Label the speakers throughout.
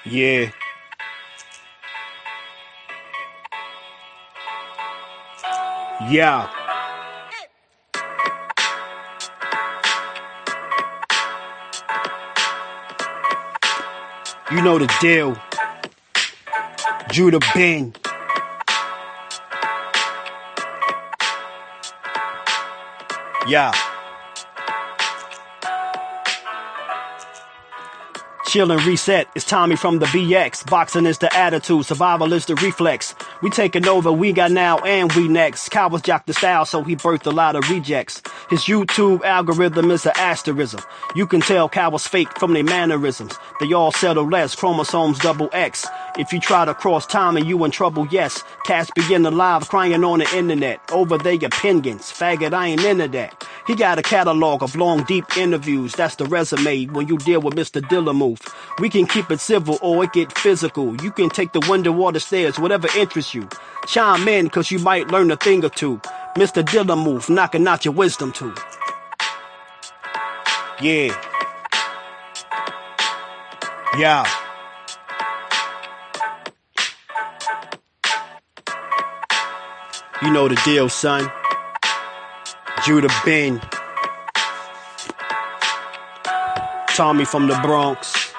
Speaker 1: Yeah. Yeah. You know the deal. Judah Ben. Yeah. Chill and reset. It's Tommy from the BX. Boxing is the attitude. Survival is the reflex. We taking over. We got now and we next. Cowards jock the style, so he birthed a lot of rejects. His YouTube algorithm is an asterism. You can tell cowards fake from their mannerisms. They all settle less. Chromosomes double X. If you try to cross time and you in trouble, yes. Cats begin to live crying on the internet over their opinions. Faggot, I ain't into that. He got a catalog of long, deep interviews. That's the resume when you deal with Mr. Dillamouth. We can keep it civil or it get physical. You can take the window or the stairs, whatever interests you. Chime in, cause you might learn a thing or two. Mr. Dillamouth, knocking out your wisdom too. Yeah. Yeah. You know the deal, son. Judah Ben. Tommy from the Bronx.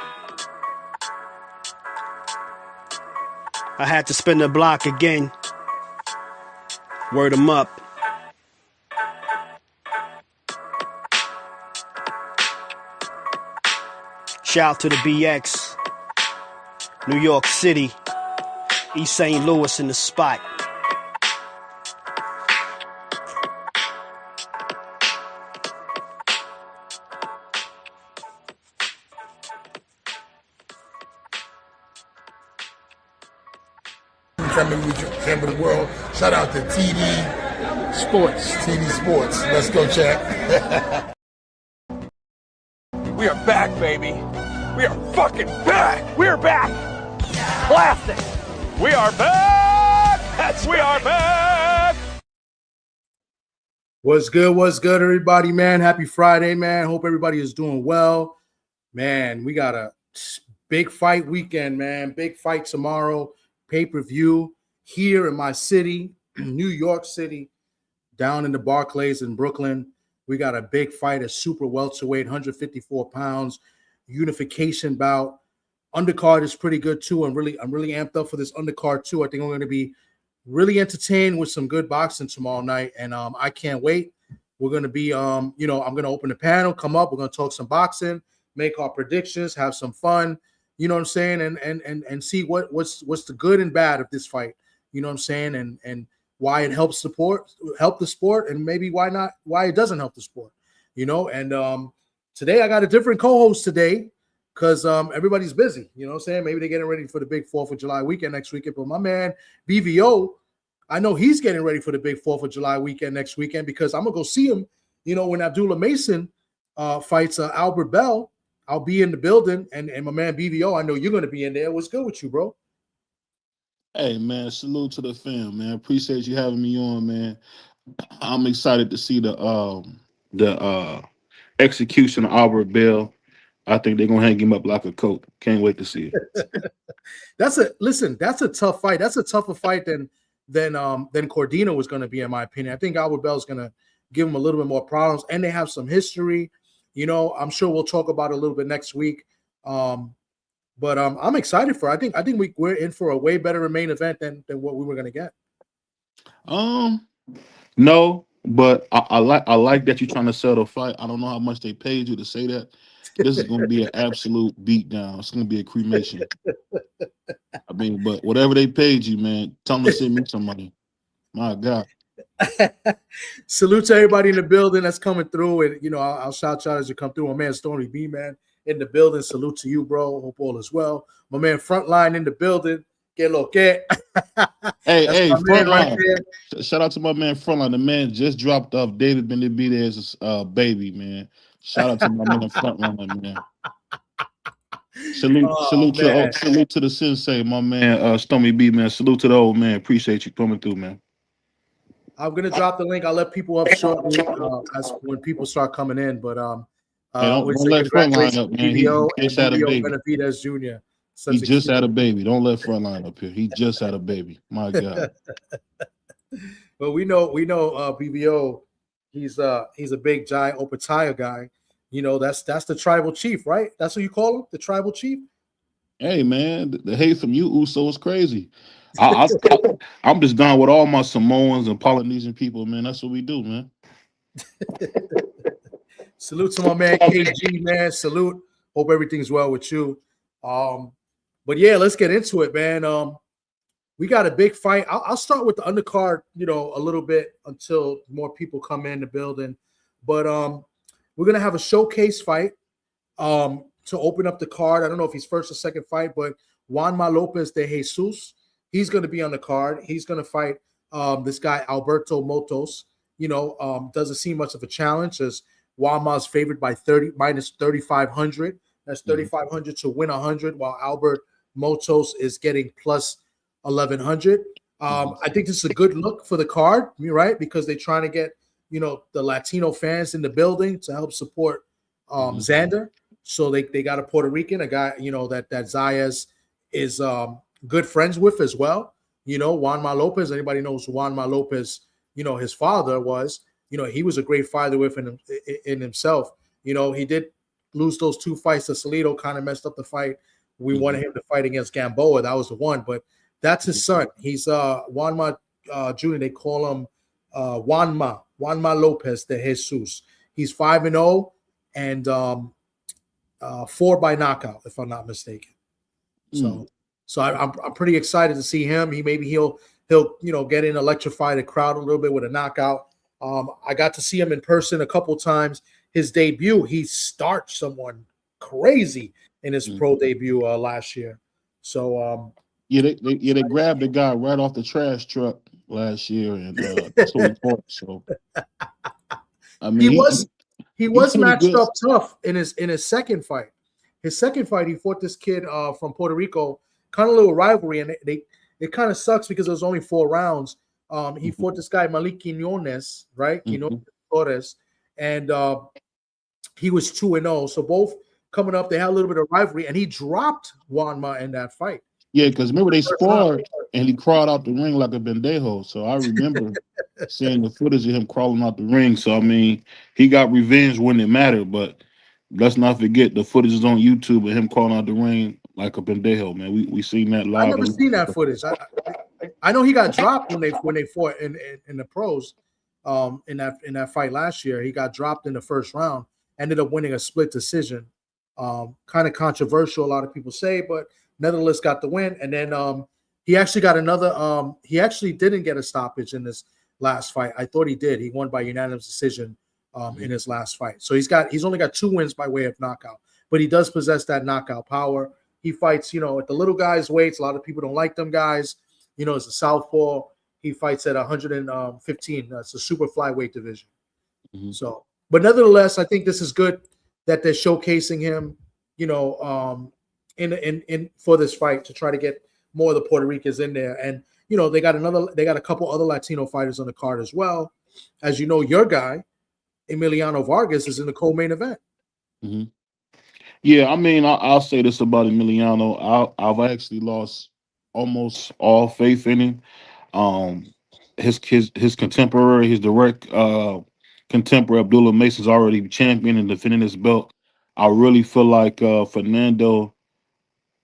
Speaker 1: I had to spin the block again. Word 'em up. Shout to the BX. New York City. East St. Louis in the spot.
Speaker 2: Chamber of the world. Shout out to TD Sports. TD Sports. Let's go, chat.
Speaker 3: We are back, baby. We are fucking back. We're back. Plastic. We are back. We are back.
Speaker 4: What's good? What's good, everybody, man? Happy Friday, man. Hope everybody is doing well. Man, we got a big fight weekend, man. Big fight tomorrow. Pay-per-view here in my city, New York City, down in the Barclays in Brooklyn. We got a big fight, a super welterweight, 154 pounds, unification bout. Undercard is pretty good too. I'm really amped up for this undercard too. I think I'm going to be really entertained with some good boxing tomorrow night, and I can't wait. We're going to be, I'm going to open the panel, come up. We're going to talk some boxing, make our predictions, have some fun. You know what I'm saying? And see what's the good and bad of this fight. You know what I'm saying? And why it help the sport, and maybe why it doesn't help the sport. You know, and today I got a different co-host today because everybody's busy. You know what I'm saying? Maybe they're getting ready for the big 4th of July weekend next weekend. But my man BVO, I know he's getting ready for the big 4th of July weekend next weekend because I'm gonna go see him, when Abdullah Mason fights Albert Bell. I'll be in the building, and my man BVO, I know you're going to be in there. What's good with you, bro?
Speaker 5: Hey, man, salute to the fam, man. Appreciate you having me on, man. I'm excited to see the execution of Albert Bell. I think they're going to hang him up like a coat. Can't wait to see it.
Speaker 4: That's a tough fight. That's a tougher fight than Cordino was going to be, in my opinion. I think Albert Bell's going to give him a little bit more problems, and they have some history. I'm sure we'll talk about it a little bit next week. But I'm excited for it. I think we're in for a way better main event than what we were going to get.
Speaker 5: No, but I like that you're trying to sell the fight. I don't know how much they paid you to say that. This is going to be an absolute beatdown. It's going to be a cremation. I mean, but whatever they paid you, man, tell them to send me some money. My God.
Speaker 4: Salute to everybody in the building that's coming through, and I'll shout out as you come through. My man Stormy B, man, in the building. Salute to you, bro. Hope all is well. My man Frontline in the building. Que lo que.
Speaker 5: Hey, Frontline. Right, shout out to my man Frontline. The man just dropped off David Benavidez's baby, man. Shout out to my man Frontline, man. Salute to the sensei, my man Stormy B, man. Salute to the old man. Appreciate you coming through, man.
Speaker 4: I'm gonna drop the link. I'll let people up shortly as when people start coming in. But
Speaker 5: don't let Frontline up, man.
Speaker 4: BBO and BBO Benavidez Jr.
Speaker 5: He just had a baby. Don't let Frontline up here. He just had a baby. My God.
Speaker 4: But we know BBO. He's a big giant Opataya guy. That's the tribal chief, right? That's what you call him, the tribal chief.
Speaker 5: Hey man, the hate from you Uso is crazy. I'm just down with all my Samoans and Polynesian people, man. That's what we do, man.
Speaker 4: Salute to my man KG, man. Salute. Hope everything's well with you. But yeah, let's get into it, man. We got a big fight. I'll start with the undercard, a little bit until more people come in the building. But we're gonna have a showcase fight to open up the card. I don't know if he's first or second fight, but Juanma Lopez de Jesus, he's gonna be on the card. He's gonna fight this guy Alberto Motos. Doesn't seem much of a challenge as Juanma's favored by minus 3,500. That's 3,500 to win 100, while Albert Motos is getting plus 1,100. I think this is a good look for the card, right? Because they're trying to get the Latino fans in the building to help support Xander. So they got a Puerto Rican, a guy that Zayas is good friends with as well. Juanma Lopez. Anybody knows Juanma Lopez? His father was. He was a great fighter with in himself. He did lose those 2 fights to Salido, kind of messed up the fight. We wanted him to fight against Gamboa. That was the one, but that's his son. He's Juanma Jr. They call him Juanma Lopez de Jesus. He's 5-0 and 4 by knockout, if I'm not mistaken. So I'm pretty excited to see him. He'll get in, electrify the crowd a little bit with a knockout. I got to see him in person a couple times. His debut, he starched someone crazy in his pro debut last year. So
Speaker 5: they grabbed the guy right off the trash truck last year, and so I mean he was matched up tough in his second fight. His second fight, he fought this kid from Puerto Rico, kind of a little rivalry, and it kind of sucks because it was only 4 rounds. He fought this guy Malik Quinones, right? Quinones Torres, and he was 2-0. So both coming up, they had a little bit of rivalry, and he dropped Juanma in that fight. Yeah, because remember they sparred, and he crawled out the ring like a bendejo. So I remember seeing the footage of him crawling out the ring. So I mean, he got revenge when it mattered, but let's not forget the footage is on YouTube of him crawling out the ring like a bendejo, man. We seen that live.
Speaker 4: I've never seen that footage. I know he got dropped when they fought in the pros in that fight last year. He got dropped in the first round, ended up winning a split decision. Kind of controversial, a lot of people say, but nevertheless got the win. And then he actually got another he actually didn't get a stoppage in this last fight. I thought he did. He won by unanimous decision in his last fight. So he's only got 2 wins by way of knockout, but he does possess that knockout power. He fights, at the little guys' weights. A lot of people don't like them guys. It's a southpaw. He fights at 115. That's a super flyweight division. So, but nevertheless, I think this is good that they're showcasing him, in for this fight to try to get more of the Puerto Ricans in there. And they got a couple other Latino fighters on the card as well. As you know, your guy Emiliano Vargas is in the co-main event.
Speaker 5: Yeah, I mean, I'll say this about Emiliano. I've actually lost almost all faith in him. His contemporary, his direct contemporary Abdullah Mason's already champion and defending his belt. I really feel like Fernando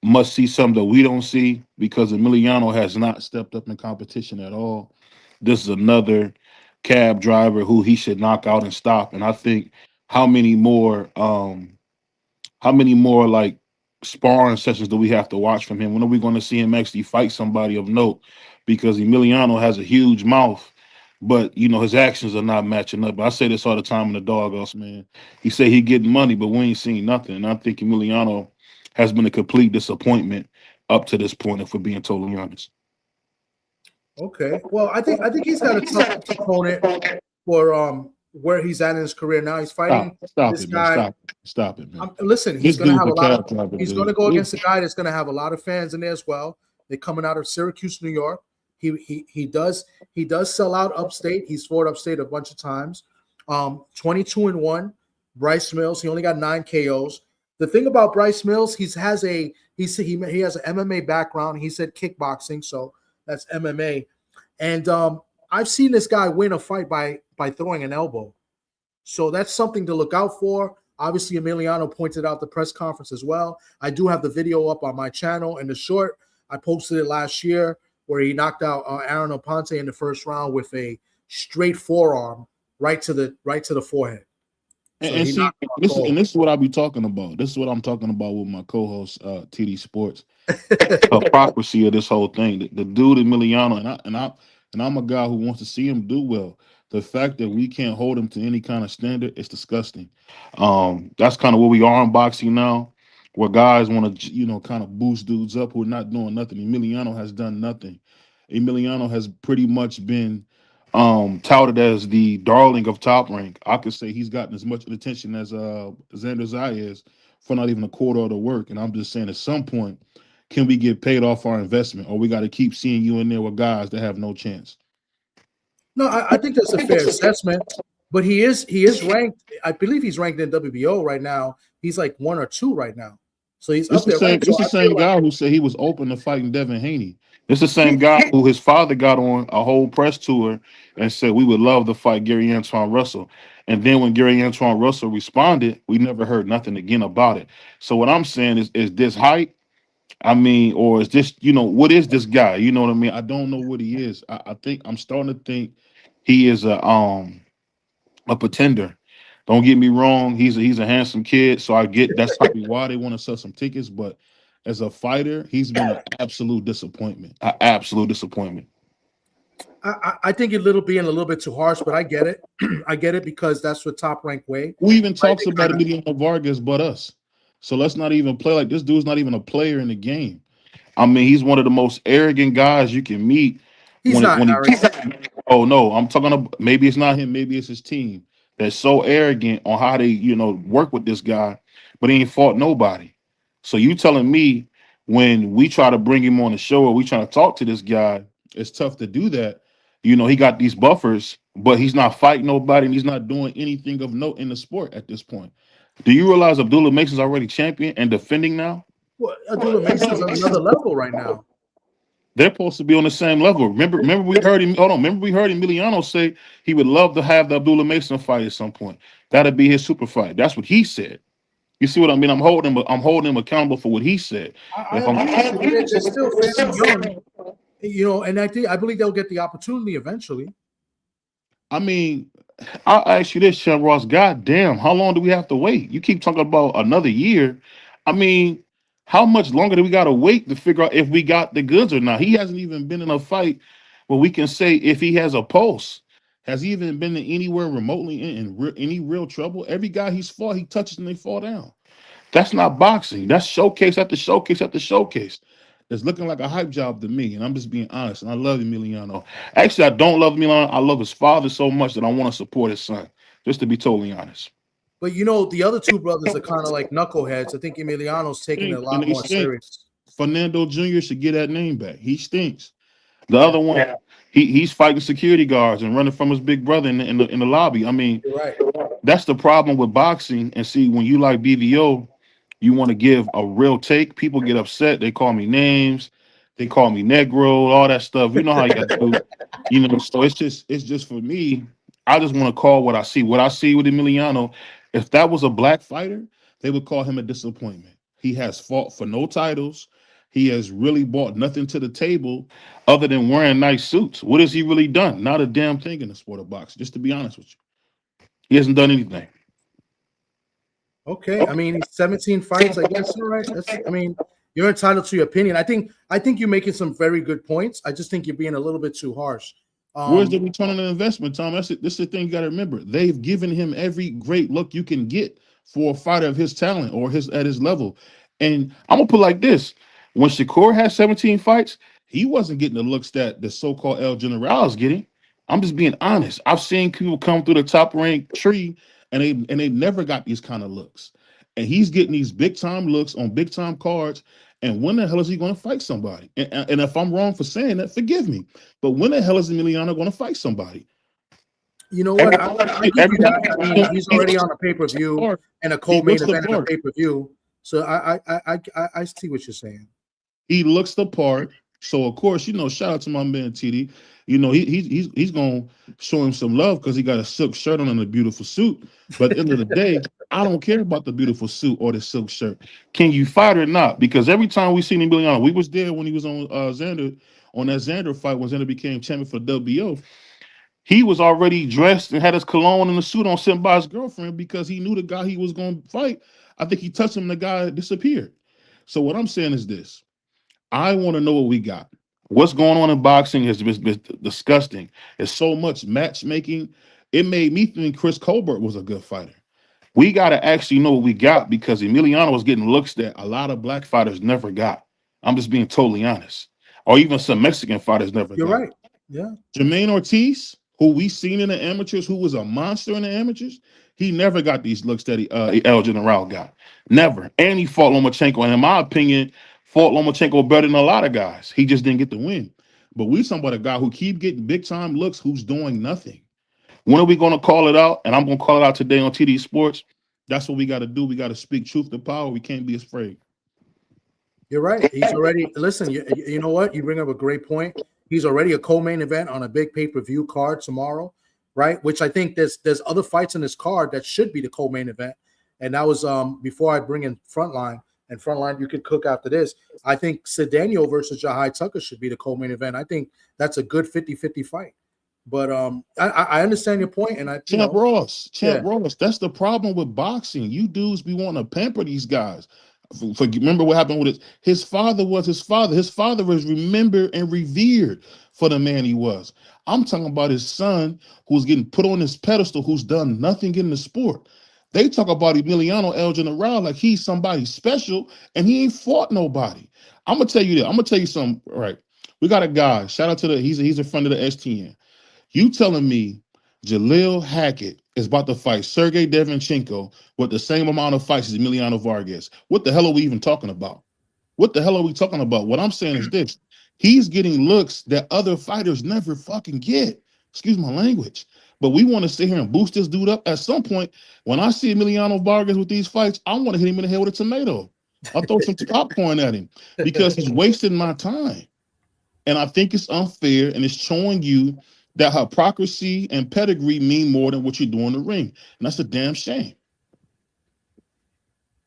Speaker 5: must see something that we don't see because Emiliano has not stepped up in competition at all. This is another cab driver who he should knock out and stop. And I think how many more like sparring sessions do we have to watch from him? When are we going to see him actually fight somebody of note? Because Emiliano has a huge mouth, but his actions are not matching up. I say this all the time in the doghouse, man. He say he getting money, but we ain't seen nothing. And I think Emiliano has been a complete disappointment up to this point, if we're being totally honest.
Speaker 4: Okay. Well, I think he's got a tough opponent for where he's at in his career now. He's fighting this guy.
Speaker 5: Stop it, man.
Speaker 4: Listen, he's going to have a lot of. He's going to go against a guy that's going to have a lot of fans in there as well. They're coming out of Syracuse, New York. He does sell out upstate. He's fought upstate a bunch of times. 22-1. Bryce Mills. He only got 9 KOs. The thing about Bryce Mills, he has an MMA background. He said kickboxing, so that's MMA. And I've seen this guy win a fight by throwing an elbow. So that's something to look out for. Obviously, Emiliano pointed out the press conference as well. I do have the video up on my channel. And the short, I posted it last year where he knocked out Aaron Aponte in the first round with a straight forearm right to the forehead. So
Speaker 5: and see, this is what I'll be talking about. This is what I'm talking about with my co-host, TD Sports. Hypocrisy of this whole thing. The dude Emiliano, and I'm a guy who wants to see him do well. The fact that we can't hold him to any kind of standard is disgusting. That's kind of where we are in boxing now, where guys want to, kind of boost dudes up who are not doing nothing. Emiliano has done nothing. Emiliano has pretty much been touted as the darling of Top Rank. I could say he's gotten as much attention as Xander Zayas for not even a quarter of the work. And I'm just saying, at some point, can we get paid off our investment, or we got to keep seeing you in there with guys that have no chance?
Speaker 4: No, I think that's a fair assessment. But he is ranked. I believe he's ranked in WBO right now. He's like 1 or 2 right now. So he's up there.
Speaker 5: It's the same guy who said he was open to fighting Devin Haney. It's the same guy who his father got on a whole press tour and said we would love to fight Gary Antoine Russell. And then when Gary Antoine Russell responded, we never heard nothing again about it. So what I'm saying is this hype? I mean, or is this, what is this guy? You know what I mean? I don't know what he is. I think I'm starting to think he is a pretender. Don't get me wrong, he's a handsome kid, so I get that's probably why they want to sell some tickets. But as a fighter, he's been an absolute disappointment. An absolute disappointment.
Speaker 4: I think being a little bit too harsh, but I get it. I get it because that's what Top Rank way.
Speaker 5: Who even talks about Emiliano Vargas but us? So let's not even play like this dude's not even a player in the game. I mean, he's one of the most arrogant guys you can meet. Oh no, I'm talking about maybe it's not him, maybe it's his team that's so arrogant on how they, work with this guy, but he ain't fought nobody. So you telling me when we try to bring him on the show or we try to talk to this guy, it's tough to do that. He got these buffers, but he's not fighting nobody and he's not doing anything of note in the sport at this point. Do you realize Abdullah Mason's already champion and defending now?
Speaker 4: Well, Abdullah Mason's on another level right now.
Speaker 5: They're supposed to be on the same level. Remember we heard him. Hold on. Remember we heard Emiliano say he would love to have the Abdullah Mason fight at some point. That'd be his super fight. That's what he said. You see what I mean? I'm holding him accountable for what he said.
Speaker 4: They're still young, and I believe they'll get the opportunity eventually.
Speaker 5: I mean, I'll ask you this, Sean Ross. God damn, how long do we have to wait? You keep talking about another year. I mean, how much longer do we got to wait to figure out if we got the goods or not? He hasn't even been in a fight where we can say if he has a pulse. Has he even been anywhere remotely in any real trouble? Every guy he's fought, he touches and they fall down. That's not boxing. That's showcase after showcase after showcase. It's looking like a hype job to me, and I'm just being honest. And I love Emiliano. Actually, I don't love Emiliano. I love his father so much that I want to support his son, just to be totally honest.
Speaker 4: But the other two brothers are kind of like knuckleheads. I think Emiliano's taking it a lot more serious.
Speaker 5: Fernando Jr. should get that name back. He stinks. The other one, he's fighting security guards and running from his big brother in the lobby. I mean,
Speaker 4: right.
Speaker 5: That's the problem with boxing. And see, when you like BVO, you want to give a real take. People get upset. They call me names. They call me Negro, all that stuff. You know how you got to do. So it's just for me. I just want to call what I see. What I see with Emiliano, if that was a black fighter, they would call him a disappointment. He has fought for no titles. He has really brought nothing to the table other than wearing nice suits. What has he really done? Not a damn thing in the sport of boxing, just to be honest with you. He hasn't done anything.
Speaker 4: Okay. I mean, 17 fights, I guess. All right. You're entitled to your opinion. I think you're making some very good points. I just think you're being a little bit too harsh.
Speaker 5: Where's the return on the investment, Tom? This is the thing you got to remember. They've given him every great look you can get for a fighter of his talent or at his level. And I'm gonna put it like this: when Shakur had 17 fights, he wasn't getting the looks that the so-called El General is getting. I'm just being honest. I've seen people come through the top rank tree and they never got these kind of looks. And he's getting these big time looks on big time cards. And when the hell is he going to fight somebody? And if I'm wrong for saying that, forgive me. But when the hell is Emiliano going to fight somebody?
Speaker 4: You know what? I give you that. I mean, he's already on a pay-per-view and a co-main event and a pay-per-view. So I see what you're saying.
Speaker 5: He looks the part. So of course, shout out to my man TD. He's gonna show him some love because he got a silk shirt on and a beautiful suit. But at the end of the day, I don't care about the beautiful suit or the silk shirt. Can you fight or not? Because every time we seen him Emiliano, we was there when he was on Xander on that Xander fight when Xander became champion for WBO. He was already dressed and had his cologne and the suit on sent by his girlfriend because he knew the guy he was going to fight. I think he touched him and the guy disappeared. So what I'm saying is this. I want to know what we got. What's going on in boxing has been disgusting. It's so much matchmaking. It made me think Chris Colbert was a good fighter. We got to actually know what we got because Emiliano was getting looks that a lot of black fighters never got. I'm just being totally honest. Or even some Mexican fighters never
Speaker 4: You're
Speaker 5: got.
Speaker 4: right. Yeah.
Speaker 5: Jermaine Ortiz, who we seen in the amateurs, who was a monster in the amateurs, he never got these looks that El General got. Never. And he fought Lomachenko. And in my opinion, fought Lomachenko better than a lot of guys. He just didn't get the win. But we talking about a guy who keep getting big time looks who's doing nothing. When are we going to call it out? And I'm going to call it out today on TD Sports. That's what we got to do. We got to speak truth to power. We can't be afraid.
Speaker 4: You're right. He's already, listen, you know what? You bring up a great point. He's already a co-main event on a big pay-per-view card tomorrow, right? Which I think there's other fights in this card that should be the co-main event. And that was before I bring in Frontline. And Frontline, you could cook after this. I think Cedeno versus Jahai Tucker should be the co-main event. I think that's a good 50-50 fight. But I understand your point, and
Speaker 5: Champ Ross. That's the problem with boxing. You dudes be wanting to pamper these guys. Remember what happened with his father was his father. His father was remembered and revered for the man he was. I'm talking about his son who's getting put on this pedestal, who's done nothing in the sport. They talk about Emiliano El General like he's somebody special, and he ain't fought nobody. I'm gonna tell you that. I'm gonna tell you something. Right, we got a guy. Shout out to he's a friend of the STN. You telling me Jalil Hackett is about to fight Sergey Devinchenko with the same amount of fights as Emiliano Vargas? What the hell are we even talking about? What the hell are we talking about? What I'm saying is this. He's getting looks that other fighters never fucking get. Excuse my language. But we want to sit here and boost this dude up. At some point, when I see Emiliano Vargas with these fights, I want to hit him in the head with a tomato. I'll throw some popcorn at him because he's wasting my time. And I think it's unfair, and it's showing you that hypocrisy and pedigree mean more than what you do in the ring. And that's a damn shame.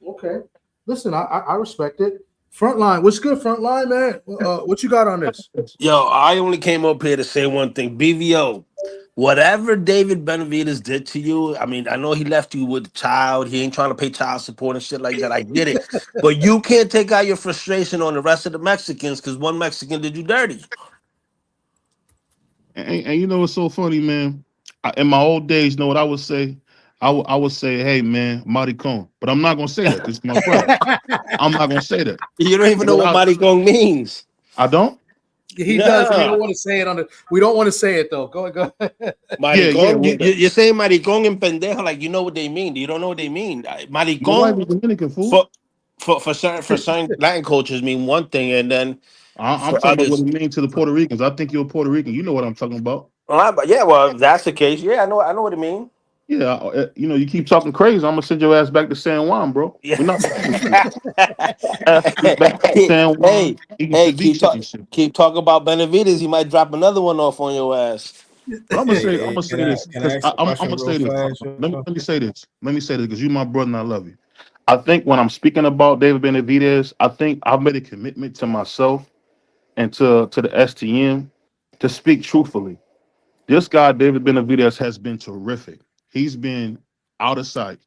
Speaker 4: Okay. Listen, I respect it. Frontline, what's good, Frontline, man? What you got on this?
Speaker 6: Yo, I only came up here to say one thing. BVO, whatever David Benavidez did to you, I mean, I know he left you with a child. He ain't trying to pay child support and shit like that. I get it. But you can't take out your frustration on the rest of the Mexicans because one Mexican did you dirty.
Speaker 5: And you know what's so funny, man? In my old days, you know what I would say? I would say, hey, man, maricon. But I'm not going to say that because it's my brother. I'm not going to say that.
Speaker 6: You don't even know what maricon means.
Speaker 5: I don't?
Speaker 4: He does. We don't want to say it we don't want to say it, though. Go ahead.
Speaker 6: Maricon. You're saying maricon and pendejo like you know what they mean. You don't know what they mean. Maricon for certain Latin cultures mean one thing, and then
Speaker 5: I'm talking about what it means to the Puerto Ricans. I think you're a Puerto Rican. You know what I'm talking about.
Speaker 6: Yeah, well, if that's the case, yeah, I know what it means.
Speaker 5: Yeah, you keep talking crazy, I'm gonna send your ass back to San Juan, bro.
Speaker 6: Yeah.
Speaker 5: We're not
Speaker 6: keep talking about Benavidez. He might drop another one off on your ass.
Speaker 5: But I'm gonna say this. I'm gonna say this. Let me say this because you're my brother and I love you. I think when I'm speaking about David Benavidez, I think I've made a commitment to myself and to the STM to speak truthfully. This guy, David Benavidez, has been terrific. He's been out of sight.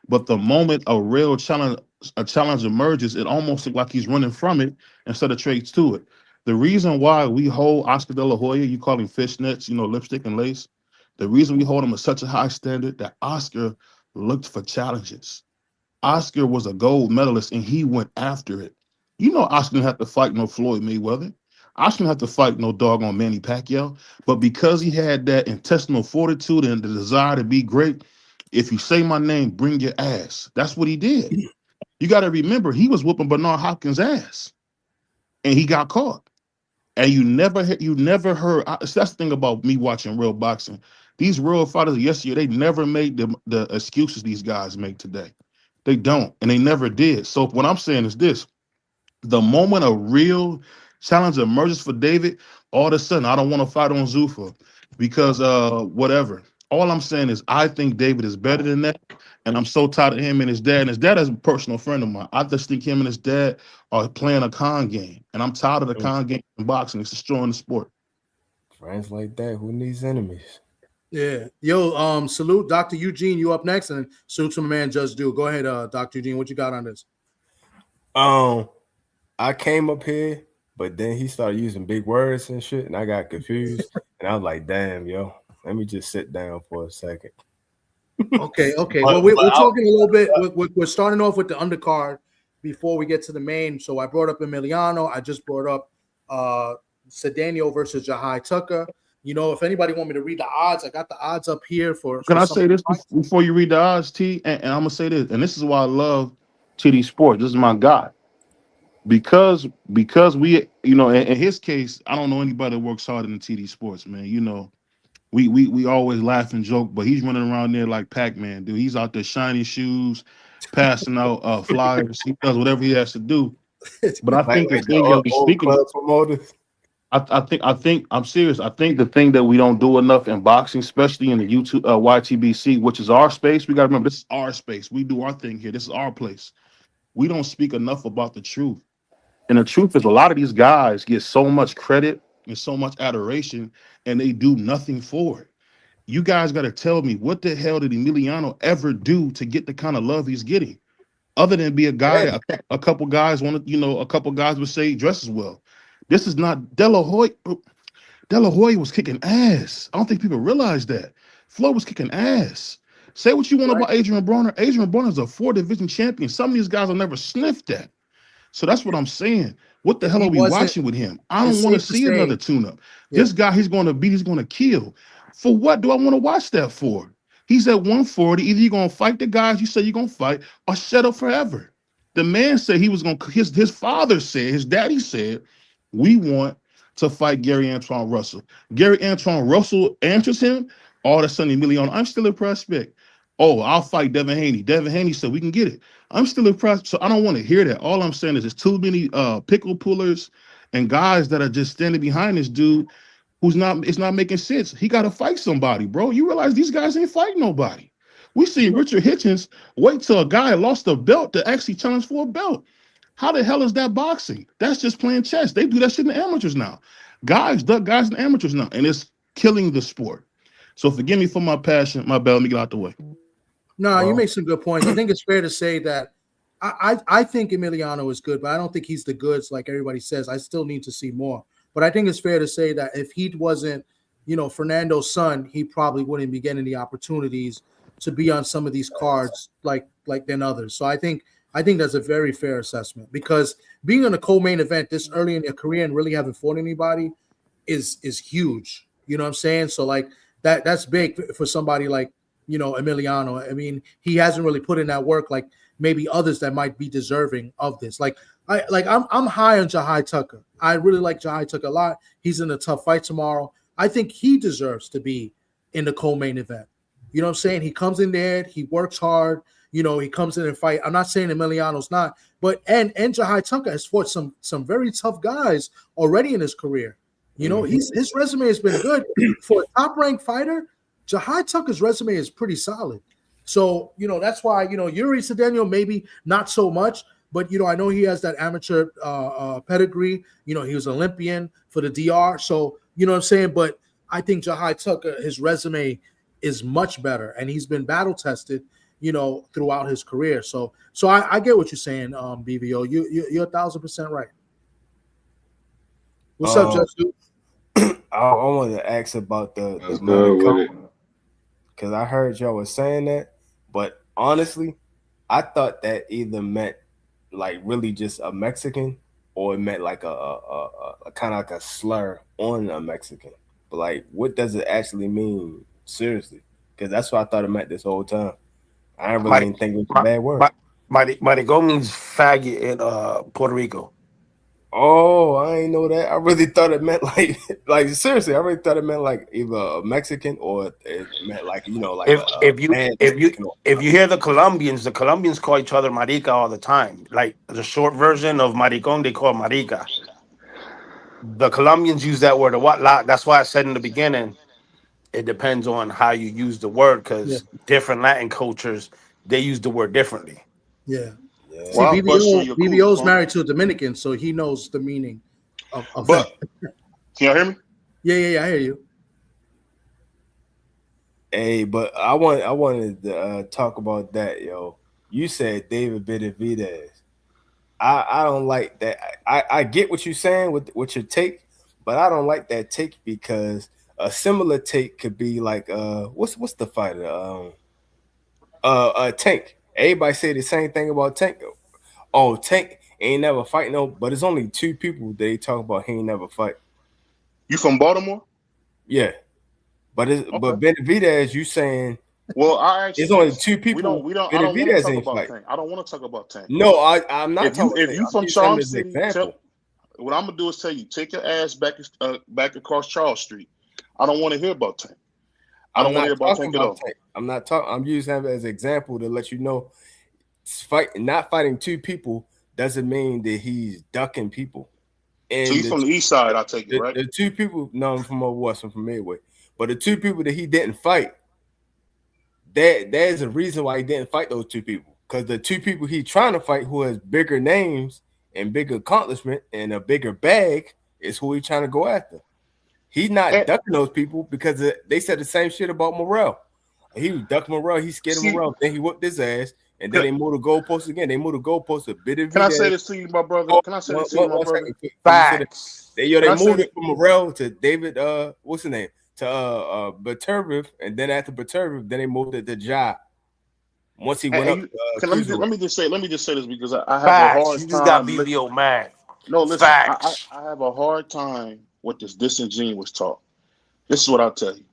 Speaker 5: But the moment a real challenge emerges, it almost looks like he's running from it instead of trades to it. The reason why we hold Oscar De La Hoya, you call him fishnets, lipstick and lace, the reason we hold him at such a high standard, that Oscar looked for challenges. Oscar was a gold medalist, and he went after it. Oscar didn't have to fight no Floyd Mayweather. Oscar didn't have to fight no doggone Manny Pacquiao. But because he had that intestinal fortitude and the desire to be great, if you say my name, bring your ass. That's what he did. You got to remember, he was whooping Bernard Hopkins' ass, and he got caught. And you never heard. That's the thing about me watching real boxing. These real fighters yesterday, they never made the excuses these guys make today. They don't, and they never did. So what I'm saying is this: the moment a real challenge emerges for David, all of a sudden I don't want to fight on Zuffa because whatever. All I'm saying is I think David is better than that, and I'm so tired of him and his dad. And his dad is a personal friend of mine. I just think him and his dad are playing a con game, and I'm tired of the con game in boxing. It's destroying the sport.
Speaker 7: Friends like that, who needs enemies?
Speaker 4: Yeah. Yo, salute Dr. Eugene. You up next, and salute to my man Just Do. Go ahead, Dr. Eugene. What you got on this?
Speaker 7: I came up here, but then he started using big words and shit, and I got confused. And I was like, damn, yo, let me just sit down for a second.
Speaker 4: Okay. Well, we're talking a little bit. We're starting off with the undercard before we get to the main. So I brought up Emiliano. I just brought up Cedeno versus Jahai Tucker. You know, if anybody want me to read the odds, I got the odds up here for.
Speaker 5: Can I say this before you read the odds, T? And I'm gonna say this, and this is why I love TD Sports. This is my guy. Because we, you know, in his case, I don't know anybody that works harder than TD Sports, man. You know, we always laugh and joke, but he's running around there like Pac-Man, dude. He's out there shining shoes, passing out flyers. He does whatever he has to do. But I think the thing that we speaking, I think I'm serious. I think the thing that we don't do enough in boxing, especially in the YouTube YTBC, which is our space, we got to remember this is our space. We do our thing here. This is our place. We don't speak enough about the truth. And the truth is, a lot of these guys get so much credit and so much adoration, and they do nothing for it. You guys got to tell me, what the hell did Emiliano ever do to get the kind of love he's getting? Other than be a guy that a couple guys want to, you know, a couple guys would say he dresses well. This is not De La Hoya. De La Hoya was kicking ass. I don't think people realize that. Flo was kicking ass. Say what you want about Adrian Broner. Adrian Broner is a 4-division champion. Some of these guys will never sniff that. So that's what I'm saying. What the hell are we watching with him? I don't want to see another tune-up. Yeah. This guy, he's going to kill. For what do I want to watch that for? He's at 140. Either you're going to fight the guys you say you're going to fight or shut up forever. The man said he was going to, his father said, his daddy said, we want to fight Gary Antoine Russell. Gary Antoine Russell answers him. All of a sudden, Emiliano, I'm still a prospect. Oh, I'll fight Devin Haney. Devin Haney said we can get it. I'm still impressed. So I don't want to hear that. All I'm saying is there's too many pickle pullers and guys that are just standing behind this dude who's not, it's not making sense. He got to fight somebody, bro. You realize these guys ain't fighting nobody. We see Richard Hitchens wait till a guy lost a belt to actually challenge for a belt. How the hell is that boxing? That's just playing chess. They do that shit in the amateurs now. Guys in the amateurs now, and it's killing the sport. So forgive me for my passion. My bad. Let me get out the way.
Speaker 4: No, you make some good points. I think it's fair to say that I think Emiliano is good, but I don't think he's the goods like everybody says. I still need to see more. But I think it's fair to say that if he wasn't, you know, Fernando's son, he probably wouldn't be getting the opportunities to be on some of these cards like than others. So I think that's a very fair assessment, because being in a co-main event this early in your career and really haven't fought anybody is huge. You know what I'm saying? So like that's big for somebody like, you know, Emiliano. I mean, he hasn't really put in that work like maybe others that might be deserving of this. I'm high on Jahai Tucker. I really like Jahai Tucker a lot. He's in a tough fight tomorrow. I think he deserves to be in the co-main event. You know what I'm saying? He comes in there, he works hard. You know, he comes in and fight. I'm not saying Emiliano's not, but and Jahai Tucker has fought some very tough guys already in his career. You know, his resume has been good for a top-ranked fighter. Jahai Tucker's resume is pretty solid. So, you know, that's why, you know, Yuri Cedeno maybe not so much, but, you know, I know he has that amateur pedigree. You know, he was Olympian for the DR. So, you know what I'm saying? But I think Jahai Tucker, his resume is much better, and he's been battle-tested, you know, throughout his career. So I get what you're saying, BVO. You're 1,000% right. What's up, Justin?
Speaker 7: I wanted to ask about the money, because I heard y'all was saying that, but honestly, I thought that either meant like really just a Mexican, or it meant like a kind of like a slur on a Mexican. But like, what does it actually mean? Seriously, because that's what I thought it meant this whole time. I really didn't think it was a bad word.
Speaker 6: Marico means faggot in Puerto Rico.
Speaker 7: Oh, I ain't know that. I really thought it meant like seriously. I really thought it meant like either a Mexican or it meant like like
Speaker 6: If you
Speaker 7: bad
Speaker 6: if you
Speaker 7: Mexican or
Speaker 6: if you hear the Colombians call each other marica all the time. Like the short version of maricón, they call marica. The Colombians use that word a lot. That's why I said in the beginning, it depends on how you use the word because different Latin cultures they use the word differently.
Speaker 4: Yeah.
Speaker 7: yeah.
Speaker 4: See,
Speaker 2: Well, I'll bust through your
Speaker 4: BBO is
Speaker 2: cool,
Speaker 4: married to a Dominican, so he knows the meaning of
Speaker 2: But can y'all hear me?
Speaker 4: Yeah, I hear you.
Speaker 7: Hey, but I wanted to talk about that, yo. You said David Benavidez. I don't like that. I get what you're saying with your take, but I don't like that take because a similar take could be like what's the fighter Tank. Everybody say the same thing about Tank. Oh, Tank ain't never fight but it's only two people they talk about he ain't never fight.
Speaker 2: You from Baltimore?
Speaker 7: Yeah, but Benavidez, you saying?
Speaker 2: Well, I actually
Speaker 7: it's only two people.
Speaker 2: We don't. I don't want to
Speaker 7: Benavidez
Speaker 2: talk
Speaker 7: ain't
Speaker 2: about
Speaker 7: fight.
Speaker 2: Tank. I don't want to talk about Tank.
Speaker 7: No, I'm not talking.
Speaker 2: If you from Charm City, what I'm gonna do is tell you, take your ass back across Charles Street. I don't want to hear about Tank. I don't want to hear about Tank at all.
Speaker 7: I'm not talking. I'm using him as an example to let you know, not fighting two people doesn't mean that he's ducking people. And
Speaker 2: so he's from the east side, I take it, right?
Speaker 7: The two people, no, I'm from over west, I'm from Midway. But the two people that he didn't fight, there's a reason why he didn't fight those two people. Because the two people he's trying to fight who has bigger names and bigger accomplishment and a bigger bag is who he's trying to go after. He's not ducking those people because they said the same shit about Morrell. He was ducking Morrell. He scared of Morrell. Then he whooped his ass. And then they moved the goalposts again. They moved the goalposts a bit of.
Speaker 2: Can I say this to you, my brother? Can I say this to you, my brother?
Speaker 6: Facts.
Speaker 7: They moved it from Morrell to David. What's his name? To Baturviv, and then after Baturviv, then they moved it to Ja. Once he went up.
Speaker 2: Let me just say this because I have
Speaker 6: Facts.
Speaker 2: a hard time.
Speaker 6: You just got BBO mad.
Speaker 2: No, listen.
Speaker 6: Facts.
Speaker 2: I have a hard time with this disingenuous talk. This is what I'll tell you.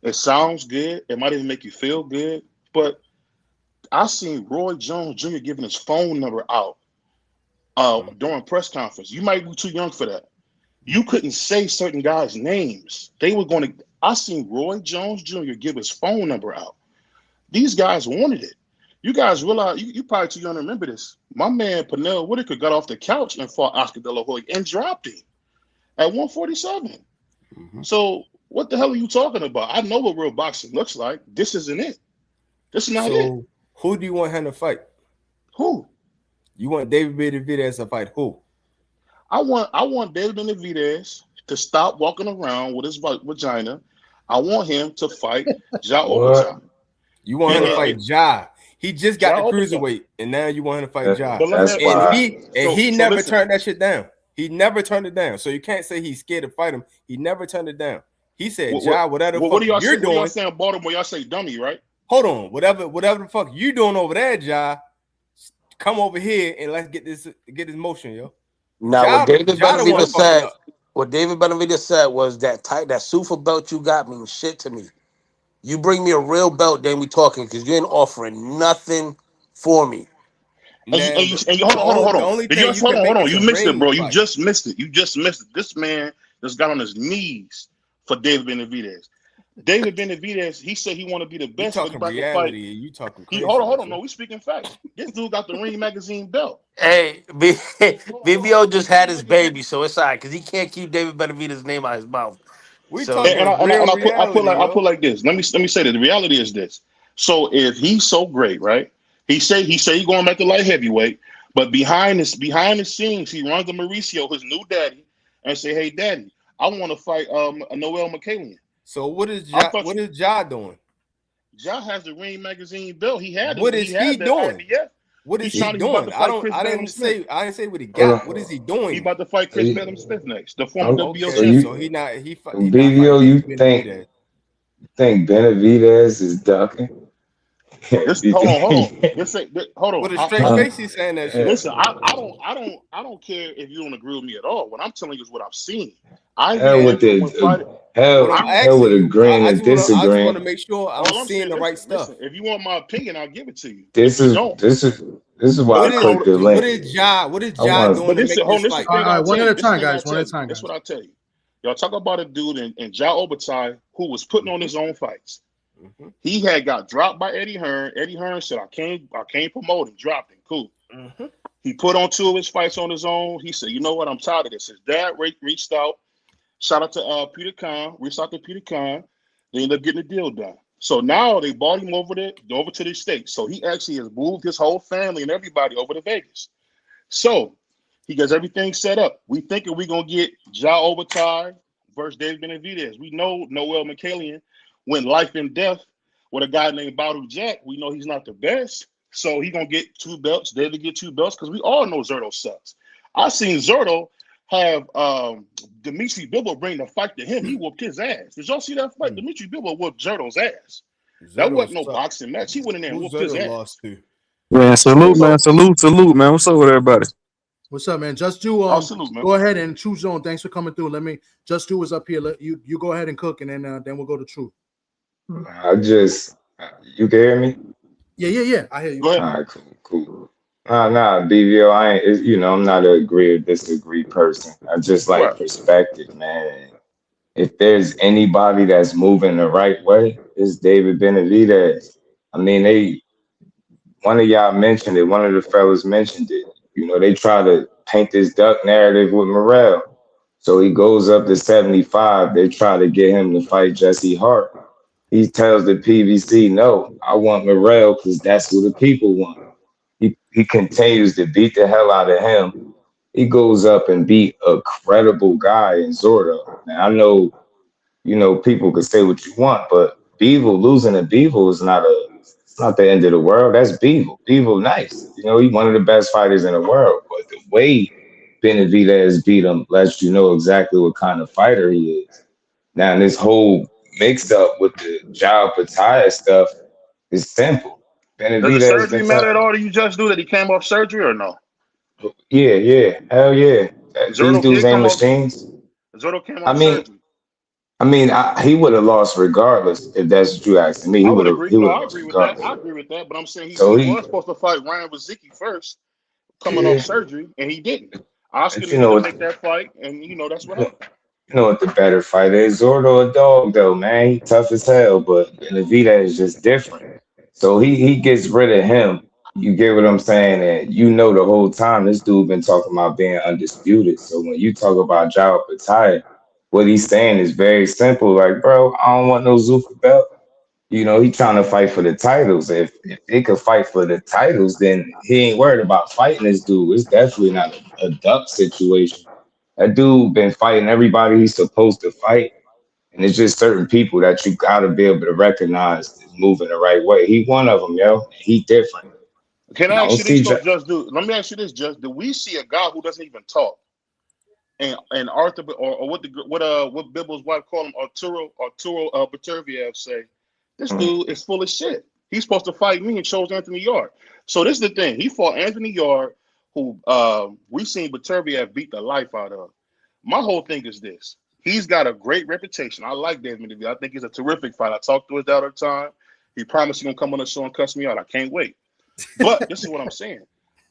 Speaker 2: It sounds good. It might even make you feel good, but I seen Roy Jones Jr. giving his phone number out during press conference. You might be too young for that. You couldn't say certain guys' names. They were going to. I seen Roy Jones Jr. give his phone number out. These guys wanted it. You guys realize you probably too young to remember this. My man Pernell Whitaker got off the couch and fought Oscar De La Hoya and dropped him at 147. Mm-hmm. So what the hell are you talking about? I know what real boxing looks like. This isn't it. This is not it.
Speaker 7: Who do you want him to fight?
Speaker 2: Who?
Speaker 7: You want David Benavidez to fight who?
Speaker 2: I want David Benavidez to stop walking around with his vagina. I want him to fight Ja Oberstein.
Speaker 7: You want him to fight Ja? He just got the cruiserweight, and now you want him to fight Ja. He never turned that shit down. He never turned it down. So you can't say he's scared to fight him. He never turned it down. He said, Ja, whatever the fuck you're doing.
Speaker 2: Y'all saying Baltimore? Y'all say dummy, right?
Speaker 7: Hold on, whatever the fuck you doing over there, Ja, come over here and let's get this motion, yo.
Speaker 6: Now, what David Benavidez said was that super belt you got means shit to me. You bring me a real belt, then we talking because you ain't offering nothing for me.
Speaker 2: Hold on. You missed it, bro. You just missed it. This man just got on his knees for David Benavidez. David Benavidez, he said he want to be the best.
Speaker 7: You talking reality? You talking crazy?
Speaker 2: Hold on. No, we speaking facts. This dude got the Ring Magazine belt.
Speaker 6: Hey, BBO just had his baby, so it's all right because he can't keep David Benavidez's name out of his mouth.
Speaker 2: I put like this. Let me say that the reality is this. So if he's so great, right? He say he going back to light heavyweight, but behind the scenes, he runs to Mauricio, his new daddy, and say, "Hey, daddy, I want to fight Noel McCallion."
Speaker 7: So what is Ja doing?
Speaker 2: Ja has the Ring Magazine belt. He had.
Speaker 7: What is he doing? What is he doing? I didn't say what he got. What is he doing?
Speaker 2: He about to fight Chris Bellum Smith next. The former WBO
Speaker 8: champion.
Speaker 7: So he
Speaker 8: BBO, you think Benavidez is ducking?
Speaker 2: Hold on.
Speaker 7: With a straight face, he's saying that shit.
Speaker 2: Listen, I don't care if you don't agree with me at all. What I'm telling you is what I've seen.
Speaker 8: Hell with agreeing and disagreeing.
Speaker 7: I just want to make sure I'm seeing the right stuff.
Speaker 2: Listen, if you want my opinion, I'll give it to you.
Speaker 8: This is This is why I clicked the link.
Speaker 7: What did Ja doing
Speaker 2: But
Speaker 7: to
Speaker 2: this
Speaker 7: make
Speaker 2: is
Speaker 7: this
Speaker 2: the
Speaker 7: fight?
Speaker 2: thing.
Speaker 4: All right, one at a time,
Speaker 2: This
Speaker 4: guys.
Speaker 2: is what I tell you. Y'all talk about a dude in Ja Obatai who was putting on his own fights.
Speaker 7: Mm-hmm.
Speaker 2: He had got dropped by Eddie Hearn. Eddie Hearn said, I can't promote him, dropped him. Cool.
Speaker 7: Mm-hmm.
Speaker 2: He put on 2 of his fights on his own. He said, you know what, I'm tired of this. His dad reached out. Shout out to Peter Khan. Reached out to Peter Khan. They ended up getting the deal done. So now they brought him over to the States. So he actually has moved his whole family and everybody over to Vegas. So he gets everything set up. We thinking we're going to get Ja Obatai versus David Benavidez. We know Noel McCallion went life and death with a guy named Badu Jack. We know he's not the best. So he's going to get 2 belts. David get 2 belts because we all know Zerto sucks. I seen Zerto have Dimitri Bivol bring the fight to him. He whooped his ass. Did y'all see that fight? Dimitri Bivol whooped Zerto's ass. That wasn't no boxing match. He went in there and whooped his ass.
Speaker 7: Lost to?
Speaker 9: Man, salute, man. Salute, man. What's up with everybody?
Speaker 4: What's up, man? Just do go ahead and Truth Zone. Thanks for coming through. Just do is up here. Let you go ahead and cook, and then we'll go to Truth.
Speaker 8: You can hear me?
Speaker 4: Yeah. I hear you.
Speaker 2: Go ahead.
Speaker 8: All right, cool. Nah, BVO, I'm not a agree or disagree person. I just like perspective, man. If there's anybody that's moving the right way, it's David Benavidez. I mean, one of y'all mentioned it. One of the fellas mentioned it. They try to paint this duck narrative with Morrell. So he goes up to 75. They try to get him to fight Jesse Hart. He tells the PVC, no, I want Morrell because that's who the people want. He continues to beat the hell out of him. He goes up and beat a credible guy in Zordo. Now, I know, people could say what you want, but Bivol, losing to Bivol is not the end of the world. That's Bivol. Bivol nice. He's one of the best fighters in the world. But the way Benavidez beat him lets you know exactly what kind of fighter he is. Now, this whole mix-up with the Ja Obatai stuff is simple.
Speaker 2: Does the surgery matter at all? Do you just do that? He came off surgery or no?
Speaker 8: Yeah. Hell yeah. These dudes ain't machines.
Speaker 2: Zerto came off surgery.
Speaker 8: He would have lost regardless if that's what you asking me.
Speaker 2: I would agree. I agree with that. But I'm saying he was supposed to fight Ryan Wazicki first, coming off surgery, and he didn't. Oscar needed to make that fight, and that's what happened.
Speaker 8: You know what the better fighter is? Zordo a dog though, man. He tough as hell, but Benavidez is just different. So he gets rid of him. You get what I'm saying? And the whole time this dude been talking about being undisputed. So when you talk about Ja Obatai, what he's saying is very simple. Like, bro, I don't want no Zufa belt. He trying to fight for the titles. If they could fight for the titles, then he ain't worried about fighting this dude. It's definitely not a duck situation. That dude been fighting everybody he's supposed to fight. And it's just certain people that you got to be able to recognize is moving the right way. He one of them, yo. He different.
Speaker 2: Can I ask you this, Just do? Let me ask you this, Just. Do we see a guy who doesn't even talk? And Arthur, or what Bibble's wife called him, Arturo Beterbiev say, this dude is full of shit. He's supposed to fight me and chose Anthony Yard. So this is the thing. He fought Anthony Yard, who we seen Beterbiev beat the life out of. My whole thing is this. He's got a great reputation. I like David Benavidez. I think he's a terrific fighter. I talked to his dad all the time. He promised he's going to come on the show and cuss me out. I can't wait. But this is what I'm saying.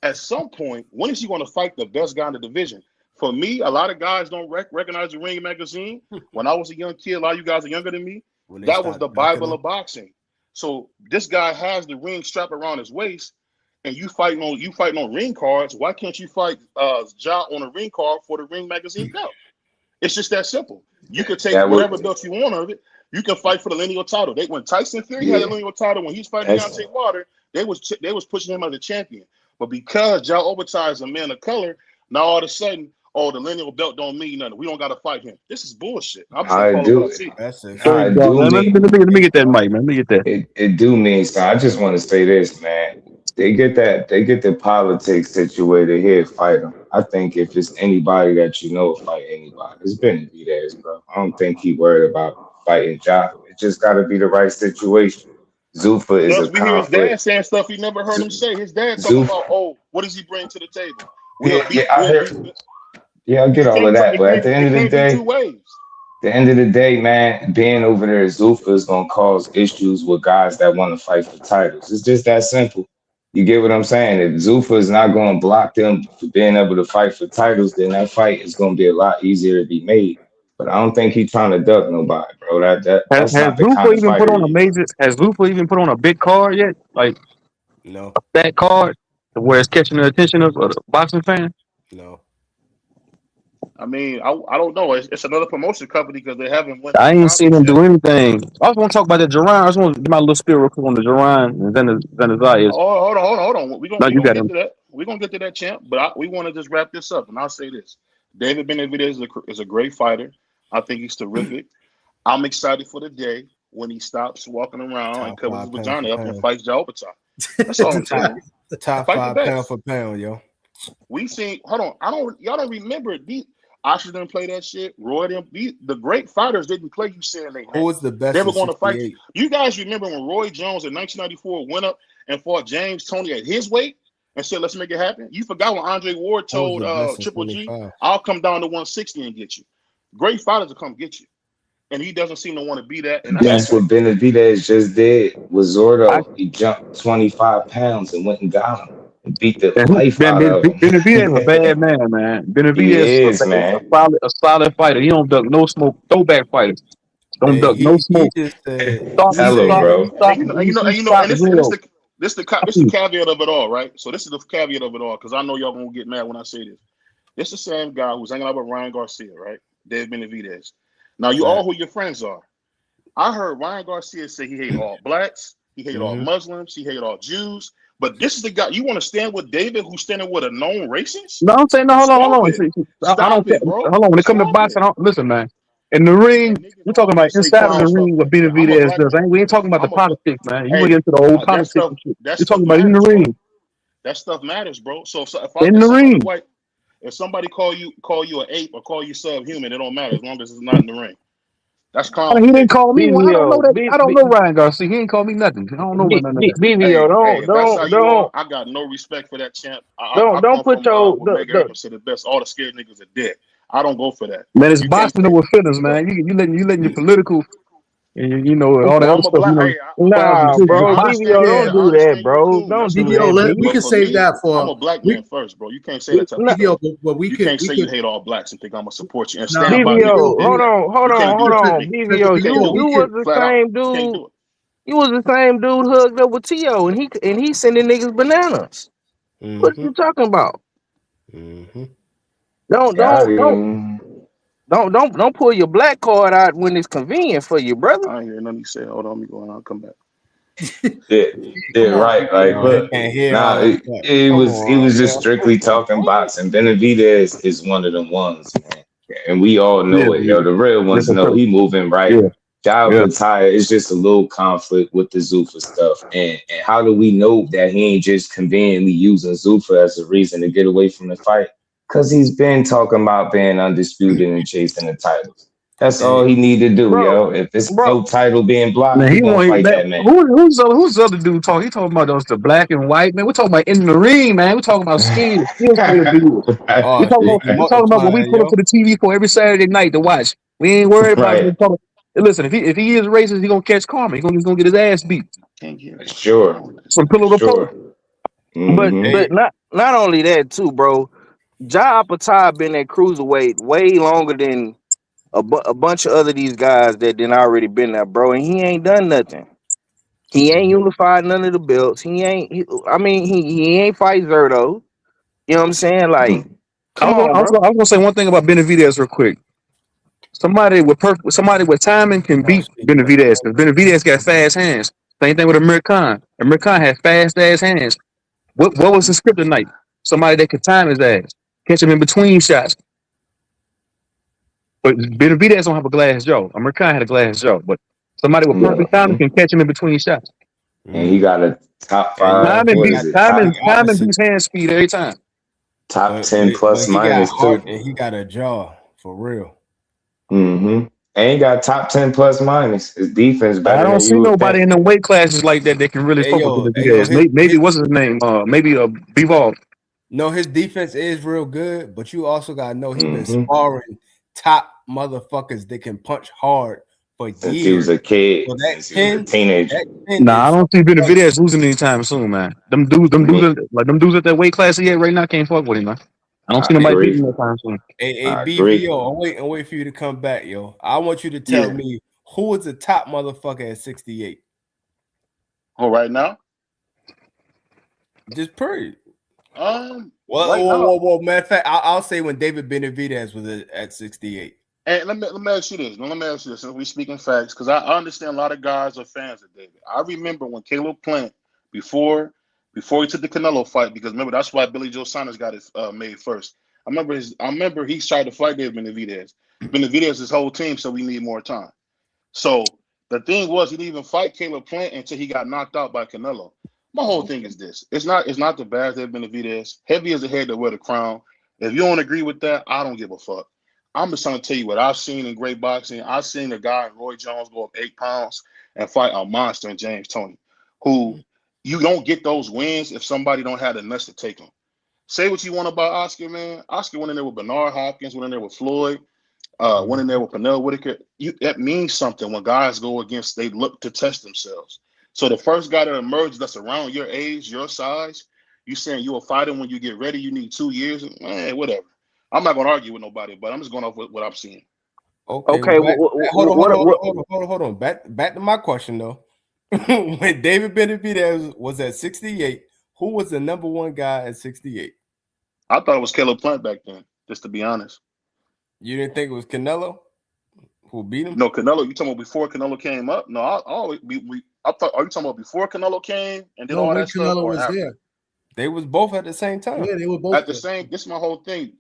Speaker 2: At some point, when is he going to fight the best guy in the division? For me, a lot of guys don't recognize the Ring magazine. When I was a young kid, a lot of you guys are younger than me. That was the Bible of boxing. So this guy has the ring strapped around his waist, and you fighting on ring cards. Why can't you fight Ja on a ring card for the Ring magazine belt? It's just that simple. You could take whatever belt you want of it. You can fight for the lineal title. When Tyson Fury had the lineal title, when he's fighting Deontay Wilder, they was pushing him as a champion. But because Ja Obatai is a man of color, now all of a sudden, the lineal belt don't mean nothing. We don't got to fight him. This is bullshit.
Speaker 9: Let me get that mic, man. Let me get that.
Speaker 8: It do mean so. I just want to say this, man. They get the politics situated here, fight them. I think if it's anybody that fight anybody, it's Benavidez, bro. I don't think he worried about fighting Ja. It just got to be the right situation. Zufa is a conflict. We hear his dad saying
Speaker 2: stuff he never heard him say. His dad talking about, what does he bring to the table?
Speaker 8: I get all of that, but at the end of the day, man, being over there at Zufa is gonna cause issues with guys that want to fight for titles. It's just that simple. You get what I'm saying? If Zuffa is not going to block them for being able to fight for titles, then that fight is going to be a lot easier to be made. But I don't think he's trying to duck nobody, bro. That's
Speaker 9: Has
Speaker 8: not the kind
Speaker 9: Zuffa
Speaker 8: of
Speaker 9: even put
Speaker 8: fighter
Speaker 9: on a
Speaker 8: he is.
Speaker 9: major? Has Zuffa even put on a big card yet? Like
Speaker 7: No,
Speaker 9: that card where it's catching the attention of the boxing fan?
Speaker 7: no.
Speaker 2: I mean, I don't know. It's another promotion company because they haven't went to
Speaker 9: I
Speaker 2: the
Speaker 9: ain't seen
Speaker 2: conference
Speaker 9: him
Speaker 2: yet.
Speaker 9: do anything. I was want to talk about the Jaron. I just want to get my little spirit real quick on the Jaron and then the Zayas.
Speaker 2: Oh, hold on. We're
Speaker 9: No, you
Speaker 2: gonna
Speaker 9: got
Speaker 2: get
Speaker 9: him.
Speaker 2: to that. We're gonna get to that, champ. But we want to just wrap this up, and I'll say this: David Benavidez is a great fighter. I think he's terrific. I'm excited for the day when he stops walking around and
Speaker 7: Top
Speaker 2: covers his
Speaker 7: 5 pound
Speaker 2: vagina
Speaker 7: for
Speaker 2: up and
Speaker 7: pound.
Speaker 2: fights Jaopatai. That's all I'm saying.
Speaker 7: The top
Speaker 2: Fight the
Speaker 7: 5
Speaker 2: best.
Speaker 7: pound for pound, yo.
Speaker 2: We seen. Hold on. Y'all don't remember these. Oshie didn't play that shit. Roy didn't. The great fighters didn't play. You saying they
Speaker 7: Who was the best
Speaker 2: They were
Speaker 7: in
Speaker 2: going to fight.
Speaker 7: 68?
Speaker 2: You guys remember when Roy Jones in 1994 went up and fought James Toney at his weight and said, "Let's make it happen." You forgot when Andre Ward
Speaker 7: Who was
Speaker 2: told
Speaker 7: the best in
Speaker 2: Triple G,
Speaker 7: 25?
Speaker 2: "I'll come down to 160 and get you." Great fighters will come get you, and he doesn't seem to want to be that. And that's
Speaker 8: That's
Speaker 2: okay.
Speaker 8: what Benavidez just did with
Speaker 9: I,
Speaker 8: Zordo. He jumped 25 pounds and went and got him and beat the life out of him.
Speaker 9: Benavidez is a bad man, man.
Speaker 8: He
Speaker 9: Benavidez
Speaker 8: is,
Speaker 9: is
Speaker 8: man.
Speaker 9: a solid fighter. He don't duck no smoke. Throwback fighter. Don't
Speaker 7: Hey,
Speaker 9: duck no
Speaker 7: he
Speaker 9: smoke.
Speaker 7: just said
Speaker 9: Stop,
Speaker 7: he
Speaker 9: he
Speaker 8: Hello,
Speaker 7: said
Speaker 9: stop,
Speaker 8: bro.
Speaker 9: he stop,
Speaker 2: And
Speaker 9: his hero.
Speaker 2: this the caveat of it all, right? So this is the caveat of it all, because I know y'all gonna get mad when I say this. This is the same guy who's hanging out with Ryan Garcia, right? Dave Benavidez. Now you all who your friends are. I heard Ryan Garcia say he hate all blacks, he hate all Muslims, he hate all Jews. But this is the guy you want to stand with David, who's standing with a known racist?
Speaker 9: No, I'm saying no. Hold
Speaker 2: Stop
Speaker 9: on.
Speaker 2: it.
Speaker 9: I don't.
Speaker 2: Stop it, bro.
Speaker 9: Hold on. When it comes to
Speaker 2: Stop
Speaker 9: boxing,
Speaker 2: it.
Speaker 9: listen, man. In the ring,
Speaker 2: And niggas
Speaker 9: we're talking about
Speaker 2: always say
Speaker 9: inside of the
Speaker 2: clown stuff
Speaker 9: ring what
Speaker 2: like that. I'm a
Speaker 9: Benavidez
Speaker 2: black
Speaker 9: does.
Speaker 2: man.
Speaker 9: We ain't talking about the
Speaker 2: I'm a
Speaker 9: politics, man. You want to
Speaker 2: hey,
Speaker 9: get into the old politics and shit.
Speaker 2: that
Speaker 9: We're
Speaker 2: stuff
Speaker 9: talking about in the
Speaker 2: matters, bro.
Speaker 9: ring.
Speaker 2: That stuff matters, bro. So
Speaker 9: In
Speaker 2: if
Speaker 9: the
Speaker 2: some other
Speaker 9: ring.
Speaker 2: white, if somebody call you an ape or call you subhuman, it don't matter as long as it's not in the ring. That's clown
Speaker 9: He didn't
Speaker 2: behavior.
Speaker 9: call me one. I don't know
Speaker 10: BVO,
Speaker 9: that. I don't know Ryan Garcia. He ain't call me nothing. I don't know about none of that.
Speaker 10: BVO,
Speaker 2: Hey, if that's how
Speaker 10: don't
Speaker 2: you are,
Speaker 10: don't
Speaker 2: I got no respect for that champ.
Speaker 10: don't
Speaker 2: I
Speaker 10: don't
Speaker 2: come
Speaker 10: put
Speaker 2: from
Speaker 10: your
Speaker 2: where Meg Erickson said the best. All the scared niggas are dead. I don't go for that.
Speaker 9: Man, it's
Speaker 2: You can't
Speaker 9: boxing
Speaker 2: pay.
Speaker 9: with feelings, man. You letting your political and you know all the
Speaker 2: Well,
Speaker 9: other stuff. You know,
Speaker 2: I'm a
Speaker 10: nah, bro.
Speaker 2: I
Speaker 9: boxing.
Speaker 10: BVO,
Speaker 2: understand.
Speaker 9: Yeah.
Speaker 10: don't
Speaker 2: Yeah, I
Speaker 10: do that,
Speaker 2: understand you a
Speaker 10: bro.
Speaker 2: coon.
Speaker 10: Don't
Speaker 2: That's
Speaker 10: do
Speaker 2: cool.
Speaker 10: that,
Speaker 4: BVO, we
Speaker 2: But
Speaker 4: can
Speaker 10: B.
Speaker 2: for
Speaker 4: save
Speaker 2: me,
Speaker 4: that
Speaker 2: I'm
Speaker 4: for
Speaker 2: a black
Speaker 4: we
Speaker 2: man first, bro. You can't say that type of stuff.
Speaker 4: BVO, but we
Speaker 2: You
Speaker 4: could
Speaker 2: can't say you hate all blacks and think I'm gonna support you and
Speaker 4: now
Speaker 2: stand by me if you
Speaker 10: BVO,
Speaker 2: did that.
Speaker 10: hold
Speaker 2: You can't do
Speaker 10: hold
Speaker 2: that to
Speaker 10: on,
Speaker 2: me.
Speaker 10: BVO.
Speaker 2: You can't
Speaker 4: BVO,
Speaker 2: do
Speaker 10: You
Speaker 2: it.
Speaker 4: we
Speaker 10: was
Speaker 4: could
Speaker 10: the
Speaker 2: Flat out.
Speaker 10: same
Speaker 2: You can't
Speaker 10: dude.
Speaker 2: do it.
Speaker 10: You was the same dude hugged up with T.O. and he sending niggas bananas. What you talking about? Don't
Speaker 8: Got
Speaker 10: don't don't
Speaker 8: him.
Speaker 10: don't pull your black card out when it's convenient for you, brother.
Speaker 2: I ain't hear nothing you said. Hold on, let me go and I'll come back.
Speaker 8: Yeah,
Speaker 4: come on,
Speaker 8: right. Like,
Speaker 7: No, he
Speaker 8: look,
Speaker 7: can't hear
Speaker 8: nah,
Speaker 7: all that stuff.
Speaker 10: Come
Speaker 8: he was
Speaker 10: on,
Speaker 8: just
Speaker 10: man.
Speaker 8: strictly talking boxing. Benavidez is one of them ones, man. And we all
Speaker 9: Yeah.
Speaker 8: know it, yo. The real
Speaker 9: Yeah,
Speaker 8: ones
Speaker 9: for
Speaker 8: know
Speaker 9: sure.
Speaker 8: he moving right.
Speaker 9: Yeah.
Speaker 8: Jao
Speaker 9: Yeah.
Speaker 8: Pataya is just a little conflict with the Zuffa stuff. And how do we know that he ain't just conveniently using Zuffa as a reason to get away from the fight? Because he's been talking about being undisputed and chasing the titles. That's all
Speaker 7: Hey,
Speaker 8: he need to do,
Speaker 10: Bro,
Speaker 8: yo. If it's
Speaker 10: bro.
Speaker 8: no title being blocked,
Speaker 9: Man,
Speaker 8: he
Speaker 9: he
Speaker 8: gonna
Speaker 9: want
Speaker 8: fight
Speaker 9: that.
Speaker 8: that man.
Speaker 9: Who's the other dude talking? He talking about those the black and white man. We're talking about in the ring, man. We're talking about skin fighter dudes. We
Speaker 7: oh,
Speaker 9: talking
Speaker 7: he
Speaker 9: about we talking about what we
Speaker 7: multiplying,
Speaker 9: put up
Speaker 7: yo.
Speaker 9: to the TV for every Saturday night to watch. We ain't worried about it.
Speaker 8: Right.
Speaker 9: Listen, if he is racist, he gonna catch karma. He's gonna get his ass beat
Speaker 2: Can't get it. What's
Speaker 8: Sure.
Speaker 2: wrong with this
Speaker 9: from
Speaker 2: thing?
Speaker 9: pillow to post.
Speaker 8: Sure.
Speaker 10: But
Speaker 8: Mm-hmm.
Speaker 7: Hey,
Speaker 10: not only that too, bro. Ja Apatow been at cruiserweight way longer than a bunch of other these guys that done already been there, bro, and he ain't done nothing. He ain't unified none of the belts. He ain't fight Zerto. You know what I'm saying? Like, come on, bro.
Speaker 9: I was gonna say one thing about Benavidez real quick. Somebody with timing can
Speaker 7: oh
Speaker 9: beat
Speaker 7: shit, you
Speaker 9: Benavidez because Benavidez got fast hands. Same thing with Amir Khan. Amir Khan had fast ass hands. What was the script tonight? Somebody that could time his ass, catch him in between shots. But Benavidez don't have a glass jaw. Amir Khan had a glass jaw, but somebody with perfect timing
Speaker 8: Mm-hmm.
Speaker 9: can catch him in between shots.
Speaker 8: And he got a top
Speaker 7: and
Speaker 8: five.
Speaker 7: yo,
Speaker 9: Timing
Speaker 7: he
Speaker 8: What
Speaker 9: beats
Speaker 8: is
Speaker 7: got
Speaker 8: it?
Speaker 9: timing.
Speaker 7: the
Speaker 9: Timing
Speaker 7: opposite,
Speaker 9: beats hand speed every time.
Speaker 8: Top
Speaker 7: but
Speaker 8: 10 plus
Speaker 7: he got
Speaker 8: minus
Speaker 7: heart
Speaker 8: too.
Speaker 7: and he got a jaw for real.
Speaker 8: Mm-hmm. And he got top 10 plus minus. His defense
Speaker 9: I
Speaker 8: better
Speaker 9: don't
Speaker 8: than
Speaker 9: see
Speaker 8: you would
Speaker 9: nobody
Speaker 8: think.
Speaker 9: in the weight classes like that can really
Speaker 7: Hey
Speaker 9: fuck with
Speaker 7: yo,
Speaker 9: Benavidez. Maybe what's his name? Maybe Bivol.
Speaker 7: no, his defense is real good, but you also gotta know he been
Speaker 8: Mm-hmm.
Speaker 7: sparring top motherfuckers that can punch hard for
Speaker 8: since he was
Speaker 7: years.
Speaker 8: a kid,
Speaker 7: So
Speaker 8: since he was a teenager.
Speaker 7: that pin
Speaker 9: Nah, I
Speaker 7: is
Speaker 9: don't see Benavidez losing anytime soon, man. Them dudes, them dudes at that weight class he at right now can't fuck with him, man. I don't see
Speaker 8: I
Speaker 9: nobody
Speaker 8: agree.
Speaker 9: beating him anytime soon.
Speaker 7: a
Speaker 8: I agree.
Speaker 7: BVO. I'm waiting for you to come back, yo. I want you to tell me who was the top motherfucker at 68.
Speaker 2: Oh, right now?
Speaker 7: Just period.
Speaker 2: Well,
Speaker 7: Well, matter of fact, I'll say when David Benavidez was at 68.
Speaker 2: And let me ask you this. Let me ask you this. Since we speaking facts, because I understand a lot of guys are fans of David. I remember when Caleb Plant, before he took the Canelo fight, because remember that's why Billy Joe Saunders got it made first. I remember he tried to fight David Benavidez. Benavidez's whole team said we need more time. So the thing was he didn't even fight Caleb Plant until he got knocked out by Canelo. My whole thing is this. It's not the bad David Benavidez. Heavy as the head that wear the crown. If you don't agree with that, I don't give a fuck. I'm just trying to tell you what I've seen in great boxing. I've seen a guy, Roy Jones, go up 8 pounds and fight a monster in James Toney, who you don't get those wins if somebody don't have the nuts to take them. Say what you want about Oscar, man. Oscar went in there with Bernard Hopkins, went in there with Floyd, went in there with Pernell Whitaker. That means something when guys go against, they look to test themselves. So the first guy that emerged that's around your age, your size, you saying you're a fighter when you get ready, you need 2 years, man, whatever. I'm not going to argue with nobody, but I'm just going off with what I'm seeing.
Speaker 10: Okay.
Speaker 7: Hold on. Back to my question though. When David Benavidez was at 68, who was the number one guy at 68?
Speaker 2: I thought it was Caleb Plant back then, just to be honest.
Speaker 7: You didn't think it was Canelo who beat him?
Speaker 2: No, Canelo. You talking about before Canelo came up? No, I thought. Are you talking about before Canelo came and did all that stuff?
Speaker 4: Canelo was after? There.
Speaker 7: They was both at the same time.
Speaker 4: Yeah, they were both
Speaker 2: at the same. This is my whole thing.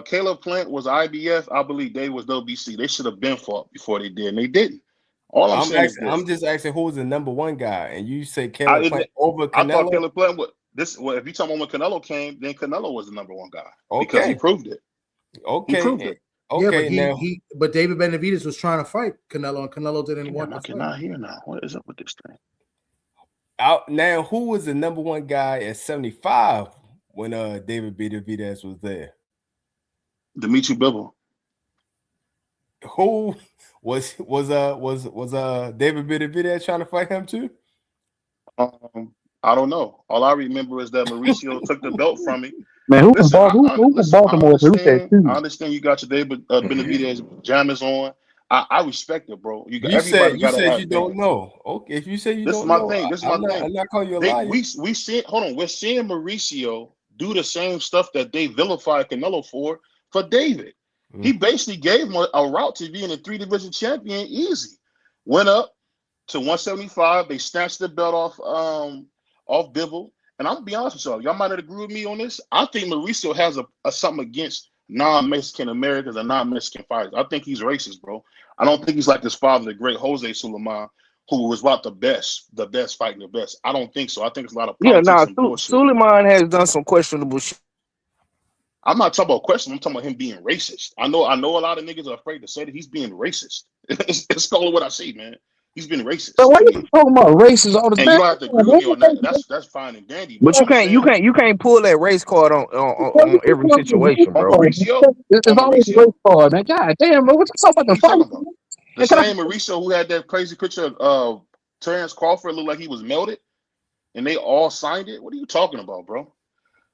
Speaker 2: Caleb Plant was IBF. I believe Dave was WBC. They should have been fought before they did, and they didn't. All I'm saying is this.
Speaker 7: I'm just asking who was the number one guy, and you say Caleb Plant over Canelo.
Speaker 2: I thought Caleb Plant was this. Well, if you talking about when Canelo came, then Canelo was the number one guy because he proved it.
Speaker 7: Okay,
Speaker 2: he proved it.
Speaker 7: Okay,
Speaker 4: yeah, but David Benavidez was trying to fight Canelo, and Canelo didn't want to fight.
Speaker 2: I cannot hear now. What is up with this thing?
Speaker 7: Now, who was the number one guy at 75 when David Benavidez was there?
Speaker 2: Dimitri Bivol.
Speaker 7: Who was David Benavidez trying to fight him too?
Speaker 2: I don't know. All I remember is that Mauricio took the belt from me.
Speaker 9: Man, who from Baltimore?
Speaker 2: I understand you got your David Benavidez jammers on. I respect it, bro. You said
Speaker 7: you don't know. Okay, if you say you don't know,
Speaker 2: this is my thing.
Speaker 7: I'm not calling you a liar.
Speaker 2: We're seeing Mauricio do the same stuff that they vilified Canelo for David. Mm-hmm. He basically gave him a route to being a 3-division champion easy. Went up to 175. They snatched the belt off Bivol. And I'm gonna be honest with y'all might not agree with me on this. I think Mauricio has a something against non-Mexican Americans and non-Mexican fighters. I think he's racist, bro. I don't think he's like his father, the great Jose Suleiman, who was about the best fighting the best. I don't think so. I think it's a lot of politics and bullshit.
Speaker 10: Suleiman has done some questionable shit.
Speaker 2: I'm not talking about questions. I'm talking about him being racist. I know a lot of niggas are afraid to say that he's being racist. It's all what I see, man. He's been racist.
Speaker 9: So why you talking about racist all the time?
Speaker 2: And you don't have to agree with me on that. That's fine and dandy.
Speaker 10: But you can't pull that race card on every situation, bro.
Speaker 2: Mauricio?
Speaker 9: It's always a race card, man. God damn, bro. What you talking about?
Speaker 2: The same Mauricio who had that crazy picture of Terrence Crawford looked like he was melted, and they all signed it. What are you talking about, bro?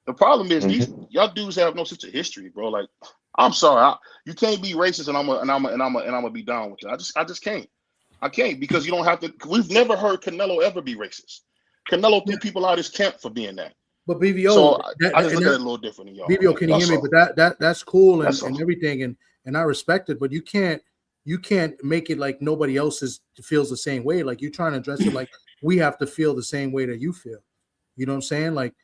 Speaker 2: The problem is y'all dudes have no sense of history, bro. Like, I'm sorry, you can't be racist, and I'm gonna be down with it. I just can't. I can't because you don't have to. We've never heard Canelo ever be racist. Canelo threw people out of his camp for being that.
Speaker 4: But BVO,
Speaker 2: so I just look at it a little different than y'all.
Speaker 4: BVO, can you hear me? But that's cool and everything, and I respect it. But you can't make it like nobody else feels the same way. Like you're trying to address it like we have to feel the same way that you feel. You know what I'm saying? Like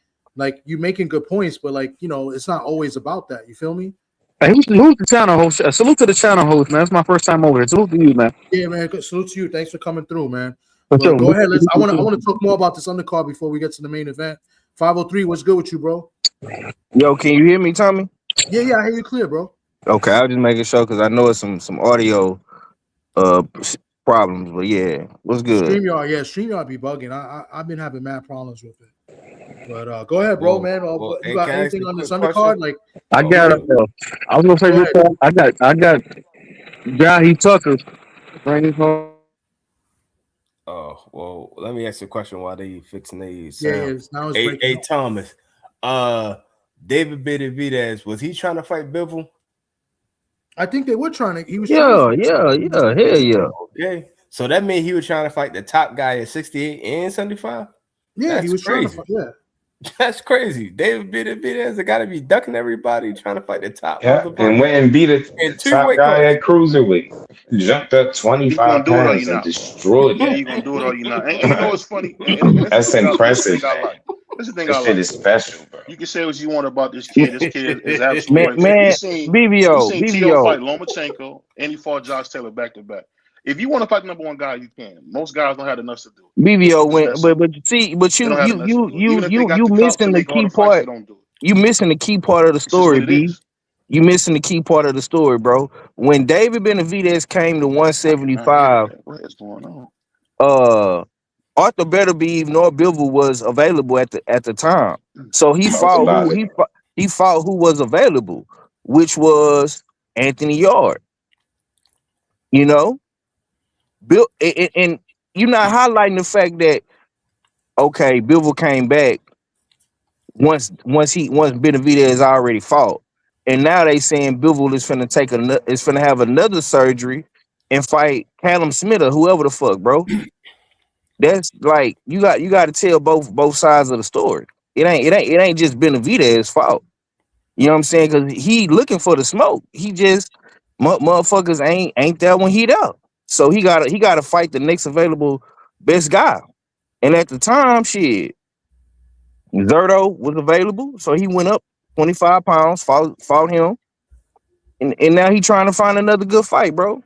Speaker 4: you're making good points, but like it's not always about that. You feel me?
Speaker 9: Hey, who's the channel host? Salute to the channel host, man. That's my first time over here. Salute to you, man.
Speaker 4: Yeah, man. Salute to you. Thanks for coming through, man. Sure. Go ahead. I want to talk more about this undercard before we get to the main event. 503, what's good with you, bro?
Speaker 10: Yo, can you hear me, Tommy?
Speaker 4: Yeah, I hear you clear, bro.
Speaker 10: Okay, I'll just make it sure because I know it's some audio problems, but yeah, what's good?
Speaker 4: StreamYard be bugging. I've been having mad problems with it. But go ahead, bro, man. You got anything on this undercard? Like
Speaker 9: I got I was gonna say I got Jahi Tucker
Speaker 7: Oh, well, let me ask you a question while they fixing these.
Speaker 4: Yeah, now it's breaking.
Speaker 7: Hey, Thomas. David Benavidez, was he trying to fight Bivol?
Speaker 4: I think they were trying to. He was
Speaker 10: Yeah.
Speaker 4: trying to.
Speaker 10: Hell yeah.
Speaker 7: Okay, so that means he was trying to fight the top guy at 68 and 75.
Speaker 4: Yeah, he was trying to fight. Yeah.
Speaker 7: That's crazy. David Benavidez got to be ducking everybody trying to fight the top.
Speaker 8: Yeah, and went and beat the top guy at cruiserweight. Jumped up 25 pounds and destroyed
Speaker 2: Yeah,
Speaker 8: him.
Speaker 2: you gonna do it or you not. And you know what's funny?
Speaker 8: That's impressive.
Speaker 2: This is the thing
Speaker 8: this
Speaker 2: I like.
Speaker 8: shit is special, bro.
Speaker 2: You can say what you want about this kid. This kid is absolutely
Speaker 10: man.
Speaker 2: BBO fight Lomachenko and he fought Josh Taylor back to back. If you want to fight number one guy, you can. Most guys don't have enough to do.
Speaker 10: BBO went, but you missing the key part. You missing the key part of the story, B. You missing the key part of the story, bro. When David Benavidez came to 175,
Speaker 2: what is going on?
Speaker 10: Arthur Beterbiev nor Bivol was available at the time, so he fought who was available, which was Anthony Yard. You know. Bill and you're not highlighting the fact that okay, Bivol came back once Benavidez already fought, and now they saying Bivol is finna have another surgery and fight Callum Smith or whoever the fuck, bro. That's like you got to tell both sides of the story. It ain't just Benavidez's fault. You know what I'm saying? Because he looking for the smoke. He just motherfuckers ain't that when he out. So he gotta fight the next available best guy. And at the time, shit, Zerto was available, so he went up 25 pounds, fought him, and now he trying to find another good fight, bro.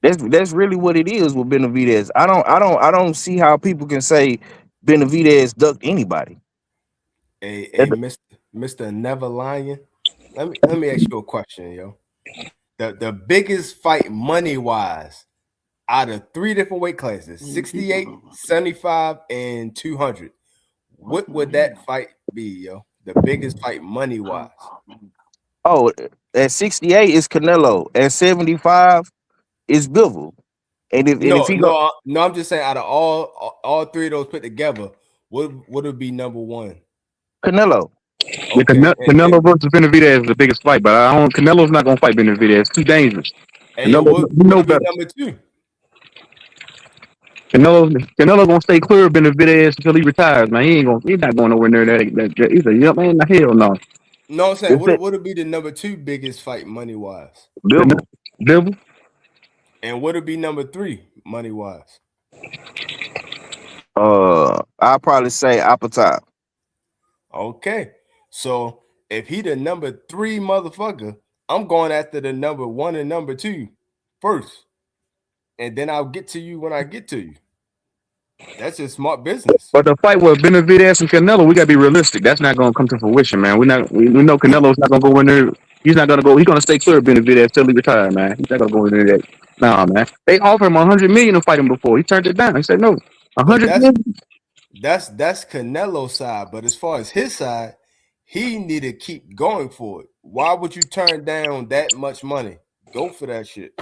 Speaker 10: That's really what it is with Benavidez. I don't see how people can say Benavidez ducked anybody.
Speaker 7: Hey, Mr. Never Lying. Let me ask you a question, yo. The biggest fight money wise out of 3 different weight classes, 68, 75, and 200. What would that fight be, yo? The biggest fight money wise.
Speaker 10: Oh, at 68 is Canelo. At 75 is Bivol. And if he
Speaker 7: no, I'm just saying out of all 3 of those put together, what would be number 1?
Speaker 10: Canelo.
Speaker 9: Okay. Canelo versus Benavidez is the biggest fight, but Canelo's not gonna fight Benavidez. It's too dangerous.
Speaker 7: Hey, what better. Number 2?
Speaker 9: Canelo gonna stay clear of Benavidez until he retires, man. He's not going nowhere near that. He's a young man. Hell no.
Speaker 7: No, I'm saying what would be the number 2 biggest fight money wise?
Speaker 9: Bivol.
Speaker 7: And what would be number 3 money wise?
Speaker 10: I'll probably say Apatow.
Speaker 7: Okay, so if he the number 3 motherfucker, I'm going after the number 1 and number 2 first, and then I'll get to you when I get to you. That's just smart business.
Speaker 9: But the fight with Benavidez and Canelo, we gotta be realistic. That's not gonna come to fruition, man. We know Canelo's not gonna go in there. He's not gonna go. He's gonna stay clear of Benavidez till he retires, man. He's not gonna go in there. Nah, man. They offered him $100 million to fight him before. He turned it down. He said no. $100 million.
Speaker 7: That's Canelo's side, but as far as his side, he need to keep going for it. Why would you turn down that much money? Go for that shit.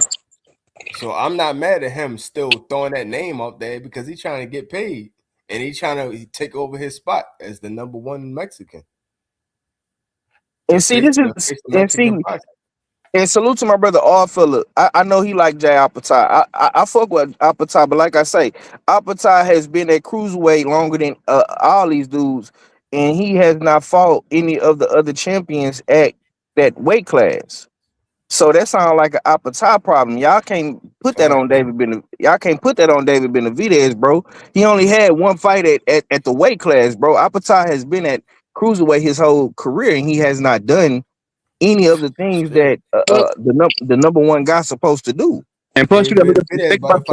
Speaker 7: So I'm not mad at him still throwing that name up there because he's trying to get paid and he's trying to take over his spot as the number 1 Mexican.
Speaker 10: And see, and salute to my brother Allfella. I know he like Jay Apatow. I fuck with Apatow, but like I say, Apatow has been at cruiserweight longer than all these dudes, and he has not fought any of the other champions at that weight class. So that sounds like an Apatow problem. Y'all can't put that on David Benavidez, bro. He only had one fight at the weight class, bro. Apatow has been at cruiserweight his whole career, and he has not done any of the things that the number 1 guy's supposed to do.
Speaker 9: And plus, you got to think about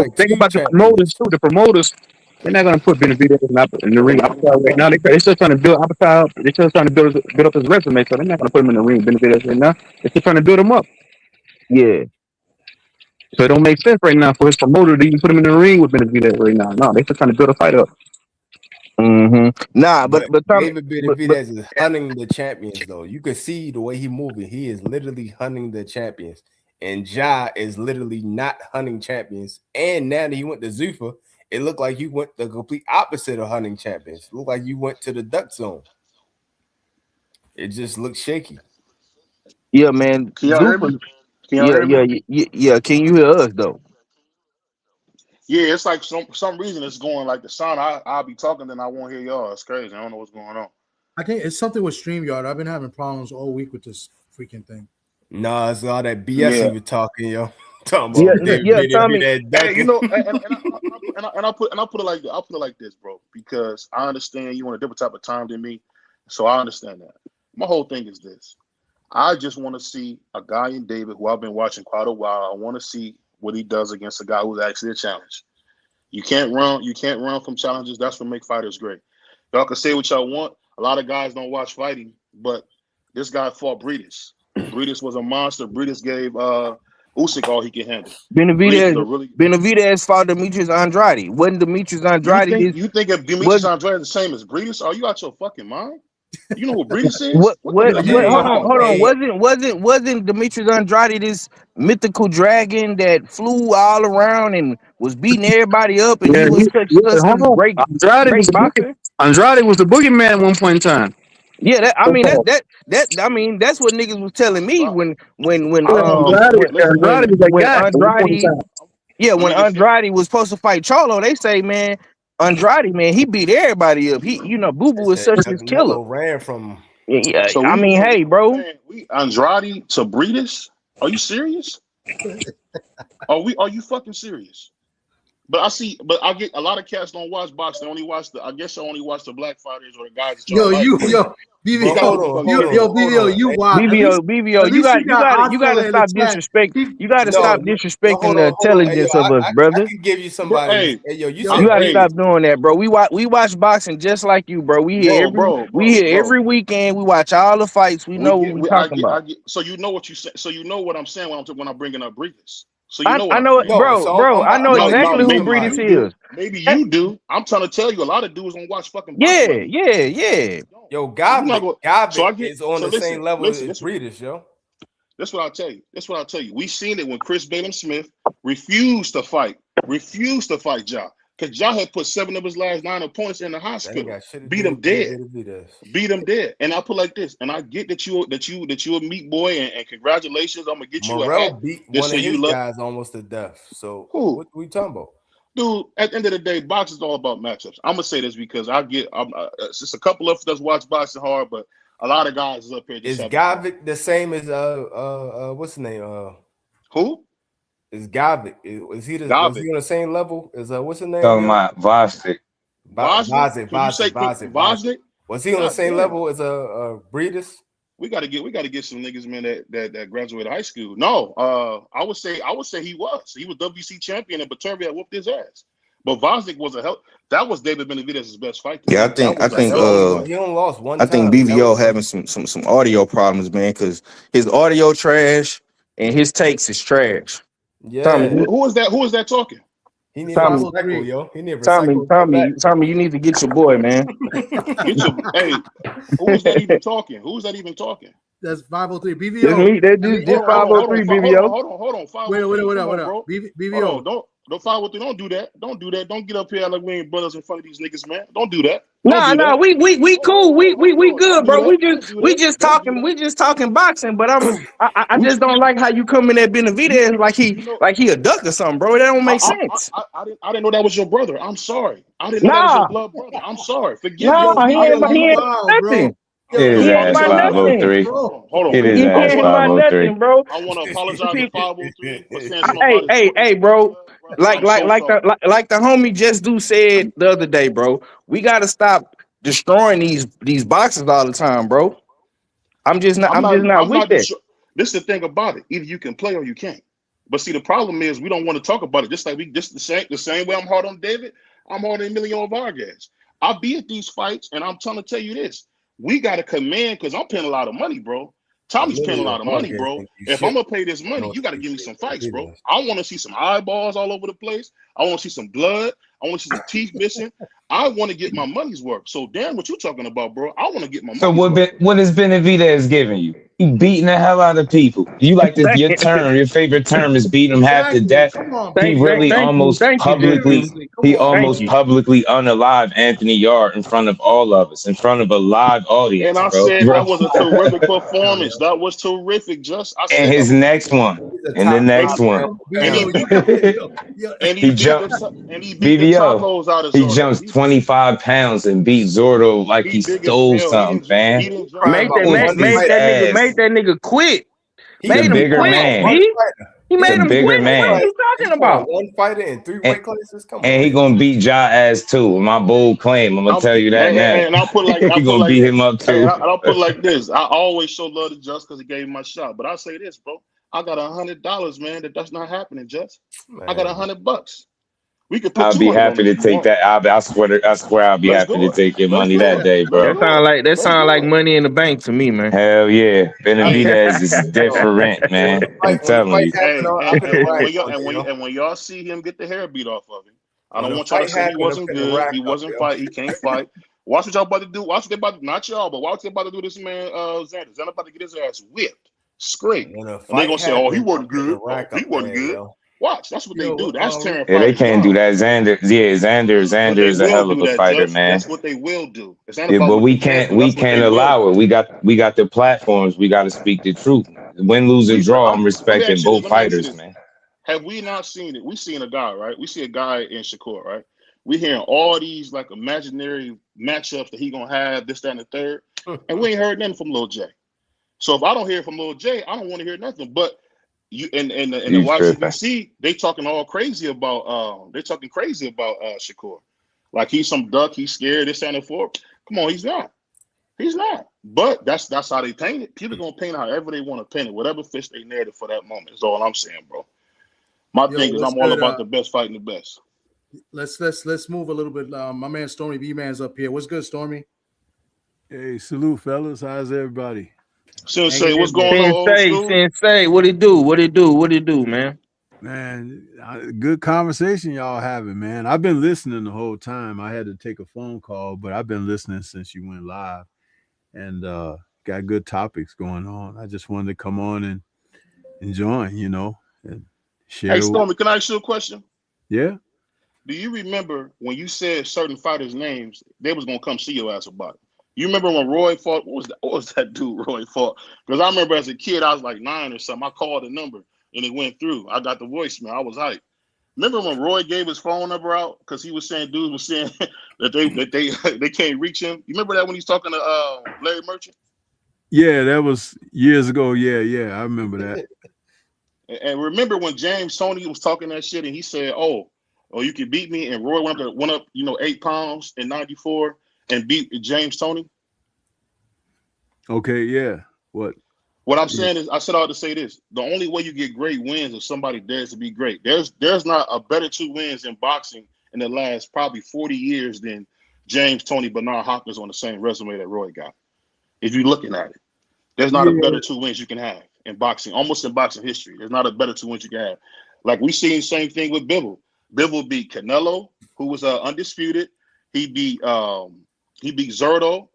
Speaker 9: the promoters too. The promoters, they're not going to put Benavidez in the ring right now. They're still trying to build Apatow. They're still trying to build up his resume, so they're not going to put him in the ring. Benavidez right now. They're still trying to build him up.
Speaker 10: Yeah.
Speaker 9: So it don't make sense right now for his promoter to even put him in the ring with Benavidez right now. No, they're still trying to build a fight up.
Speaker 10: Mm-hmm. Nah, but
Speaker 7: David Benavidez is hunting the champions, though. You can see the way he moving. He is literally hunting the champions. and Ja is literally not hunting champions. And now that he went to Zuffa, it looked like you went the complete opposite of hunting champions. It looked like you went to the duck zone. It just looked shaky.
Speaker 10: Yeah, man.
Speaker 2: Can y'all hear me?
Speaker 10: Zuffa.
Speaker 2: Can y'all hear me?
Speaker 10: Yeah. Can you hear us though?
Speaker 2: Yeah, it's like some reason it's going like the sound. I'll be talking, then I won't hear y'all. It's crazy. I don't know what's going on.
Speaker 4: I think it's something with StreamYard. I've been having problems all week with this freaking thing.
Speaker 7: Nah, it's all that BS you were talking, yo.
Speaker 10: Tommy.
Speaker 2: Hey, you know, and I'll put it like this, bro, because I understand you on a different type of time than me, so I understand that. My whole thing is this: I just want to see a guy in David who I've been watching quite a while. I want to see what he does against a guy who's actually a challenge. You can't run from challenges. That's what makes fighters great. Y'all can say what y'all want. A lot of guys don't watch fighting, but this guy fought Breedis. Breedis was a monster. Breedis gave Usyk all he could handle.
Speaker 10: Benavidez fought Demetrius Andrade. Wasn't Demetrius Andrade?
Speaker 2: You think if Demetrius Andrade is the same as Breedis? Are you out your fucking mind? You know what Breedis is?
Speaker 10: Hold on. Wasn't Demetrius Andrade this mythical dragon that flew all around and was beating everybody up? And he was such great boxer.
Speaker 9: Andrade was the boogeyman at one point in time.
Speaker 10: Yeah, that's what niggas was telling me when Andrade was supposed to fight Charlo. They say, man, Andrade, man, he beat everybody up. Boo Boo is such a killer.
Speaker 7: Ran from.
Speaker 10: Yeah, so hey, bro.
Speaker 2: Andrade to Breedis? Are you serious? Are you fucking serious? But I get a lot of cats don't watch boxing. They only watch I guess you only watch the black fighters or the guys.
Speaker 4: BBO, you watch.
Speaker 10: BBO, you gotta stop disrespecting. You gotta stop disrespecting the intelligence of us, brother.
Speaker 7: I can give you somebody.
Speaker 10: You gotta stop doing that, bro. We watch boxing just like you, bro. We hear every weekend. We watch all the fights. We know what we're talking about.
Speaker 2: So you know what you say. So you know what I'm saying when I'm bringing up Breedis. So
Speaker 10: I know it, bro. I know exactly who Breedis is.
Speaker 2: Maybe you do. I'm trying to tell you, a lot of dudes don't watch fucking boxing.
Speaker 10: Yeah.
Speaker 7: Yo, Gavin is on the same level as Breedis, yo.
Speaker 2: That's what I'll tell you. We seen it when Chris Balaam Smith refused to fight Ja. Because Ja had put 7 of his last 9 opponents in the hospital. Beat him dead. And I put like this. And I get that you a meat boy and congratulations. I'm gonna get you
Speaker 7: a hat. Beat one of his guys almost to death. So what we talking about?
Speaker 2: Dude, at the end of the day, boxing is all about matchups. I'm gonna say this because it's just a couple of us that watch boxing hard, but a lot of guys is up here.
Speaker 7: Is Gavik the same as what's his name? Who? Is Gavik? Is he on the same level as what's his name?
Speaker 8: Talking about
Speaker 2: Vosnik.
Speaker 7: Was he on the same level as Breedis?
Speaker 2: We gotta get some niggas, man, that graduated high school. No, I would say he was. He was WC champion, and Puerto had whooped his ass. But Vosnik was that was David Benavidez' best fight.
Speaker 10: Yeah, I think
Speaker 7: he only lost one time.
Speaker 10: I think BVO having some audio problems, man, because his audio trash and his takes is trash.
Speaker 7: Yeah.
Speaker 2: Tommy, who is that talking?
Speaker 7: He needs recycle, yo. He needs
Speaker 10: Tommy, you need to get your boy, man.
Speaker 2: Hey, who is that even talking? Who's that even talking?
Speaker 4: That's 503 BVO.
Speaker 10: That's me. That's 503 BVO.
Speaker 2: Hold on.
Speaker 4: Wait. BVO.
Speaker 2: Don't 503. Don't do that. Don't get up here like we ain't brothers in front of these niggas, man. Don't do that.
Speaker 10: Nah, we cool. We good, bro. We just talking boxing, but I just don't like how you come in at Benavidez like he a duck or something, bro. That don't make sense.
Speaker 2: I didn't know that was your brother. I'm sorry. I didn't know that was your blood brother. I'm sorry. Forgive me.
Speaker 10: He ain't nothing.
Speaker 8: It is ass 503.
Speaker 2: Hold on.
Speaker 8: It is ass 503,
Speaker 10: bro.
Speaker 2: I want to apologize to 503.
Speaker 10: Hey, bro. Like the homie Just Do said the other day, bro. We gotta stop destroying these boxes all the time, bro. I'm just not with that.
Speaker 2: This is the thing about it. Either you can play or you can't. But see, the problem is we don't want to talk about it. Just the same way I'm hard on David, I'm hard on Emilio Vargas. I'll be at these fights, and I'm trying to tell you this. We got to command because I'm paying a lot of money, bro. Tommy's paying a lot of money, bro. If I'm gonna pay this money, you got to give me some fights, bro. I want to see some eyeballs all over the place. I want to see some blood. I want to see some teeth missing. I want to get my money's worth. So, damn, what you talking about, bro? I want to get my money.
Speaker 8: So, what is Benavidez giving you? He beating the hell out of people. You like this? Your favorite term is beating them half to death.
Speaker 4: Come on,
Speaker 8: He
Speaker 4: BBO.
Speaker 8: really
Speaker 10: Thank you,
Speaker 8: almost
Speaker 10: thank you,
Speaker 8: publicly,
Speaker 10: JP.
Speaker 4: Come
Speaker 8: he
Speaker 4: on,
Speaker 10: Thank
Speaker 8: almost
Speaker 10: you.
Speaker 8: publicly unalived Anthony Yard in front of all of us, in front of a live
Speaker 2: And
Speaker 8: audience,
Speaker 2: I
Speaker 8: bro.
Speaker 2: said that was a terrific performance. That was terrific. Just I
Speaker 8: And
Speaker 2: said that
Speaker 8: his
Speaker 2: was
Speaker 8: next one,
Speaker 7: He's a
Speaker 8: and the
Speaker 7: top
Speaker 2: and
Speaker 8: next
Speaker 7: five
Speaker 2: he
Speaker 8: one,
Speaker 7: pound for
Speaker 2: and he
Speaker 7: pound.
Speaker 2: beat the and he
Speaker 8: he
Speaker 2: beat
Speaker 8: jumped.
Speaker 2: the
Speaker 8: BBO.
Speaker 2: tacos out of
Speaker 8: He
Speaker 2: Zordo.
Speaker 8: jumps 25 pounds and beat Zordo like
Speaker 2: He
Speaker 8: he
Speaker 2: big as
Speaker 8: stole
Speaker 2: hell.
Speaker 8: something,
Speaker 2: He
Speaker 8: fam.
Speaker 2: didn't jump
Speaker 7: Crying
Speaker 10: Made
Speaker 7: about
Speaker 10: that
Speaker 8: He
Speaker 10: made,
Speaker 7: one
Speaker 8: whooped his
Speaker 10: made
Speaker 7: fight.
Speaker 10: that nigga
Speaker 8: ass.
Speaker 10: made that nigga quit.
Speaker 7: He
Speaker 8: The
Speaker 10: Made him
Speaker 8: bigger
Speaker 10: quit.
Speaker 8: man.
Speaker 7: one
Speaker 10: G.
Speaker 7: fighter.
Speaker 10: He
Speaker 8: The
Speaker 10: made him
Speaker 8: bigger
Speaker 10: quit. What are
Speaker 8: man.
Speaker 10: you talking
Speaker 7: He fought
Speaker 10: about?
Speaker 7: one fighter in 3 weight classes. Come
Speaker 8: And
Speaker 7: on,
Speaker 8: he
Speaker 7: man.
Speaker 8: gonna beat Ja ass too. My bold claim. I'm gonna tell you that now.
Speaker 2: and I'll put
Speaker 8: He gonna beat him up too.
Speaker 2: I'll put it like this. I always show love to Just because he gave me my shot. But I'll say this, bro. I got $100, man. That's not happening, Just. I got $100. We could put
Speaker 8: I'll be
Speaker 2: 200 on
Speaker 8: happy
Speaker 2: this
Speaker 8: to
Speaker 2: if you
Speaker 8: take
Speaker 2: want.
Speaker 8: that. I swear I'll be
Speaker 2: Let's
Speaker 8: happy
Speaker 2: do
Speaker 8: to
Speaker 2: it.
Speaker 8: take your
Speaker 2: Let's
Speaker 8: money
Speaker 2: do
Speaker 8: that
Speaker 2: it.
Speaker 8: day,
Speaker 2: Let's
Speaker 8: bro.
Speaker 2: do it.
Speaker 10: That
Speaker 2: Let's
Speaker 10: sound
Speaker 2: do
Speaker 10: like
Speaker 2: it.
Speaker 10: money in the bank to me, man.
Speaker 8: Hell yeah.
Speaker 2: Hey,
Speaker 8: Benavidez is different, man. I'm
Speaker 7: When the
Speaker 8: telling
Speaker 7: fight
Speaker 8: you.
Speaker 7: happened, I
Speaker 2: and,
Speaker 7: put a rack on
Speaker 2: and when y'all see him get the hair beat off of him, I
Speaker 7: When
Speaker 2: don't
Speaker 7: the
Speaker 2: want y'all to
Speaker 7: fight
Speaker 2: say he
Speaker 7: happened, I
Speaker 2: wasn't
Speaker 7: put a
Speaker 2: good.
Speaker 7: rack
Speaker 2: He
Speaker 7: up,
Speaker 2: wasn't
Speaker 7: yo.
Speaker 2: fight. He can't fight. Watch what y'all about to do. Watch what they about to, not y'all, but watch what they about to do this man, Xander. Xander about to get his ass whipped, scraped.
Speaker 7: When the
Speaker 2: And they
Speaker 7: fight
Speaker 2: going to say, oh, he
Speaker 7: happened, I
Speaker 2: wasn't
Speaker 7: put a
Speaker 2: good. Oh,
Speaker 7: rack
Speaker 2: he
Speaker 7: up
Speaker 2: wasn't
Speaker 7: there,
Speaker 2: good.
Speaker 7: yo.
Speaker 2: Watch. That's what they do. That's tearing
Speaker 8: Yeah, they
Speaker 2: fighters
Speaker 8: can't do
Speaker 2: down.
Speaker 8: that. Xander
Speaker 2: But they
Speaker 8: is a
Speaker 2: will
Speaker 8: hell of
Speaker 2: do
Speaker 8: a
Speaker 2: that,
Speaker 8: fighter,
Speaker 2: Judge.
Speaker 8: man.
Speaker 2: That's what they will do. It's not
Speaker 8: Yeah,
Speaker 2: about
Speaker 8: but
Speaker 2: what
Speaker 8: we
Speaker 2: you can
Speaker 8: can't
Speaker 2: do.
Speaker 8: we
Speaker 2: That's what they
Speaker 8: can't
Speaker 2: will
Speaker 8: allow
Speaker 2: do.
Speaker 8: it. We got the platforms. We got to speak the truth. Win, lose, or draw. I'm
Speaker 2: Let me
Speaker 8: respecting
Speaker 2: ask you this.
Speaker 8: both
Speaker 2: Let me ask you
Speaker 8: fighters,
Speaker 2: this.
Speaker 8: man.
Speaker 2: Have we not seen it? We seen a guy, right? We see a guy in Shakur, right? We hearing all these like imaginary matchups that he gonna have, this, that, and the third, and we ain't heard nothing from Lil J. So if I don't hear from Lil J, I don't want to hear nothing. But you and the
Speaker 8: You tripping?
Speaker 2: YCBC, they talking all crazy about Shakur. Like he's some duck, he's scared, this, that, and the fourth. Come on, he's not. He's not. But that's how they paint it. People gonna paint it however they want to paint it, whatever fits their narrative for that moment. Is all I'm saying, bro. My thing is,
Speaker 4: what's
Speaker 2: I'm all
Speaker 4: good,
Speaker 2: about the best fighting the best.
Speaker 4: Let's move a little bit. My man Stormy B Man's up here. What's good, Stormy?
Speaker 11: Hey, salute, fellas. How's everybody?
Speaker 2: Sensei, what's going on, old school?
Speaker 10: Sensei, what it do, man?
Speaker 11: Man, good conversation y'all having, man. I've been listening the whole time. I had to take a phone call, but I've been listening since you went live, and got good topics going on. I just wanted to come on and join, and share.
Speaker 2: Hey, Stormy, can I ask you a question?
Speaker 11: Yeah.
Speaker 2: Do you remember when you said certain fighters' names, they was gonna come see your ass about it? You remember when Roy fought? What was that dude Roy fought? Because I remember as a kid, I was like 9 or something. I called the number and it went through. I got the voicemail. I was hyped. Remember when Roy gave his phone number out because he was saying dudes was saying that they can't reach him? You remember that when he's talking to Larry Merchant?
Speaker 11: Yeah, that was years ago. Yeah, I remember that.
Speaker 2: And remember when James Toney was talking that shit and he said, "Oh, you can beat me," and Roy went up, 8 pounds in '94 and beat James Toney.
Speaker 11: Okay, yeah.
Speaker 2: What I'm saying is, I said all to say this: the only way you get great wins is somebody dares to be great. There's not a better 2 wins in boxing in the last probably 40 years than James Toney, Bernard Hopkins on the same resume that Roy got. If you're looking at it, there's not a better 2 wins you can have in boxing, almost in boxing history. There's not a better 2 wins you can have. Like we seen the same thing with Bivol. Bivol beat Canelo, who was undisputed. He beat Zurdo,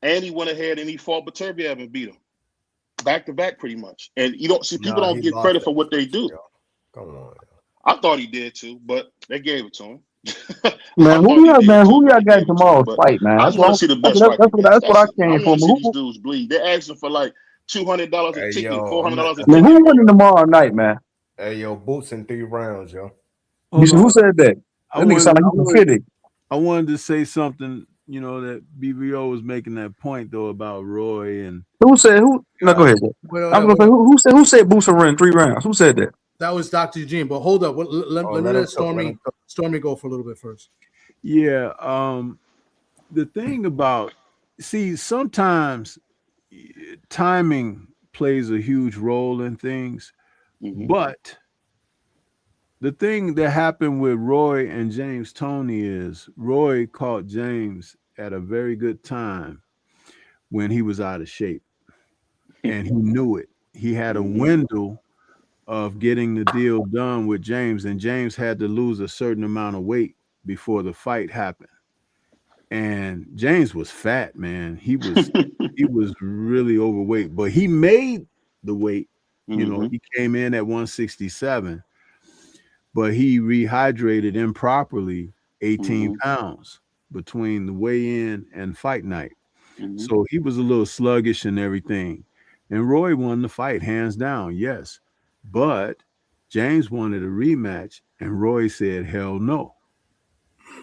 Speaker 2: and he went ahead and he fought Beterbiev and beat him back to back, pretty much. And you don't see people don't give credit for what they do.
Speaker 7: Come on.
Speaker 2: I thought he did too, but they gave it to him.
Speaker 9: Man, who y'all got tomorrow's fight, man?
Speaker 2: I just want to see the best fight.
Speaker 9: That's what I came
Speaker 2: I
Speaker 9: for.
Speaker 2: want to see these dudes bleed. They're asking for like $200 a ticket, $400 a ticket.
Speaker 9: Man, who winning tomorrow night, man?
Speaker 7: Hey, yo, boots in 3 rounds, yo.
Speaker 9: Who said that? That nigga sound like he's fitting.
Speaker 11: I wanted to say something, that BBO was making that point though about Roy and
Speaker 9: who said who? No, go ahead. I was gonna say who said Boots will run 3 rounds? Who said that?
Speaker 4: That was Dr. Eugene. But hold up, let me let Stormy go for a little bit first.
Speaker 11: Yeah, the thing about sometimes timing plays a huge role in things, but the thing that happened with Roy and James Toney is Roy caught James at a very good time when he was out of shape, and he knew it. He had a window of getting the deal done with James, and James had to lose a certain amount of weight before the fight happened. And James was fat, man. He was he was really overweight, but he made the weight. You know, he came in at 167, but he rehydrated improperly 18 pounds between the weigh-in and fight night. So he was a little sluggish and everything. And Roy won the fight hands down, yes. But James wanted a rematch, and Roy said, hell no.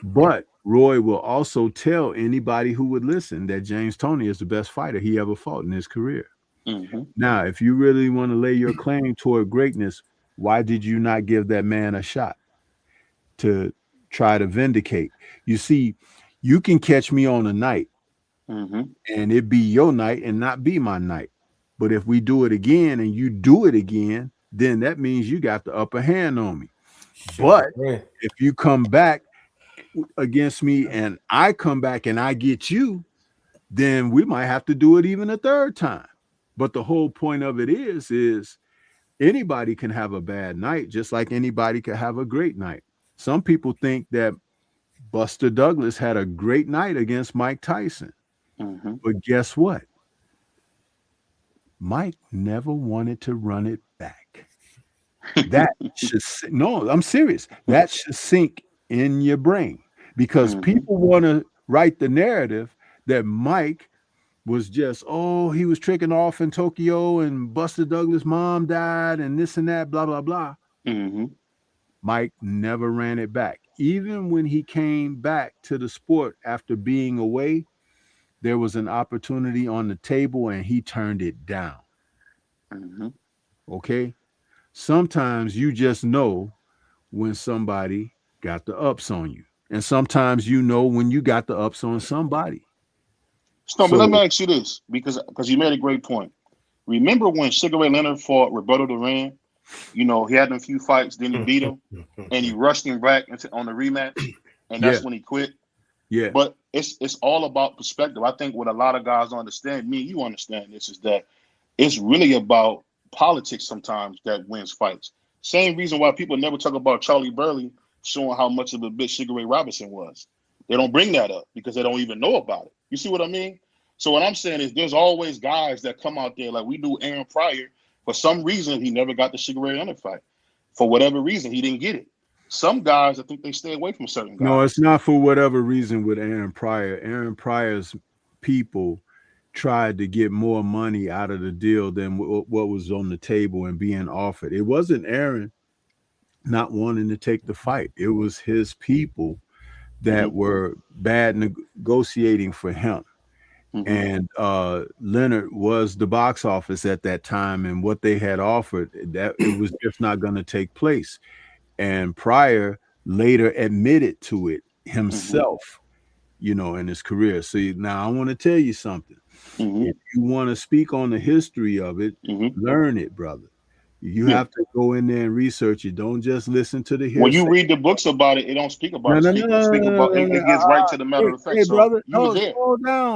Speaker 11: But Roy will also tell anybody who would listen that James Toney is the best fighter he ever fought in his career. Now, if you really want to lay your claim toward greatness, why did you not give that man a shot to try to vindicate? You see, you can catch me on a night and it be your night and not be my night. But if we do it again and you do it again, then that means you got the upper hand on me. But if you come back against me and I come back and I get you, then we might have to do it even a third time. But the whole point of it is anybody can have a bad night, just like anybody can have a great night. Some people think that Buster Douglas had a great night against Mike Tyson. But guess what? Mike never wanted to run it back. That should no, I'm serious. That should sink in your brain, because people want to write the narrative that Mike was just, oh, he was tricking off in Tokyo and Buster Douglas' mom died and this and that, blah, blah, blah. Mike never ran it back. Even when he came back to the sport after being away, there was an opportunity on the table and he turned it down. Okay? Sometimes you just know when somebody got the ups on you. And sometimes you know when you got the ups on somebody.
Speaker 2: But let me ask you this, because you made a great point. Remember when Sugar Ray Leonard fought Roberto Duran? You know, he had a few fights, then he beat him, and he rushed him back on the rematch, and that's when he quit.
Speaker 11: Yeah.
Speaker 2: But it's all about perspective. I think what a lot of guys don't understand, me and you understand this, is that it's really about politics sometimes that wins fights. Same reason why people never talk about Charlie Burley showing how much of a bitch Sugar Ray Robinson was. They don't bring that up because they don't even know about it. You see what I mean? So what I'm saying is there's always guys that come out there, like we do Aaron Pryor. For some reason, he never got the Sugar Ray Leonard fight. For whatever reason, he didn't get it. Some guys, I think they stay away from certain guys.
Speaker 11: No, it's not for whatever reason with Aaron Pryor. Aaron Pryor's people tried to get more money out of the deal than what was on the table and being offered. It wasn't Aaron not wanting to take the fight. It was his people that were bad negotiating for him. And Leonard was the box office at that time, and what they had offered, that it was just not going to take place. And Pryor later admitted to it himself, you know, in his career. See, now I want to tell you something. If you want to speak on the history of it, learn it, brother. You have to go in there and research it. Don't just listen to the history.
Speaker 2: When you read the books about it, it don't speak about it. It gets right to the matter of fact.
Speaker 11: Hey,
Speaker 2: so
Speaker 11: brother,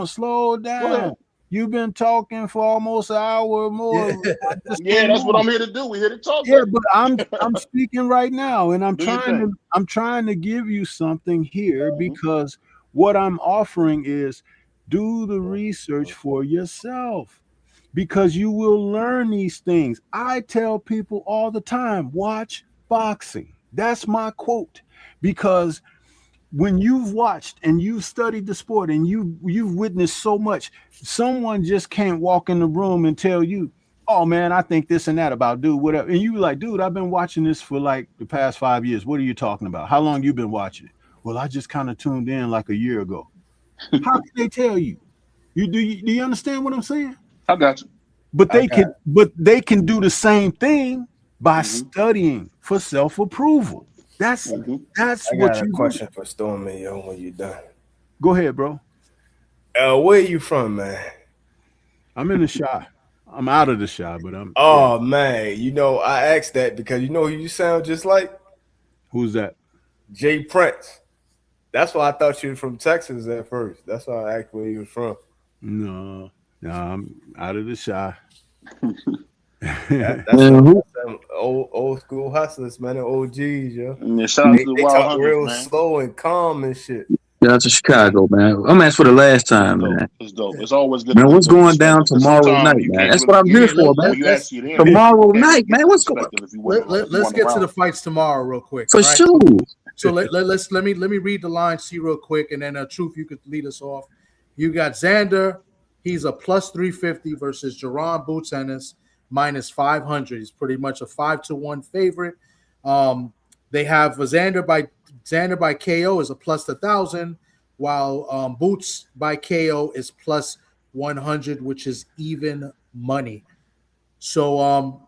Speaker 11: slow down. You've been talking for almost an hour or more.
Speaker 2: Yeah, that's what I'm here to do. We're here to talk.
Speaker 11: Yeah, but I'm speaking right now, and I'm trying to give you something here because what I'm offering is do the research for yourself. Because you will learn these things. I tell people all the time, watch boxing. That's my quote. Because when you've watched and you've studied the sport and you've witnessed so much, someone just can't walk in the room and tell you, oh man, I think this and that about dude, whatever. And you like, dude, I've been watching this for like the past 5 years. What are you talking about? How long you been watching it? Well, I just kind of tuned in like a year ago. How can they tell you? Do you understand what I'm saying?
Speaker 2: I got you.
Speaker 11: But they can do the same thing by studying for self-approval. That's
Speaker 7: I
Speaker 11: what
Speaker 7: got
Speaker 11: you
Speaker 7: a question for Stormy, yo, when you're done.
Speaker 11: Go ahead, bro.
Speaker 7: Where are you from, man?
Speaker 11: I'm in the Chi. I'm out of the Chi, but I'm
Speaker 7: man. You know, I asked that because you know who you sound just like?
Speaker 11: Who's that?
Speaker 7: Jay Prince. That's why I thought you were from Texas at first. That's why I asked where you was from.
Speaker 11: No, I'm out of the Chi.
Speaker 7: That's some old school hustlers, man, and OGs, yo.
Speaker 2: Yeah, shout out to the
Speaker 7: they
Speaker 2: Wild
Speaker 7: talk
Speaker 2: Hunters,
Speaker 7: real
Speaker 2: man.
Speaker 7: slow and calm and shit.
Speaker 9: Yeah, to Chicago, man. I'm asked for the last time, man.
Speaker 2: It's dope. It's always good to
Speaker 9: Man,
Speaker 2: put
Speaker 9: what's
Speaker 2: those
Speaker 9: going down
Speaker 2: perspectives. Because
Speaker 9: tomorrow night,
Speaker 2: sometimes you
Speaker 9: man?
Speaker 2: can't
Speaker 9: That's what
Speaker 2: really
Speaker 9: I'm
Speaker 2: get
Speaker 9: here
Speaker 2: it
Speaker 9: for, man.
Speaker 2: when you actually in there.
Speaker 9: Tomorrow
Speaker 2: You can't
Speaker 9: night,
Speaker 2: really get
Speaker 9: man.
Speaker 2: the
Speaker 9: What's going?
Speaker 2: perspective if you wasn't
Speaker 4: Let's get to the fights tomorrow real quick.
Speaker 9: For
Speaker 4: right?
Speaker 9: sure.
Speaker 4: So let me read the line, see real quick, and then Truth, you could lead us off. You got Xander, he's a plus 350 versus Jaron Boots Ennis minus 500. He's pretty much a 5-1 favorite. They have Xander by KO is a plus 1,000, while Boots by KO is plus 100, which is even money. So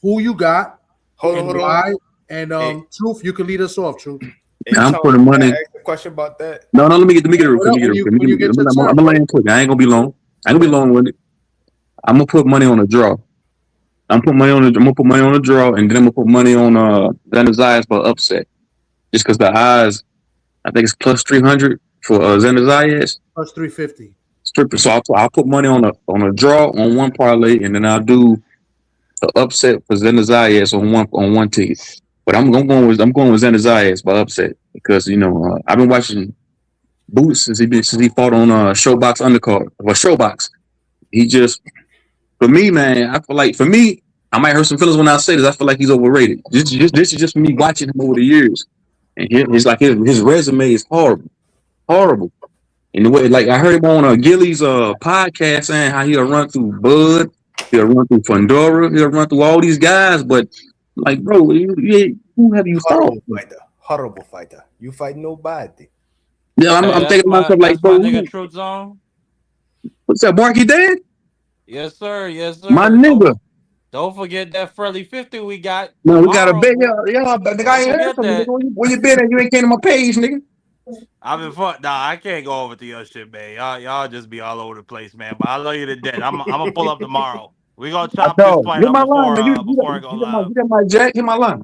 Speaker 4: who you got and why? And Truth, you can lead us off, Truth.
Speaker 7: Hey,
Speaker 9: I'm
Speaker 7: Tom,
Speaker 9: putting
Speaker 7: can
Speaker 9: money.
Speaker 7: I ask a question about that?
Speaker 9: No, let me get it real quick.
Speaker 4: When you get to the turn,
Speaker 9: I'm gonna land quick. I ain't gonna be long. I ain't gonna be long with it. I'm gonna put money on a draw. I'm gonna put money on a draw, and then I'm gonna put money on Xander Zayas for upset. Just because the odds, I think it's plus 300 for Xander Zayas.
Speaker 4: Plus 350.
Speaker 9: Stripper. So I'll put money on a draw on one parlay, and then I'll do the upset for Xander Zayas on one ticket. But I'm going with Xander Zayas by upset because I've been watching Boots since he fought on Showbox undercard or Showbox. He just, for me, man, I feel like I might hurt some feelings when I say this. I feel like he's overrated. This is just me watching him over the years, and his resume is horrible. In the way, like I heard him on Gilly's podcast saying how he'll run through Bud, he'll run through Fundora, he'll run through all these guys, but like, bro, who have you fought?
Speaker 7: Horrible fighter. You fight nobody.
Speaker 9: Yeah, I'm thinking to myself like, bro,
Speaker 12: nigga Truth Zone.
Speaker 9: What's up, Marky Dan?
Speaker 12: Yes, sir. Yes, sir.
Speaker 9: My nigga.
Speaker 12: Don't forget that Friendly 50 we got.
Speaker 9: No, we got a big nigga. I ain't heard from you. Where you been at? You ain't came to my page, nigga.
Speaker 12: I've been fun. Nah, I can't go over to your shit, man. Y'all just be all over the place, man. But I love you to death. I'm gonna pull up tomorrow. We gonna chop this fight up before I go live.
Speaker 9: You got my jack. Hit my line.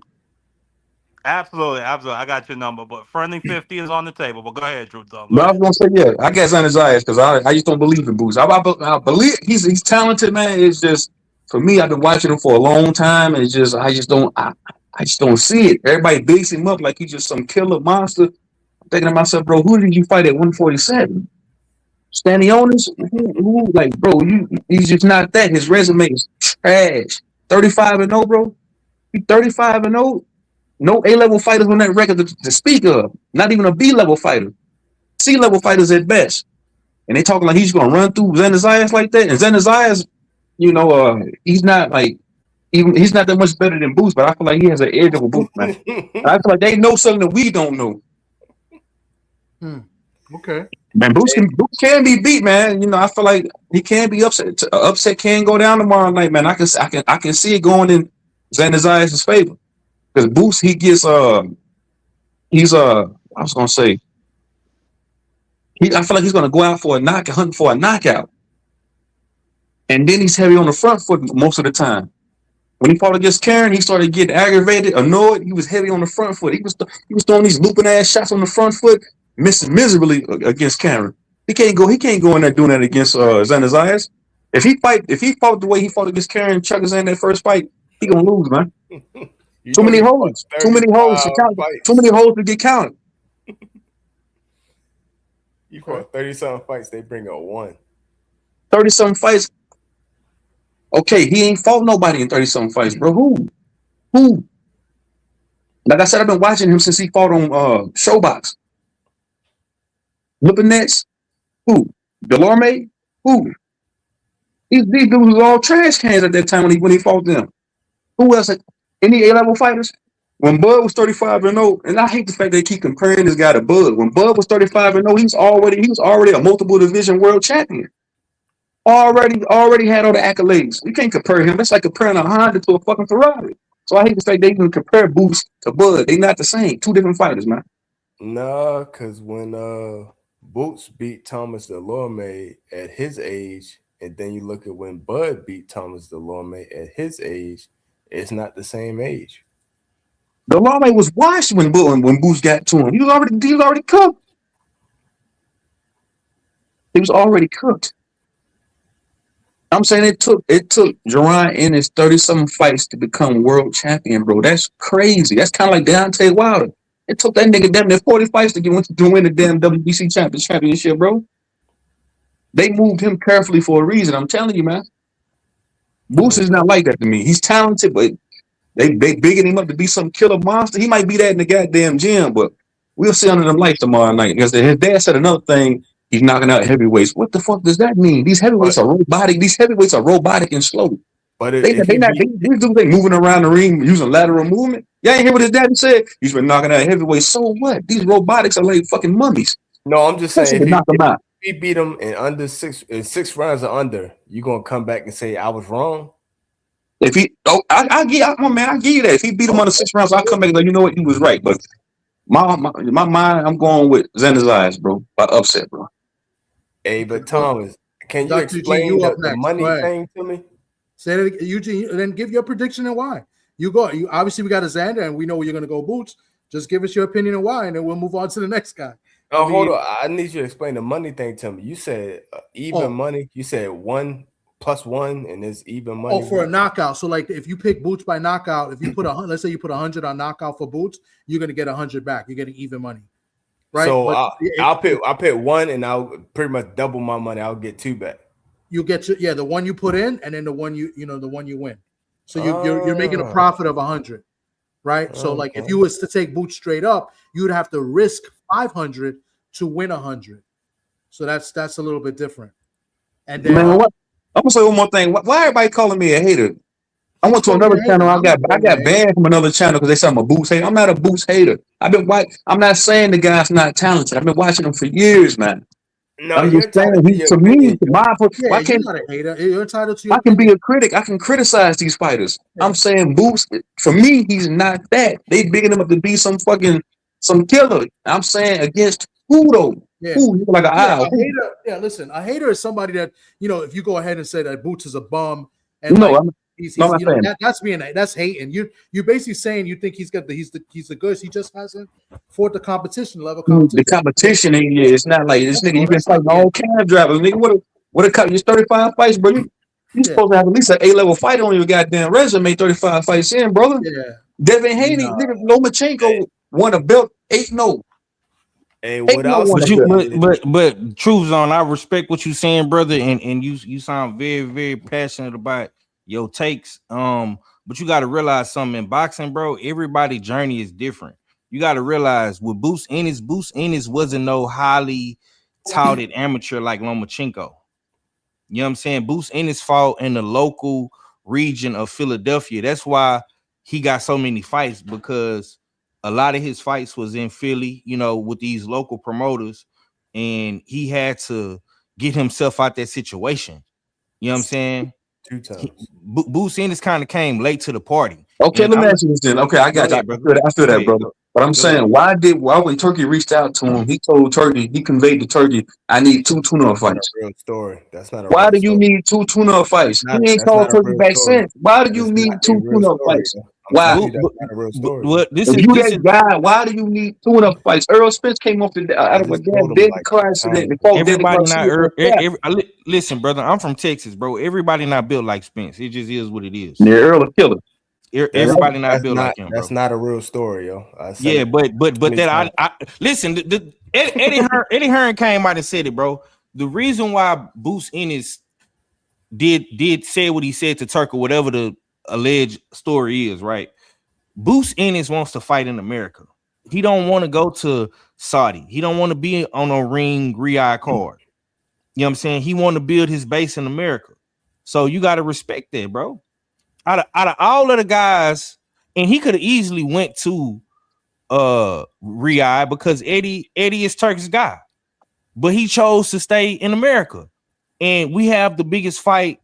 Speaker 12: Absolutely. I got your number. But Friendly 50 is on the table. But go ahead, Truth Zone.
Speaker 9: But I was gonna say, yeah, I got Xander Zayas because I just don't believe in Boots. I believe he's talented, man. It's just for me, I've been watching him for a long time, and I just don't see it. Everybody bigs him up like he's just some killer monster. I'm thinking to myself, bro, who did you fight at 147? Stanionis? Who like, bro, he's just not that. His resume is trash. 35-0, bro. He's 35-0. No A-level fighters on that record to speak of. Not even a B-level fighter. C-level fighters at best. And they talking like he's going to run through Xander Zayas like that. And Xander Zayas, he's not like, he's not that much better than Boots, but I feel like he has an edge over Boots, man. I feel like they know something that we don't know.
Speaker 4: Okay.
Speaker 9: Man, Boots can be beat, man. I feel like he can be upset. Upset can go down tomorrow night, man. I can see it going in Xander Zayas' favor. Because Boots, he gets I was gonna say I feel like he's gonna go out for a knockout, hunting for a knockout. And then he's heavy on the front foot most of the time. When he fought against Karen, he started getting aggravated, annoyed. He was heavy on the front foot. He was throwing these looping ass shots on the front foot, missing miserably against Karen. He can't go in there doing that against Xander Zayas. If he fought the way he fought against Karen Chuckers in that first fight, he gonna lose, man. Too many holes to count. Too many holes to get counted.
Speaker 7: You fought 30-something fights, they bring a 1.
Speaker 9: 30-something fights. Okay, he ain't fought nobody in 30-something fights, bro. Who? Like I said, I've been watching him since he fought on Showbox. Lipinets? Who? Delorme? Who? These dudes was all trash cans at that time when he fought them. Who else? Any A-level fighters? When Bud was 35-0, and I hate the fact they keep comparing this guy to Bud. When Bud was 35-0, he was already a multiple division world champion. Already had all the accolades. You can't compare him. That's like comparing a Honda to a fucking Ferrari. So I hate the fact they can compare Boots to Bud. They're not the same. Two different fighters, man.
Speaker 7: Nah, because when Boots beat Thomas Delorme at his age, and then you look at when Bud beat Thomas Delorme at his age, it's not the same age.
Speaker 9: Delorme was washed when Boots got to him. He was already cooked. He was already cooked. I'm saying it took Jaron Ennis 30-something fights to become world champion, bro. That's crazy. That's kind of like Deontay Wilder. It took that nigga damn near 40 fights to win the damn WBC championship, bro. They moved him carefully for a reason. I'm telling you, man. Boots is not like that to me. He's talented, but they bigging him up to be some killer monster. He might be that in the goddamn gym, but we'll see under them lights tomorrow night. Because his dad said another thing. He's knocking out heavyweights. What the fuck does that mean? These heavyweights are robotic. These heavyweights are robotic and slow. But these dudes they moving around the ring using lateral movement. Y'all ain't hear what his daddy said? He's been knocking out heavyweights. So what? These robotics are like fucking mummies.
Speaker 7: No, I'm just saying
Speaker 9: if
Speaker 7: he beat him in six rounds or under, you gonna come back and say I was wrong?
Speaker 9: If he, I give you that. If he beat him under 6 rounds, I'll come back and like, you know what, he was right. But my mind, I'm going with Xander Zayas, bro, by upset, bro.
Speaker 7: Hey, but Thomas, can you explain the money thing to me?
Speaker 4: Say that, Eugene, and then give your prediction and why. You obviously we got a Xander, and we know where you're gonna go, Boots. Just give us your opinion and why, and then we'll move on to the next guy.
Speaker 7: Oh, hold on. I need you to explain the money thing to me. You said even money. You said 1 + 1, and it's even money.
Speaker 4: Oh, for a knockout. So, like, if you pick Boots by knockout, if you put let's say you put 100 on knockout for Boots, you're gonna get 100 back. You're getting even money, right?
Speaker 7: So I'll pick 1, and I'll pretty much double my money. I'll get 2 back.
Speaker 4: You get the one you put in, and then the one you win. So you're making a profit of 100, right? So like if you was to take Boots straight up, you would have to risk 500 to win 100. So that's a little bit different. And then
Speaker 9: I'm gonna say one more thing. Why everybody calling me a hater? I went to another channel. I got banned from another channel because they said I'm a Boots hater. I'm not a Boots hater. I'm not saying the guy's not talented. I've been watching him for years, man. No, I'm just saying, to me, why can't
Speaker 4: you're not a hater? You're entitled to your
Speaker 9: I can be a critic. I can criticize these fighters. Yeah. I'm saying Boots, for me, he's not that. They bigging him up to be some killer. I'm saying against who though?
Speaker 4: Yeah.
Speaker 9: Who? Like an eye.
Speaker 4: Listen, a hater is somebody that, if you go ahead and say that Boots is a bum and that's hating. You're basically saying you think he's the goods. He just hasn't fought the competition level.
Speaker 9: The competition ain't it's not like this nigga. You've been fighting all cab drivers, nigga. What a cut? You're 35 fights, bro. You supposed to have at least an A-level fight on your goddamn resume. 35 fights in, brother. Yeah. Devin Haney, nigga, Lomachenko won a belt 8-0.
Speaker 7: Hey, what else?
Speaker 10: But Truth Zone, I respect what you're saying, brother, and you sound very, very passionate about your takes. But you got to realize something in boxing, bro. Everybody's journey is different. You got to realize with Boots Ennis wasn't no highly touted amateur like Lomachenko. You know what I'm saying? Boots Ennis fought in the local region of Philadelphia. That's why he got so many fights, because a lot of his fights was in Philly, with these local promoters, and he had to get himself out that situation. You know what I'm saying?
Speaker 7: 2 times.
Speaker 10: Boots Ennis kind of came late to the party.
Speaker 9: Okay, let me ask you this then. Okay, I got you. I feel that, brother. But I'm saying, why when Turkey reached out to him, he told Turkey, he conveyed to Turkey, I need 2 tune-up fights.
Speaker 7: That's not a real story. That's not a
Speaker 9: Why do you need 2 tune-up fights? He ain't called Turkey back since. Why do you need 2 tune-up fights? Why?
Speaker 7: That's not a real story.
Speaker 9: Guy, why do you need 2 enough fights? Earl Spence came off out of a damn dead car accident.
Speaker 10: Everybody not listen, brother. I'm from Texas, bro. Everybody not built like Spence. It just is what it is.
Speaker 9: Yeah, Earl a killer.
Speaker 10: Everybody not built like him, bro.
Speaker 7: That's not a real story, yo.
Speaker 10: Yeah, but that I listen. Eddie Hearn came out and said it, bro. The reason why Boots Ennis did say what he said to Turk or whatever the alleged story is, right? Boots Ennis wants to fight in America. He don't want to go to Saudi. He don't want to be on a ring Riyadh card. You know what I'm saying? He want to build his base in America. So you got to respect that, bro. Out of all of the guys, and he could have easily went to Riyadh because Eddie is Turk's guy, but he chose to stay in America. And we have the biggest fight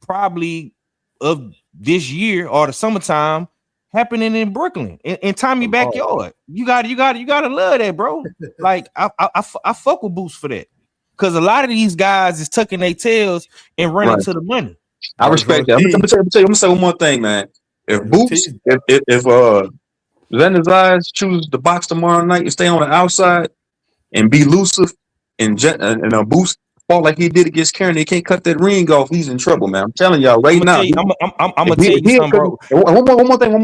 Speaker 10: probably of this year or the summertime happening in Brooklyn in Tommy backyard. You gotta love that, bro. Like I fuck with Boots for that, because a lot of these guys is tucking their tails and running to the money.
Speaker 9: I respect that. I'm gonna say one more thing, man. If Boots, if Xander Zayas chooses to box tomorrow night and stay on the outside and be elusive and Boots fought like he did against Karen, he can't cut that ring off. He's in trouble, man. I'm telling y'all right now.
Speaker 13: I'm gonna tell you something, bro.
Speaker 9: One more thing.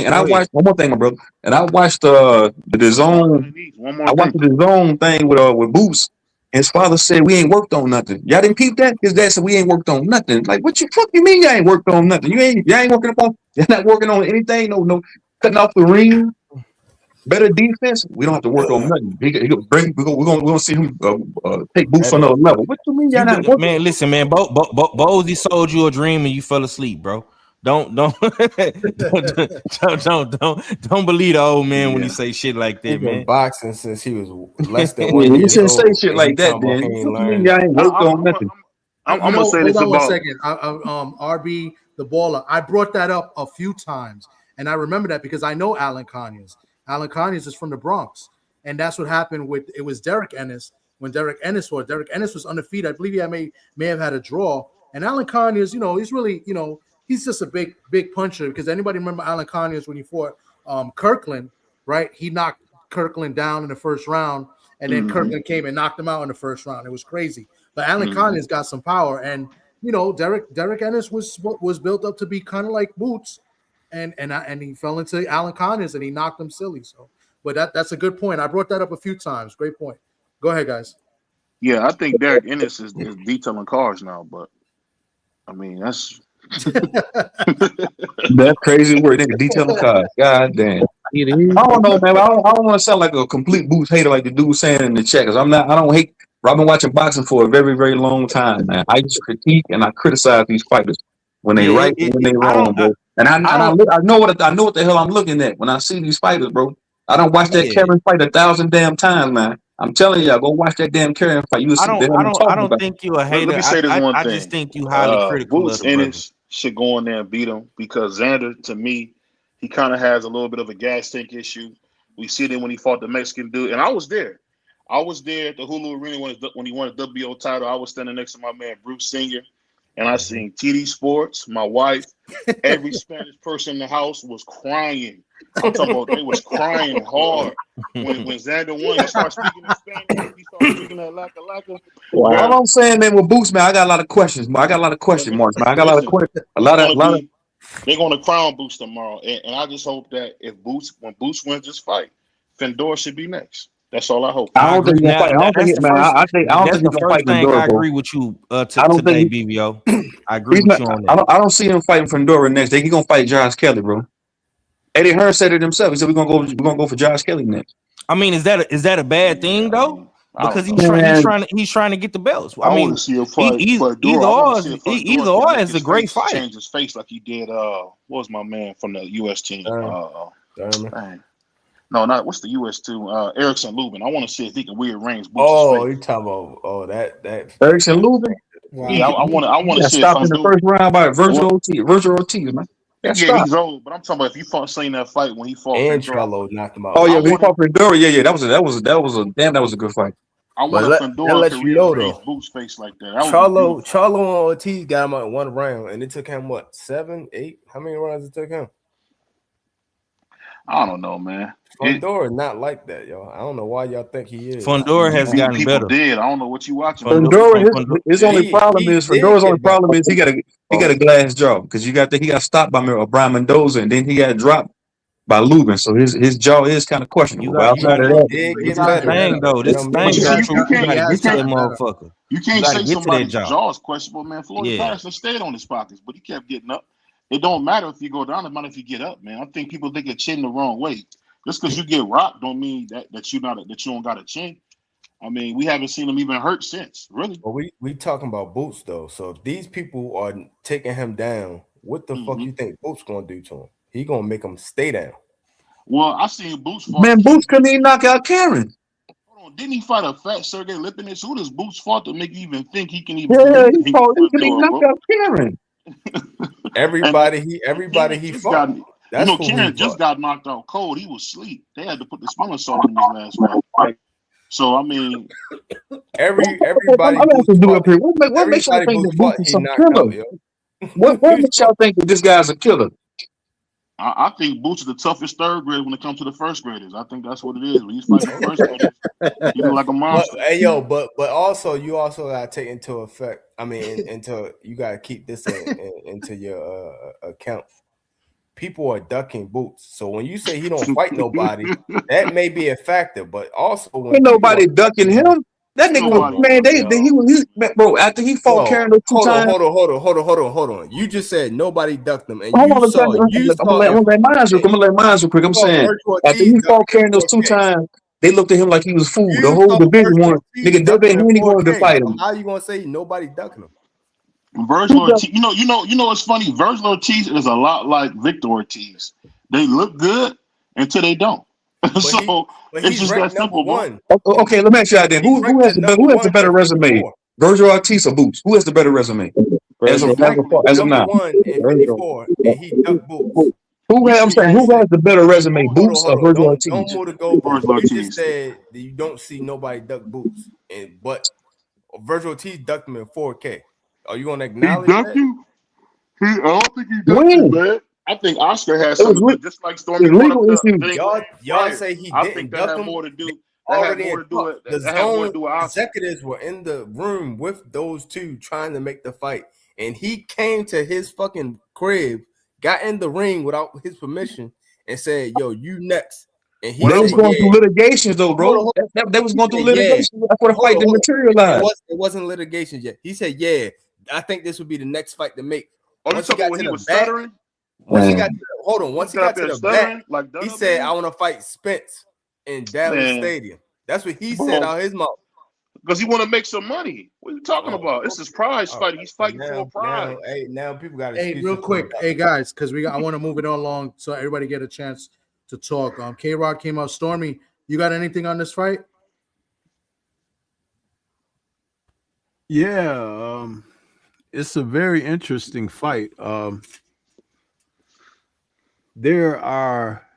Speaker 9: And I watched one more thing, my brother. And I watched the zone. I watched the zone thing with Boots. And his father said we ain't worked on nothing. Y'all didn't peep that? His dad said we ain't worked on nothing. Like, what you fuck you mean y'all ain't worked on nothing? Y'all ain't working upon. You're not working on anything. No cutting off the ring. Better defense. We don't have to work on nothing. We're gonna see him take Boots on another level. What you mean y'all not working?
Speaker 13: Man, listen, man. Bozy sold you a dream and you fell asleep, bro. Don't believe the old man when he say shit like that,
Speaker 7: He been
Speaker 13: man.
Speaker 7: boxing since he was less than 1 year old.
Speaker 9: You shouldn't say shit like that, man. Y'all ain't worked on nothing.
Speaker 2: I'm gonna say this
Speaker 4: hold on
Speaker 2: about
Speaker 4: 1 second. RB the baller. I brought that up a few times, and I remember that because I know Alan Conyers. Alan Conyers is from the Bronx, and that's what happened with it was Derek Ennis when Derek Ennis fought. Derek Ennis was undefeated. I believe he may have had a draw. And Alan Conyers, he's really, he's just a big puncher because anybody remember Alan Conyers when he fought Kirkland, right? He knocked Kirkland down in the first round, and then Kirkland came and knocked him out in the first round. It was crazy. But Alan Conyers got some power, and Derek Ennis was built up to be kind of like Boots, and he fell into Alan Conyers and he knocked him silly. So, but that's a good point. I brought that up a few times. Great point. Go ahead, guys.
Speaker 2: Yeah, I think Derek Ennis is detailing cars now, but I mean that's
Speaker 9: crazy word. Nigga detailing cars. God damn. I don't know, man. I don't want to sound like a complete Boots hater like the dude saying in the chat. Because I don't hate. I've been watching boxing for a very, very long time, man. I just critique and I criticize these fighters when they right and when they wrong, bro. And I know what the hell I'm looking at when I see these fighters, bro. I don't watch that Karen fight 1,000 damn times, man. I'm telling y'all, go watch that damn Karen fight. You will see
Speaker 13: I don't think you're a hater.
Speaker 2: Let me say this one thing.
Speaker 13: I just think you highly critical
Speaker 2: Boots
Speaker 13: of the
Speaker 2: Ennis should go in there and beat him because Xander, to me, he kind of has a little bit of a gas tank issue. We see it when he fought the Mexican dude, and I was there. I was there at the Hulu Arena when he won the WBO title. I was standing next to my man Bruce Senior, and I seen TD Sports, my wife, every Spanish person in the house was crying. I'm talking about they was crying hard when Xander won. He started speaking in Spanish. He started speaking that laka.
Speaker 9: All I'm saying, man, with Boots, man, I got a lot of questions, man. I got a lot of question marks, man. I got a lot of questions.
Speaker 2: They're going to crown Boots tomorrow, and I just hope that when Boots wins this fight, Fedor should be next. That's all I hope.
Speaker 9: I don't think he's gonna fight. I don't think he's gonna fight Fedor.
Speaker 13: I agree with you today, BBO. I agree with you on that.
Speaker 9: I don't see him fighting Fedor next. He's gonna fight Josh Kelly, bro. Eddie Hearn said it himself. He said we're gonna go for Josh Kelly next.
Speaker 13: I mean, is that a bad thing though? Because he's trying to get the belts. I mean,
Speaker 2: see a fight
Speaker 13: either or is a great fight.
Speaker 2: Change his face like he did. What was my man from the U.S. team? No, not what's the U.S. team? Erickson Lubin. I want to see if he can rearrange.
Speaker 7: You talking about that
Speaker 9: Erickson Lubin?
Speaker 2: Wow. Yeah, I want to see.
Speaker 9: Stopped in the first round by Virgil Ortiz, man.
Speaker 2: Yeah, he's old, but I'm talking about if you seen that fight when he fought
Speaker 7: and Trello knocked him out.
Speaker 9: Oh yeah, when he fought Fedor, that was a good fight.
Speaker 2: I want Fedor
Speaker 7: let you know though.
Speaker 2: Boots face like that.
Speaker 7: Charlo and Ortiz got him out 1 round, and it took him what 7, 8? How many rounds it took him?
Speaker 2: I don't know, man.
Speaker 7: Fedor is not like that, y'all. I don't know why y'all think he is.
Speaker 13: Fedor has gotten better.
Speaker 2: I don't know what you watching.
Speaker 9: His only problem is he got a glass jaw because he got stopped by Brian Mendoza and then he got dropped by Lubin. So his jaw is kind of questionable.
Speaker 13: Motherfucker.
Speaker 2: You can't say somebody's jaw is questionable, man. Floyd Patterson stayed on his pockets, but he kept getting up. It don't matter if you go down, it matters if you get up, man. I think people think your chin the wrong way. Just because you get rocked don't mean that you don't got a chin. I mean, we haven't seen him even hurt since, really.
Speaker 7: Well, we talking about Boots though. So if these people are taking him down, what the fuck you think Boots gonna do to him? He gonna make him stay down.
Speaker 2: Well, I seen Boots fight.
Speaker 9: Man, Boots couldn't even knock out Karen.
Speaker 2: Hold on, didn't he fight a fat Sergey Lipinets? Who does Boots fought to make you even think he can even?
Speaker 9: He couldn't even knock out Karen.
Speaker 7: Everybody he fought.
Speaker 2: Karen just got knocked out cold. He was asleep. They had to put the smelling salt in his last fight. So I mean,
Speaker 7: everybody.
Speaker 9: What makes y'all think that Boots is some killer? What makes y'all think that this guy's a killer?
Speaker 2: I think Boots is the toughest third grader when it comes to the first graders. I think that's what it is. When he's fighting the first graders, he look like a monster.
Speaker 7: But, hey yo, but also you also gotta take into effect. I mean, into you gotta keep this into your account. People are ducking Boots, so when you say he don't fight nobody, that may be a factor. But also when
Speaker 9: Ain't nobody ducking him. That nigga was, man. Bro. After he fought Karen those 2 times.
Speaker 7: Hold on. You just said nobody ducked him, and
Speaker 9: Hold
Speaker 7: you
Speaker 9: on,
Speaker 7: saw.
Speaker 9: I'm gonna let mine real quick. I'm saying after he fought Karen those 2 times, they looked at him like he was food. The whole division wanted nigga Devin Haney wanted to fight him.
Speaker 7: How you gonna say nobody ducking him?
Speaker 2: Virgil Ortiz, you know what's funny? Virgil Ortiz is a lot like Victor Ortiz. They look good until they don't. So it's just that simple.
Speaker 9: Okay, let me ask you that then. Who has the better resume? Virgil Ortiz or Boots? Who has the better resume? As of now. Who has the better resume? Boots or Virgil Ortiz?
Speaker 7: Don't move to go. You just said that you don't see nobody duck Boots, but Virgil Ortiz ducked him in 4K. Are you gonna acknowledge that?
Speaker 2: I don't think he ducked him, man. I think Oscar has something to do, just like Stormy.
Speaker 7: Y'all say he
Speaker 2: I
Speaker 7: didn't
Speaker 2: think
Speaker 7: duck
Speaker 2: that had
Speaker 7: him.
Speaker 2: more to do.
Speaker 7: The zone executives were in the room with those two trying to make the fight, and he came to his fucking crib, got in the ring without his permission, and said, "Yo, you next." And he
Speaker 9: was going through litigations though, bro. They was going through litigation before the fight didn't materialize.
Speaker 7: It wasn't litigation yet. He said, "Yeah, I think this would be the next fight to make."
Speaker 2: Once he got to the back,
Speaker 7: once he got to the back, he said, "I want to fight Spence in Dallas Stadium." That's what he said out his mouth.
Speaker 2: Because he want to make some money. What are you talking about? This is prize fighting. He's fighting for a prize.
Speaker 7: Now people got.
Speaker 4: Hey, real quick, hey guys, because I want to move it on along so everybody get a chance to talk. K-Rod came out. Stormy, you got anything on this fight?
Speaker 11: Yeah, it's a very interesting fight. There are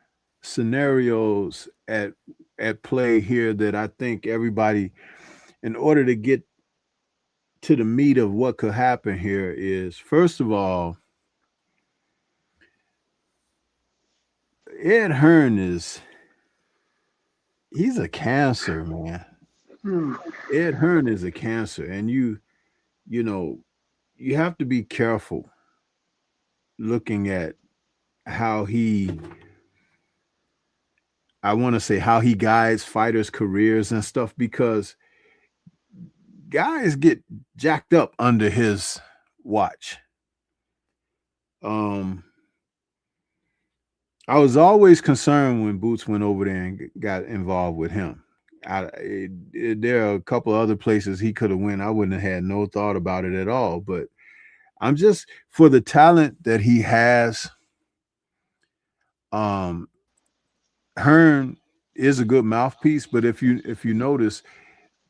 Speaker 11: scenarios at play here that I think everybody, in order to get to the meat of what could happen here, is first of all, Ed Hearn he's a cancer, man. Ed Hearn is a cancer, and you have to be careful looking at how he guides fighters' careers and stuff, because guys get jacked up under his watch. I was always concerned when Boots went over there and got involved with him. There are a couple of other places he could have went. I wouldn't have had no thought about it at all. But I'm just, for the talent that he has, Hearn is a good mouthpiece. But if you notice,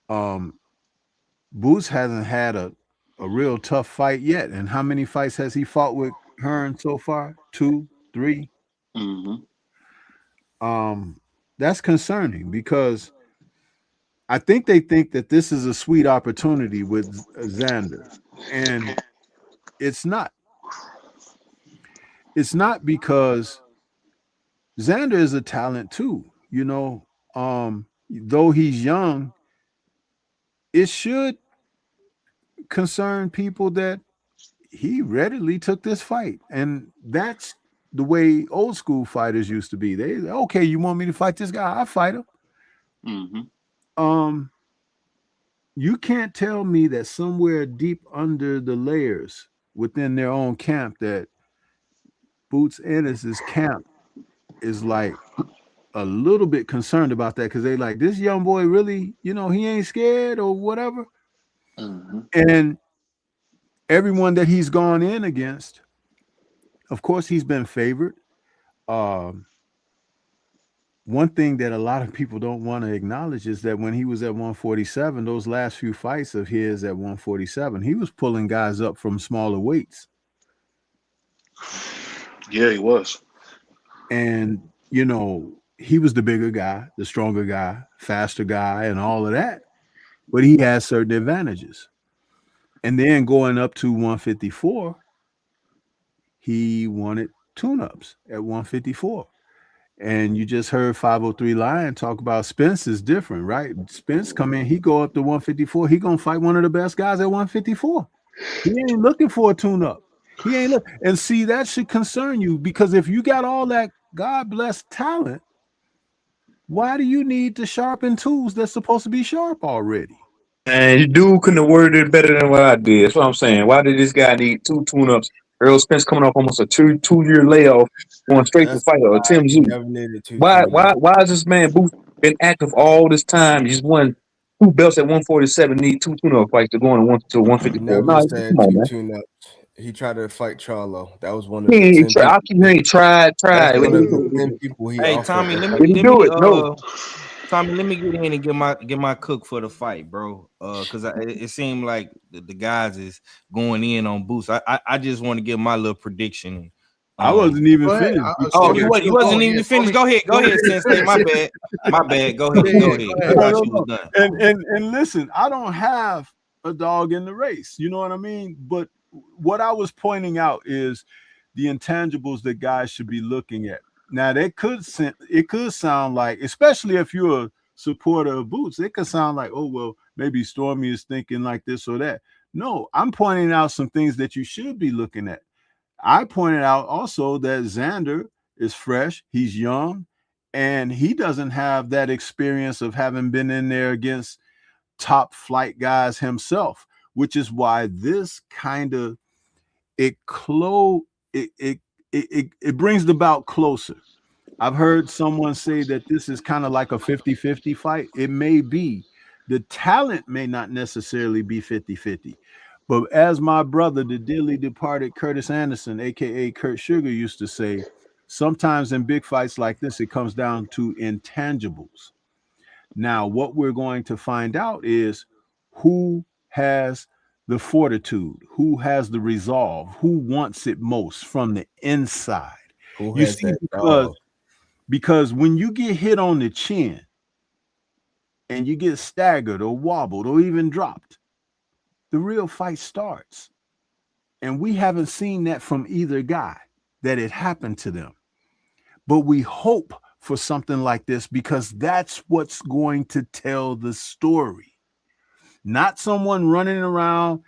Speaker 11: Boots hasn't had a real tough fight yet. And how many fights has he fought with Hearn so far? 2, 3? That's concerning, because I think they think that this is a sweet opportunity with Xander, and it's not. It's not, because Xander is a talent too. Though he's young, it should concern people that he readily took this fight, and that's the way old school fighters used to be. They, okay, you want me to fight this guy? I'll fight him. You can't tell me that somewhere deep under the layers within their own camp that Boots Ennis' camp is like a little bit concerned about that, because they like, this young boy really, he ain't scared or whatever. And everyone that he's gone in against, of course, he's been favored. One thing that a lot of people don't want to acknowledge is that when he was at 147, those last few fights of his at 147, he was pulling guys up from smaller weights.
Speaker 2: Yeah, he was.
Speaker 11: And, he was the bigger guy, the stronger guy, faster guy, and all of that. But he has certain advantages. And then going up to 154, he wanted tune-ups at 154. And you just heard 503 Lion talk about Spence is different, right? Spence come in, he go up to 154. He gonna fight one of the best guys at 154. He ain't looking for a tune-up. He ain't look. And see, that should concern you, because if you got all that God bless talent, why do you need to sharpen tools that's supposed to be sharp already?
Speaker 9: And dude couldn't have worded it better than what I did. That's what I'm saying. Why did this guy need 2 tune-ups? Earl Spence coming off almost a two-year layoff, going straight to fight or Tim Zoo. Why is this man Booth been active all this time? He's won 2 belts at 147, need 2 tune-up fights to go on to 154.
Speaker 7: Never said 2 tune-ups. He tried to fight Charlo. That was one of the 10 people.
Speaker 9: I keep hearing tried.
Speaker 7: That's one of the 10 people he
Speaker 13: Hey,
Speaker 7: offered.
Speaker 13: Tommy, Tommy, let me get in and get my cook for the fight, bro. Because it seemed like the guys is going in on Boost. I just want to give my little prediction.
Speaker 11: I wasn't even finished.
Speaker 13: You wasn't even finished. Go ahead, Sensei. My bad. Go ahead. I thought you was done.
Speaker 11: And listen, I don't have a dog in the race. You know what I mean? But what I was pointing out is the intangibles that guys should be looking at. Now, it could sound like, especially if you're a supporter of Boots, it could sound like, oh, well, maybe Stormy is thinking like this or that. No, I'm pointing out some things that you should be looking at. I pointed out also that Xander is fresh, he's young, and he doesn't have that experience of having been in there against top flight guys himself, which is why this kind of it brings the bout closer. I've heard someone say that this is kind of like a 50-50 fight. It may be. The talent may not necessarily be 50-50. But as my brother, the dearly departed Curtis Anderson, a.k.a. Kurt Sugar, used to say, sometimes in big fights like this, it comes down to intangibles. Now, what we're going to find out is who has the fortitude, who has the resolve, who wants it most from the inside. You see, because when you get hit on the chin and you get staggered or wobbled or even dropped, the real fight starts. And we haven't seen that from either guy, that it happened to them. But we hope for something like this because that's what's going to tell the story. Not someone running around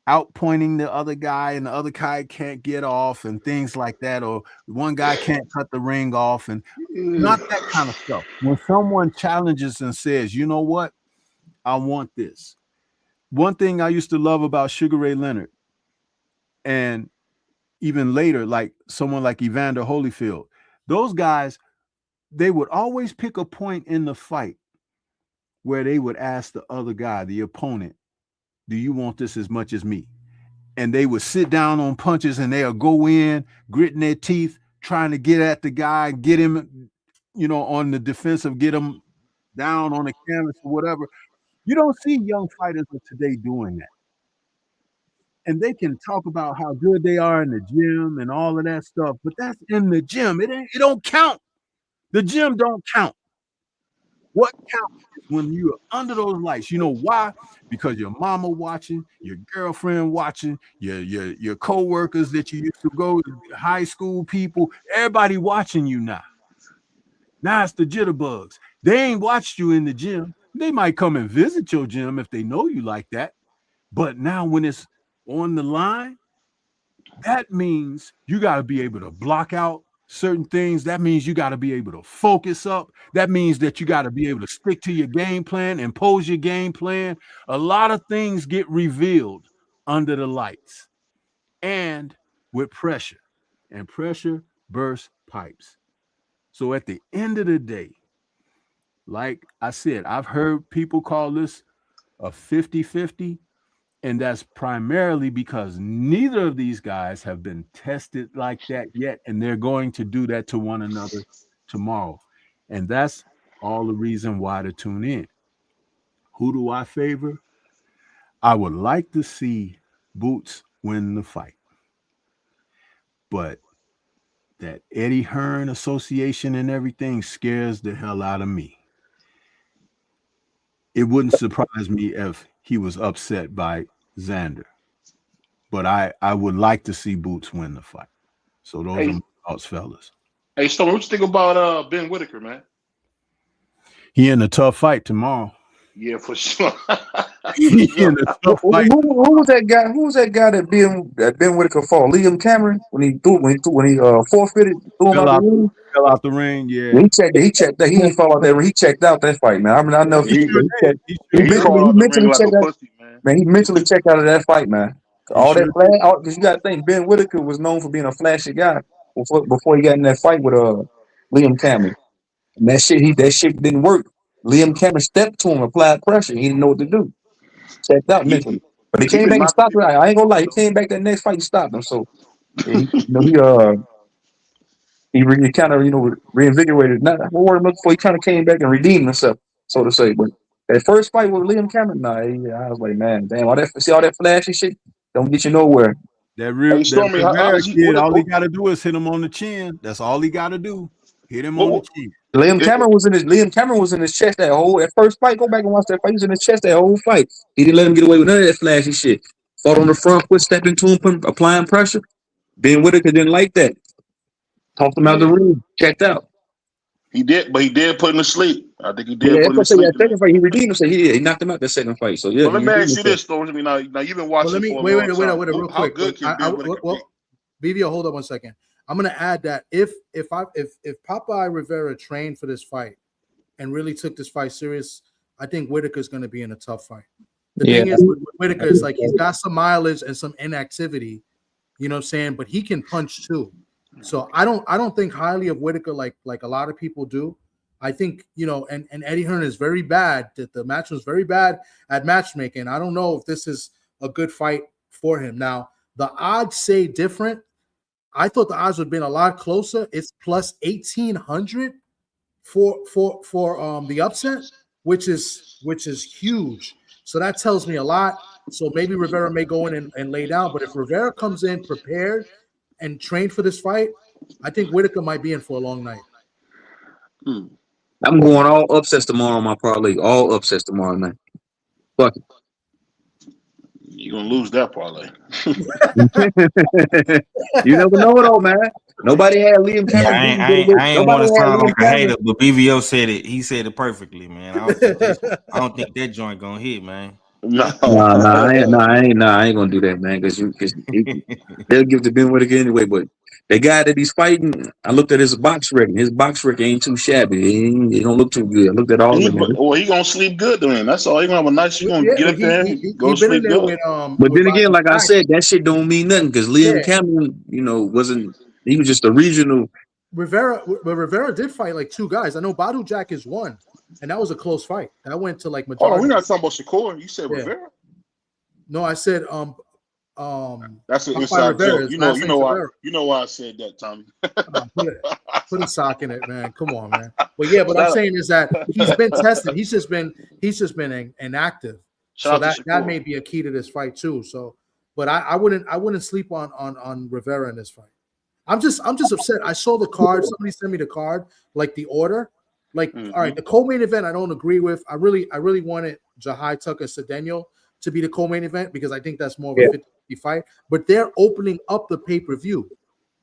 Speaker 11: out pointing the other guy and the other guy can't get off and things like that, or one guy can't cut the ring off, and not that kind of stuff. When someone challenges and says, you know what, I want this. One thing I used to love about Sugar Ray Leonard, and even later, like someone like Evander Holyfield, those guys, they would always pick a point in the fight where they would ask the other guy, the opponent, do you want this as much as me? And they would sit down on punches and they'll go in, gritting their teeth, trying to get at the guy, get him, on the defensive, get him down on the canvas or whatever. You don't see young fighters of today doing that. And they can talk about how good they are in the gym and all of that stuff, but that's in the gym. It don't count. The gym don't count. What counts is when you're under those lights. You know why? Because your mama watching, your girlfriend watching, your co-workers that you used to go to, high school people, everybody watching you now. Now it's the jitterbugs. They ain't watched you in the gym. They might come and visit your gym if they know you like that. But now when it's on the line, that means you got to be able to block out certain things. That means you got to be able to focus up. That means that you got to be able to stick to your game plan, impose your game plan. A lot of things get revealed under the lights and with pressure, and pressure bursts pipes. So at the end of the day, like I said, I've heard people call this a 50-50, and that's primarily because neither of these guys have been tested like that yet, and they're going to do that to one another tomorrow. And that's all the reason why to tune in. Who do I favor? I would like to see Boots win the fight. But that Eddie Hearn association and everything scares the hell out of me. It wouldn't surprise me if he was upset by Xander. But I would like to see Boots win the fight. So those are thoughts, fellas.
Speaker 2: Hey, Storm, what you think about Ben Whitaker, man?
Speaker 11: He in a tough fight tomorrow.
Speaker 2: Yeah, for sure.
Speaker 11: He in a tough fight.
Speaker 9: Who was that guy? Who was that guy that Ben Whitaker fought? Liam Cameron when he forfeited, threw him out the ring.
Speaker 11: Fell out the ring. Yeah.
Speaker 9: He checked that. He didn't fall out there. He checked out that fight, man. I mean, I know
Speaker 2: He
Speaker 9: mentally checked out. Man, he mentally checked out of that fight, man. All that flash, because you got to think Ben Whitaker was known for being a flashy guy before he got in that fight with Liam Cameron. And that shit didn't work. Liam Cameron stepped to him, applied pressure. He didn't know what to do. Checked out mentally. But he came back and stopped it. I ain't gonna lie, he came back that next fight and stopped him. So he kind of reinvigorated. Not before he kind of came back and redeemed himself, so to say. But that first fight with Liam Cameron, I was like, man, damn, all that flashy shit don't get you nowhere.
Speaker 11: That Rivera kid, all he got to do is hit him on the chin. That's all he got to do. Hit him on the chin.
Speaker 9: Liam Cameron was in his chest that first fight. Go back and watch that fight. He was in his chest that whole fight. He didn't let him get away with none of that flashy shit. Fought on the front foot, stepped into him, applying pressure. Ben Whitaker didn't like that. Talked him out the ring. Checked out.
Speaker 2: He did put him to sleep. I think he did put him to sleep.
Speaker 9: That second fight, he redeemed himself. He knocked him out that second fight. So yeah.
Speaker 2: Well, let me ask you this, Storms. I mean, now you've been watching.
Speaker 4: Wait, real quick. BVO, hold up 1 second. I'm gonna add that if Popeye Rivera trained for this fight and really took this fight serious, I think Whitaker's gonna be in a tough fight. The thing is with Whitaker is like he's got some mileage and some inactivity, you know what I'm saying? But he can punch too. So I don't think highly of Whitaker like a lot of people do. I think, and Eddie Hearn is very bad. The match was very bad at matchmaking. I don't know if this is a good fight for him. Now, the odds say different. I thought the odds would have been a lot closer. It's plus 1,800 for the upset, which is huge. So that tells me a lot. So maybe Rivera may go in and lay down. But if Rivera comes in prepared and trained for this fight, I think Whitaker might be in for a long night.
Speaker 9: I'm going all upsets tomorrow on my parlay. All upsets tomorrow night. Fuck it.
Speaker 2: You're gonna lose that parlay.
Speaker 9: You never know though, man. Nobody had Liam Cameron.
Speaker 13: I ain't want to sound like a hater, but BVO said it. He said it perfectly, man. I don't think that joint gonna hit, man.
Speaker 9: I ain't gonna do that, man. Because they'll give the Ben Whitaker anyway. But the guy that he's fighting, I looked at his box record. His box record ain't too shabby. He don't look too good. I looked at all of them.
Speaker 2: Well, he gonna sleep good then. That's all. He gonna have a nice. You gonna get up there and go sleep good.
Speaker 9: But then again, like I said, that shit don't mean nothing because Liam Cameron, wasn't. He was just a regional.
Speaker 4: Rivera did fight like two guys. I know Badu Jack is one, and that was a close fight. That went to like majority.
Speaker 2: Oh, we're not talking about Shakur. You said Rivera.
Speaker 4: No, I said
Speaker 2: that's an inside joke. You know why I said that, Tommy.
Speaker 4: Put a sock in it, man. Come on, man. But yeah, what I'm saying is that he's been tested. He's just been inactive. So that may be a key to this fight too. So, but I wouldn't sleep on Rivera in this fight. I'm just upset. I saw the card. Somebody sent me the card, like the order. Like, all right, the co-main event I don't agree with. I really wanted Jahai Tucker Cedeno to be the co-main event because I think that's more of a 50-50 fight. But they're opening up the pay-per-view.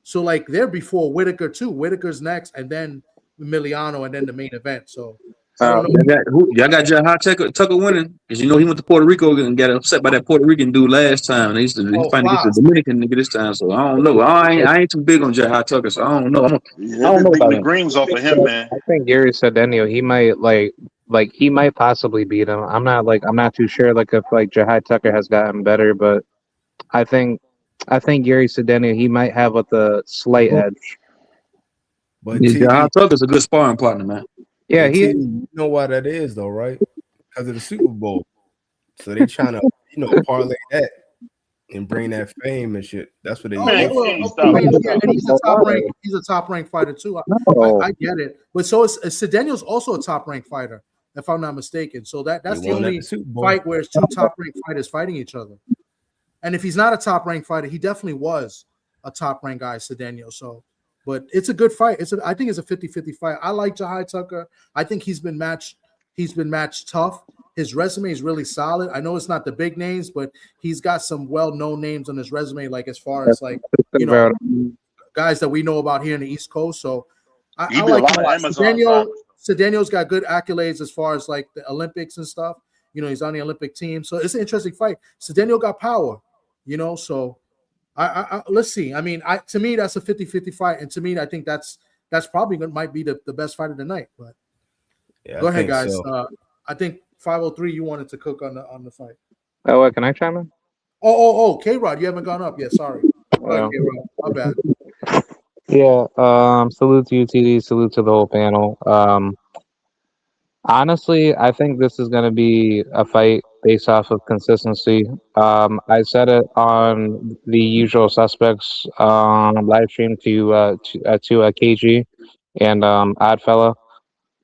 Speaker 4: So like they're before Whitaker too. Whitaker's next, and then Emiliano, and then the main event. So
Speaker 9: y'all got Jahai Tucker winning because he went to Puerto Rico and got upset by that Puerto Rican dude last time. They used to finally get the Dominican nigga this time. So I don't know. I ain't too big on Jahai Tucker, so I don't know. I don't know about
Speaker 2: the greens off of him, man.
Speaker 14: I think Gary Cedeno, he might like he might possibly beat him. I'm not too sure if Jahai Tucker has gotten better, but I think Gary Cedeno, he might have a slight edge.
Speaker 9: But Jahai Tucker's a good sparring partner, man.
Speaker 7: Yeah, you know why that is though, right? Because of the Super Bowl. So they trying to parlay that and bring that fame and shit. That's what they
Speaker 4: he's a top ranked fighter too. I get it. But so is Cedeno's also a top ranked fighter, if I'm not mistaken. So that's the only fight where it's two top ranked fighters fighting each other. And if he's not a top ranked fighter, he definitely was a top ranked guy, Cedeno. So but it's a good fight. I think it's a 50-50 fight. I like Jahai Tucker. I think he's been matched tough. His resume is really solid. I know it's not the big names, but he's got some well-known names on his resume, like as far as guys that we know about here in the East Coast. So
Speaker 2: He
Speaker 4: I
Speaker 2: beat a
Speaker 4: like
Speaker 2: lot
Speaker 4: him a
Speaker 2: of
Speaker 4: lot.
Speaker 2: Amazon drivers.
Speaker 4: Cedeno's got good accolades as far as like the Olympics and stuff. You know, he's on the Olympic team. So it's an interesting fight. Cedeno got power, you know, so I let's see. I mean, to me, that's a 50-50 fight. And to me, I think that's probably might be the best fight of the night. But
Speaker 7: Yeah,
Speaker 4: go
Speaker 7: I
Speaker 4: ahead,
Speaker 7: think
Speaker 4: guys.
Speaker 7: so.
Speaker 4: I think 503, you wanted to cook on the fight.
Speaker 14: Oh, what, can I chime in?
Speaker 4: Oh, K-Rod, you haven't gone up yet. Sorry. Go ahead, K-Rod. My bad.
Speaker 14: Yeah, salute to you, TD, salute to the whole panel. Honestly, I think this is going to be a fight based off of consistency. I said it on the Usual Suspects live stream to KG and Oddfella.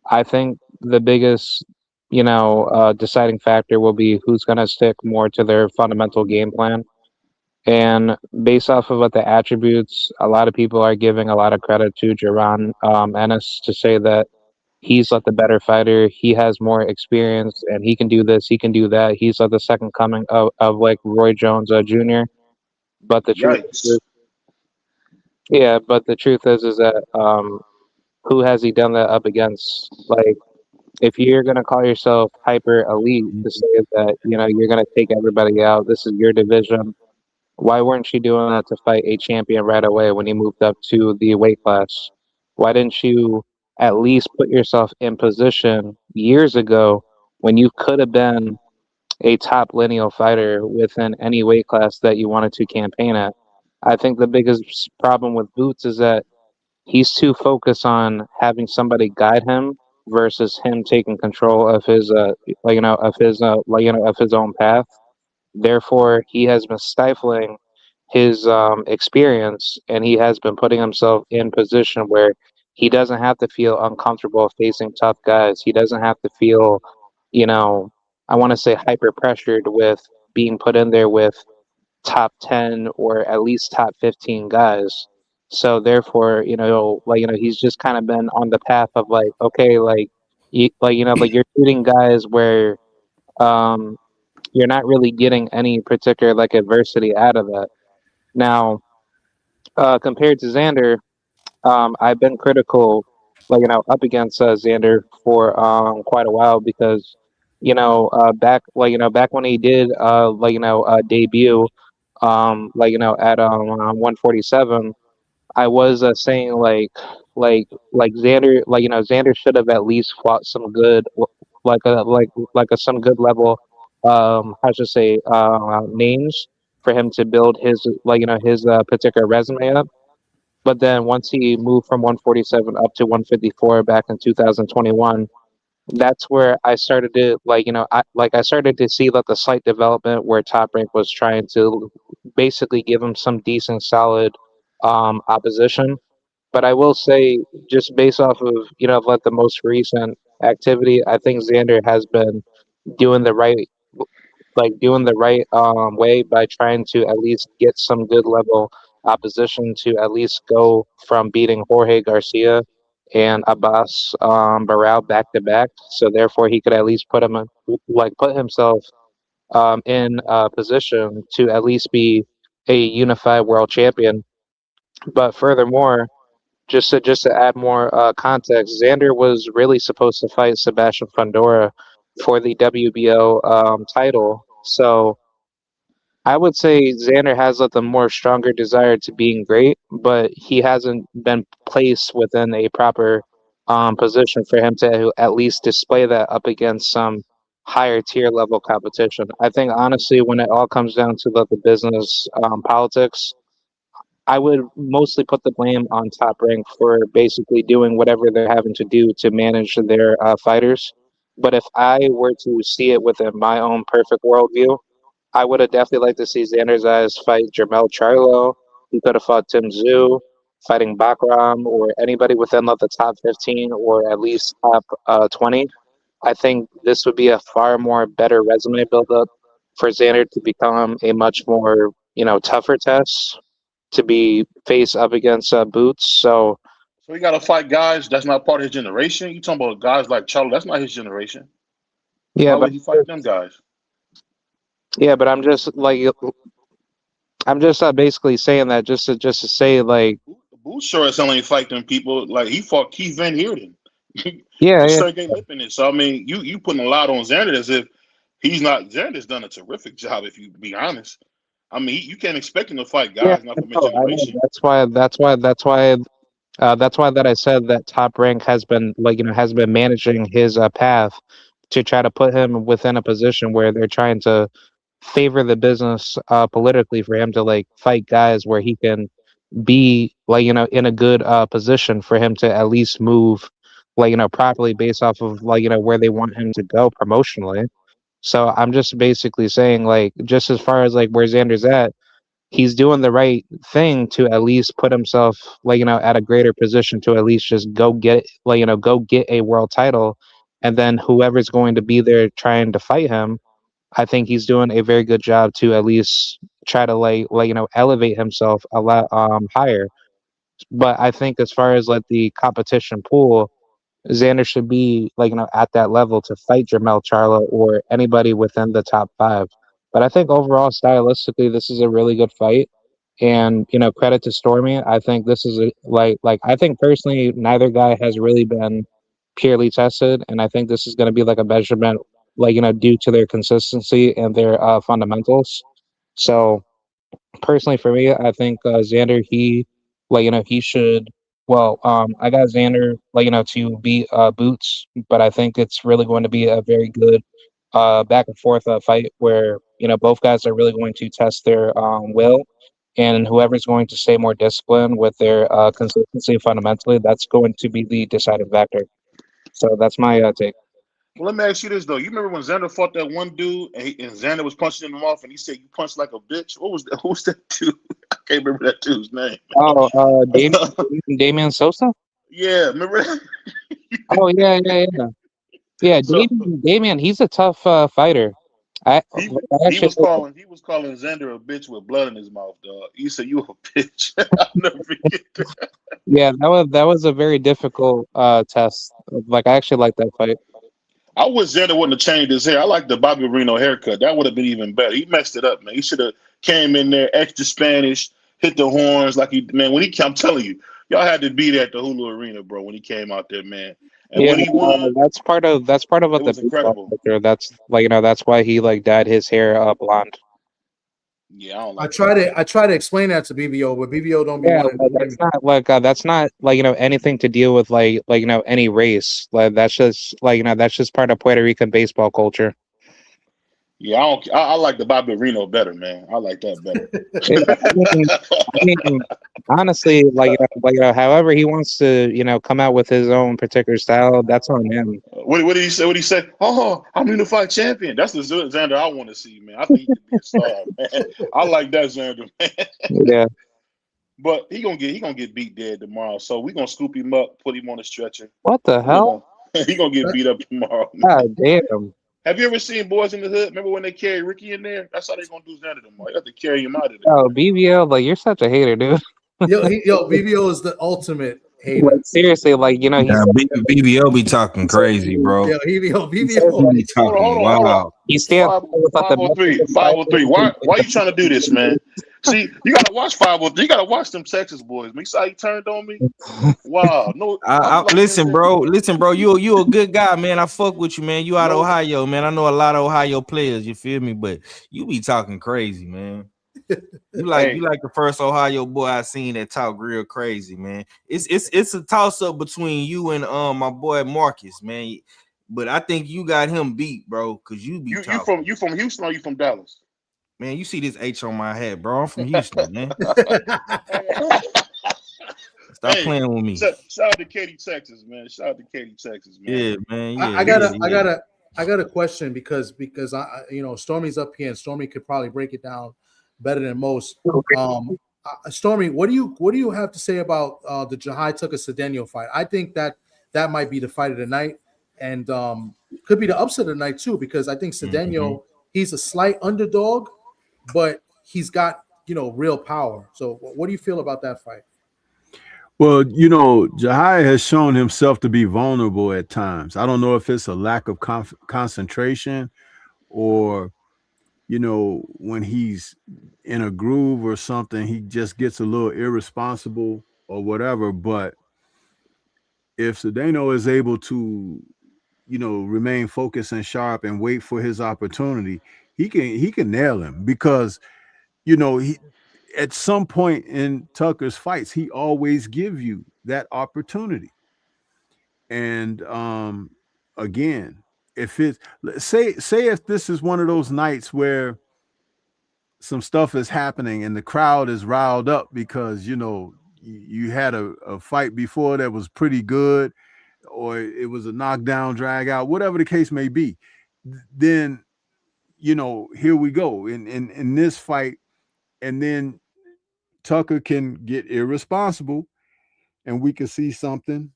Speaker 14: I think the biggest, deciding factor will be who's going to stick more to their fundamental game plan. And based off of what the attributes, a lot of people are giving a lot of credit to Jaron Ennis to say that he's like the better fighter. He has more experience and he can do this, he can do that. He's like the second coming of like Roy Jones Jr. But the truth is, but the truth is that who has he done that up against? Like, if you're gonna call yourself hyper elite to say that you're gonna take everybody out, this is your division. Why weren't you doing that to fight a champion right away when you moved up to the weight class? Why didn't you at least put yourself in position years ago when you could have been a top lineal fighter within any weight class that you wanted to campaign at? I think the biggest problem with Boots is that he's too focused on having somebody guide him versus him taking control of his of his own path. Therefore, he has been stifling his experience, and he has been putting himself in position where he doesn't have to feel uncomfortable facing tough guys. He doesn't have to feel, I want to say hyper pressured with being put in there with top 10 or at least top 15 guys. So therefore, he's just kind of been on the path of like, okay, you're shooting guys where um you're not really getting any particular like adversity out of that. Now, compared to Xander, I've been critical, up against Xander for quite a while because, back when he did, debut, at 147, I was saying like Xander, Xander should have at least fought some good, some good level, how should I say, names for him to build his his particular resume up. But then once he moved from 147 up to 154 back in 2021, that's where I started to I started to see the slight development where Top Rank was trying to basically give him some decent, solid opposition. But I will say, just based off of the most recent activity, I think Xander has been doing the right way by trying to at least get some good level opposition to at least go from beating Jorge Garcia and Abbas Barral back to back. So therefore, he could at least put himself in a position to at least be a unified world champion. But furthermore, just to add more context, Xander was really supposed to fight Sebastian Fundora for the WBO title. So I would say Xander has the more stronger desire to being great, but he hasn't been placed within a proper position for him to at least display that up against some higher tier level competition. I think honestly, when it all comes down to the business politics, I would mostly put the blame on Top Rank for basically doing whatever they're having to do to manage their fighters. But if I were to see it within my own perfect worldview, I would have definitely liked to see Xander Zayas fight Jermel Charlo. He could have fought Tim Tszyu, fighting Bakram, or anybody within the top 15 or at least top 20. I think this would be a far more better resume buildup for Xander to become a much more, tougher test to be faced up against Boots. So
Speaker 2: he got to fight guys that's not part of his generation. You talking about guys like Charlo? That's not his generation.
Speaker 14: Yeah,
Speaker 2: why would he fight them guys?
Speaker 14: Yeah, but I'm just basically saying that just to say
Speaker 2: Boots sure as hell ain't fight them people. Like he fought Keith Van Heerden.
Speaker 14: Yeah,
Speaker 2: Just
Speaker 14: yeah.
Speaker 2: Sergey Lipin in. So I mean, you putting a lot on Xander as if he's not. Xander's done a terrific job, if you be honest. I mean, you can't expect him to fight
Speaker 14: Yeah,
Speaker 2: guys not from his
Speaker 14: I know.
Speaker 2: generation.
Speaker 14: That's why that I said that Top Rank has been has been managing his path to try to put him within a position where they're trying to favor the business politically for him to like fight guys where he can be in a good position for him to at least move properly based off of where they want him to go promotionally. So I'm just basically saying just as far as where Xander's at, he's doing the right thing to at least put himself at a greater position to at least just go get go get a world title, and then whoever's going to be there trying to fight him, I think he's doing a very good job to at least try to elevate himself a lot higher. But I think as far as the competition pool, Xander should be at that level to fight Jermell Charlo or anybody within the top 5. But I think overall, stylistically, this is a really good fight. And credit to Stormy. I think this is I think personally, neither guy has really been purely tested, and I think this is going to be a measurement, due to their consistency and their fundamentals. So personally, for me, I think Xander, he he should. Well, I got Xander to beat Boots, but I think it's really going to be a very good back and forth fight where both guys are really going to test their will, and whoever's going to stay more disciplined with their consistency fundamentally, that's going to be the deciding factor. So that's my take.
Speaker 2: Well, let me ask you this though. You remember when Xander fought that one dude and Xander was punching him off and he said you punched like a bitch? What was that? Who was that dude? I can't remember that dude's name.
Speaker 14: Oh, Damian Sosa?
Speaker 2: Yeah, remember that?
Speaker 14: Oh yeah.
Speaker 2: So
Speaker 14: Damian, he's a tough fighter. I
Speaker 2: he
Speaker 14: actually,
Speaker 2: he was calling Xander a bitch with blood in his mouth, dog. He said you a bitch. I'll never forget that.
Speaker 14: yeah, that was a very difficult test. I actually like that fight.
Speaker 2: I wish Xander wouldn't have changed his hair. I like the Bobby Reno haircut. That would have been even better. He messed it up, man. He should have came in there extra Spanish, hit the horns like he man. When he I'm telling you, y'all had to be there at the Hulu Arena, bro. When he came out there, man. And
Speaker 14: Yeah,
Speaker 2: when he won,
Speaker 14: that's part of what
Speaker 2: it
Speaker 14: the
Speaker 2: was incredible.
Speaker 14: picture. That's that's why he dyed his hair blonde.
Speaker 2: Yeah, I don't
Speaker 4: I
Speaker 2: like
Speaker 4: try to explain that to BBO, but BBO don't be
Speaker 14: Yeah,
Speaker 4: wanting to believe
Speaker 14: that's not that's not anything to deal with any race. That's just that's just part of Puerto Rican baseball culture.
Speaker 2: Yeah, I like the Bobby Reno better, man. I like that better.
Speaker 14: Yeah, I mean, honestly, however he wants to, come out with his own particular style, that's on him.
Speaker 2: What did he say? What did he say? Oh, I'm a unified champion. That's the Xander I want to see, man. I think he could be a star, man. I like that Xander, man.
Speaker 14: Yeah.
Speaker 2: But he gonna get beat dead tomorrow. So we gonna scoop him up, put him on a stretcher.
Speaker 14: What the hell?
Speaker 2: He gonna get beat up tomorrow, man.
Speaker 14: God damn.
Speaker 2: Have you ever seen Boys in the Hood? Remember when they carried Ricky in there? That's how they gonna do Xander tomorrow. You have to carry him out of there.
Speaker 14: Oh, BBL, you're such a hater, dude.
Speaker 4: Yo, BBO is the ultimate hater.
Speaker 14: Seriously, he's
Speaker 13: BBO be talking crazy, bro.
Speaker 4: Yeah, BBO.
Speaker 13: He be talking
Speaker 2: Hold on.
Speaker 14: He stands
Speaker 2: 503. Why you trying to do this, man? See, you gotta watch 503. You gotta watch them Texas boys. You saw he turned on me. Wow, no.
Speaker 13: Listen, bro. You a good guy, man. I fuck with you, man. You out of Ohio, man. I know a lot of Ohio players. You feel me? But you be talking crazy, man. You like the first Ohio boy I seen that talk real crazy, man. It's a toss up between you and my boy Marcus, man. But I think you got him beat, bro. Cause you from
Speaker 2: Houston or you from Dallas?
Speaker 13: Man, you see this H on my head, bro. I'm from Houston, man. Stop playing with me.
Speaker 2: Shout out to Katy, Texas, man. Shout out to Katy, Texas, man.
Speaker 13: Yeah, man. Yeah,
Speaker 4: I got a question because I Stormy's up here and Stormy could probably break it down better than most. Stormy, what do you have to say about the Jahai Tucker-Cedeno fight? I think that might be the fight of the night, and could be the upset of the night too, because I think Cedeno, he's a slight underdog, but he's got real power. So what do you feel about that fight?
Speaker 11: Well, Jahai has shown himself to be vulnerable at times. I don't know if it's a lack of concentration or, when he's in a groove or something, he just gets a little irresponsible or whatever. But if Cedeno is able to, remain focused and sharp and wait for his opportunity, he can nail him because he at some point in Tucker's fights, he always give you that opportunity. And again, if it's say if this is one of those nights where some stuff is happening and the crowd is riled up because you had a fight before that was pretty good, or it was a knockdown, drag out, whatever the case may be, then here we go in this fight, and then Tucker can get irresponsible, and we can see something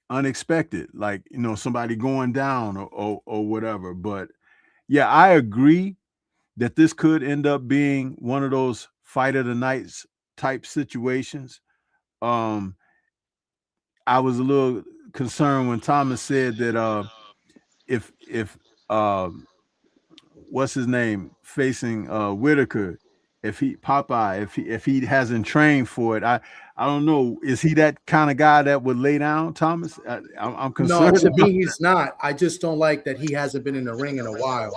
Speaker 11: unexpected, like somebody going down or whatever. But yeah, I agree that this could end up being one of those fight of the nights type situations. I was a little concerned when Thomas said that if what's his name facing Whitaker, if he hasn't trained for it, I don't know. Is he that kind of guy that would lay down, Thomas? I'm concerned.
Speaker 4: No, to me, he's not. I just don't like that he hasn't been in the ring in a while.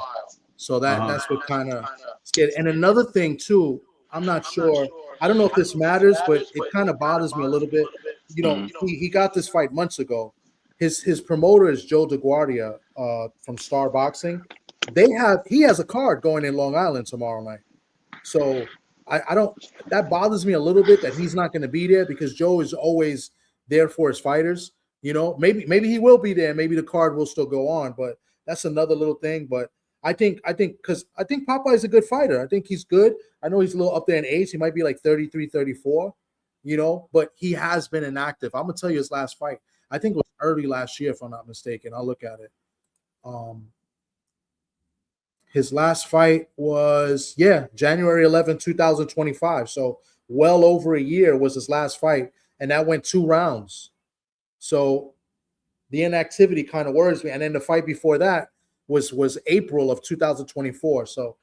Speaker 4: So that's what kind of scared. And another thing too, I'm not sure. I don't know if this matters, but it kind of bothers me a little bit. He got this fight months ago. His promoter is Joe DeGuardia from Star Boxing. He has a card going in Long Island tomorrow night. So I don't. That bothers me a little bit that he's not going to be there because Joe is always there for his fighters. Maybe he will be there. Maybe the card will still go on, but that's another little thing. But I think because I think Popeye is a good fighter. I think he's good. I know he's a little up there in age. He might be like 33, 34, but he has been inactive. I'm going to tell you his last fight. I think it was early last year, if I'm not mistaken. I'll look at it. His last fight was, January 11, 2025. So well over a year was his last fight, and that went 2 rounds. So the inactivity kind of worries me. And then the fight before that was April of 2024. So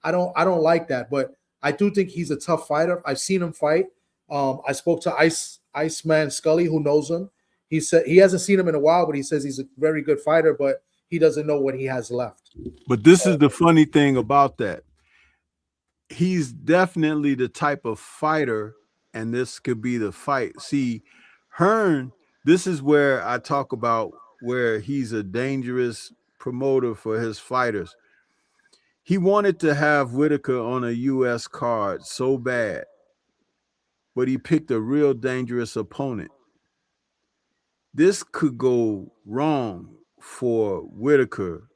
Speaker 4: I don't like that, but I do think he's a tough fighter. I've seen him fight. I spoke to Iceman Scully, who knows him. He said he hasn't seen him in a while, but he says he's a very good fighter, but he doesn't know what he has left.
Speaker 11: But this is the funny thing about that. He's definitely the type of fighter, and this could be the fight. See, Hearn, this is where I talk about where he's a dangerous promoter for his fighters. He wanted to have Whitaker on a U.S. card so bad, but he picked a real dangerous opponent. This could go wrong for Whitaker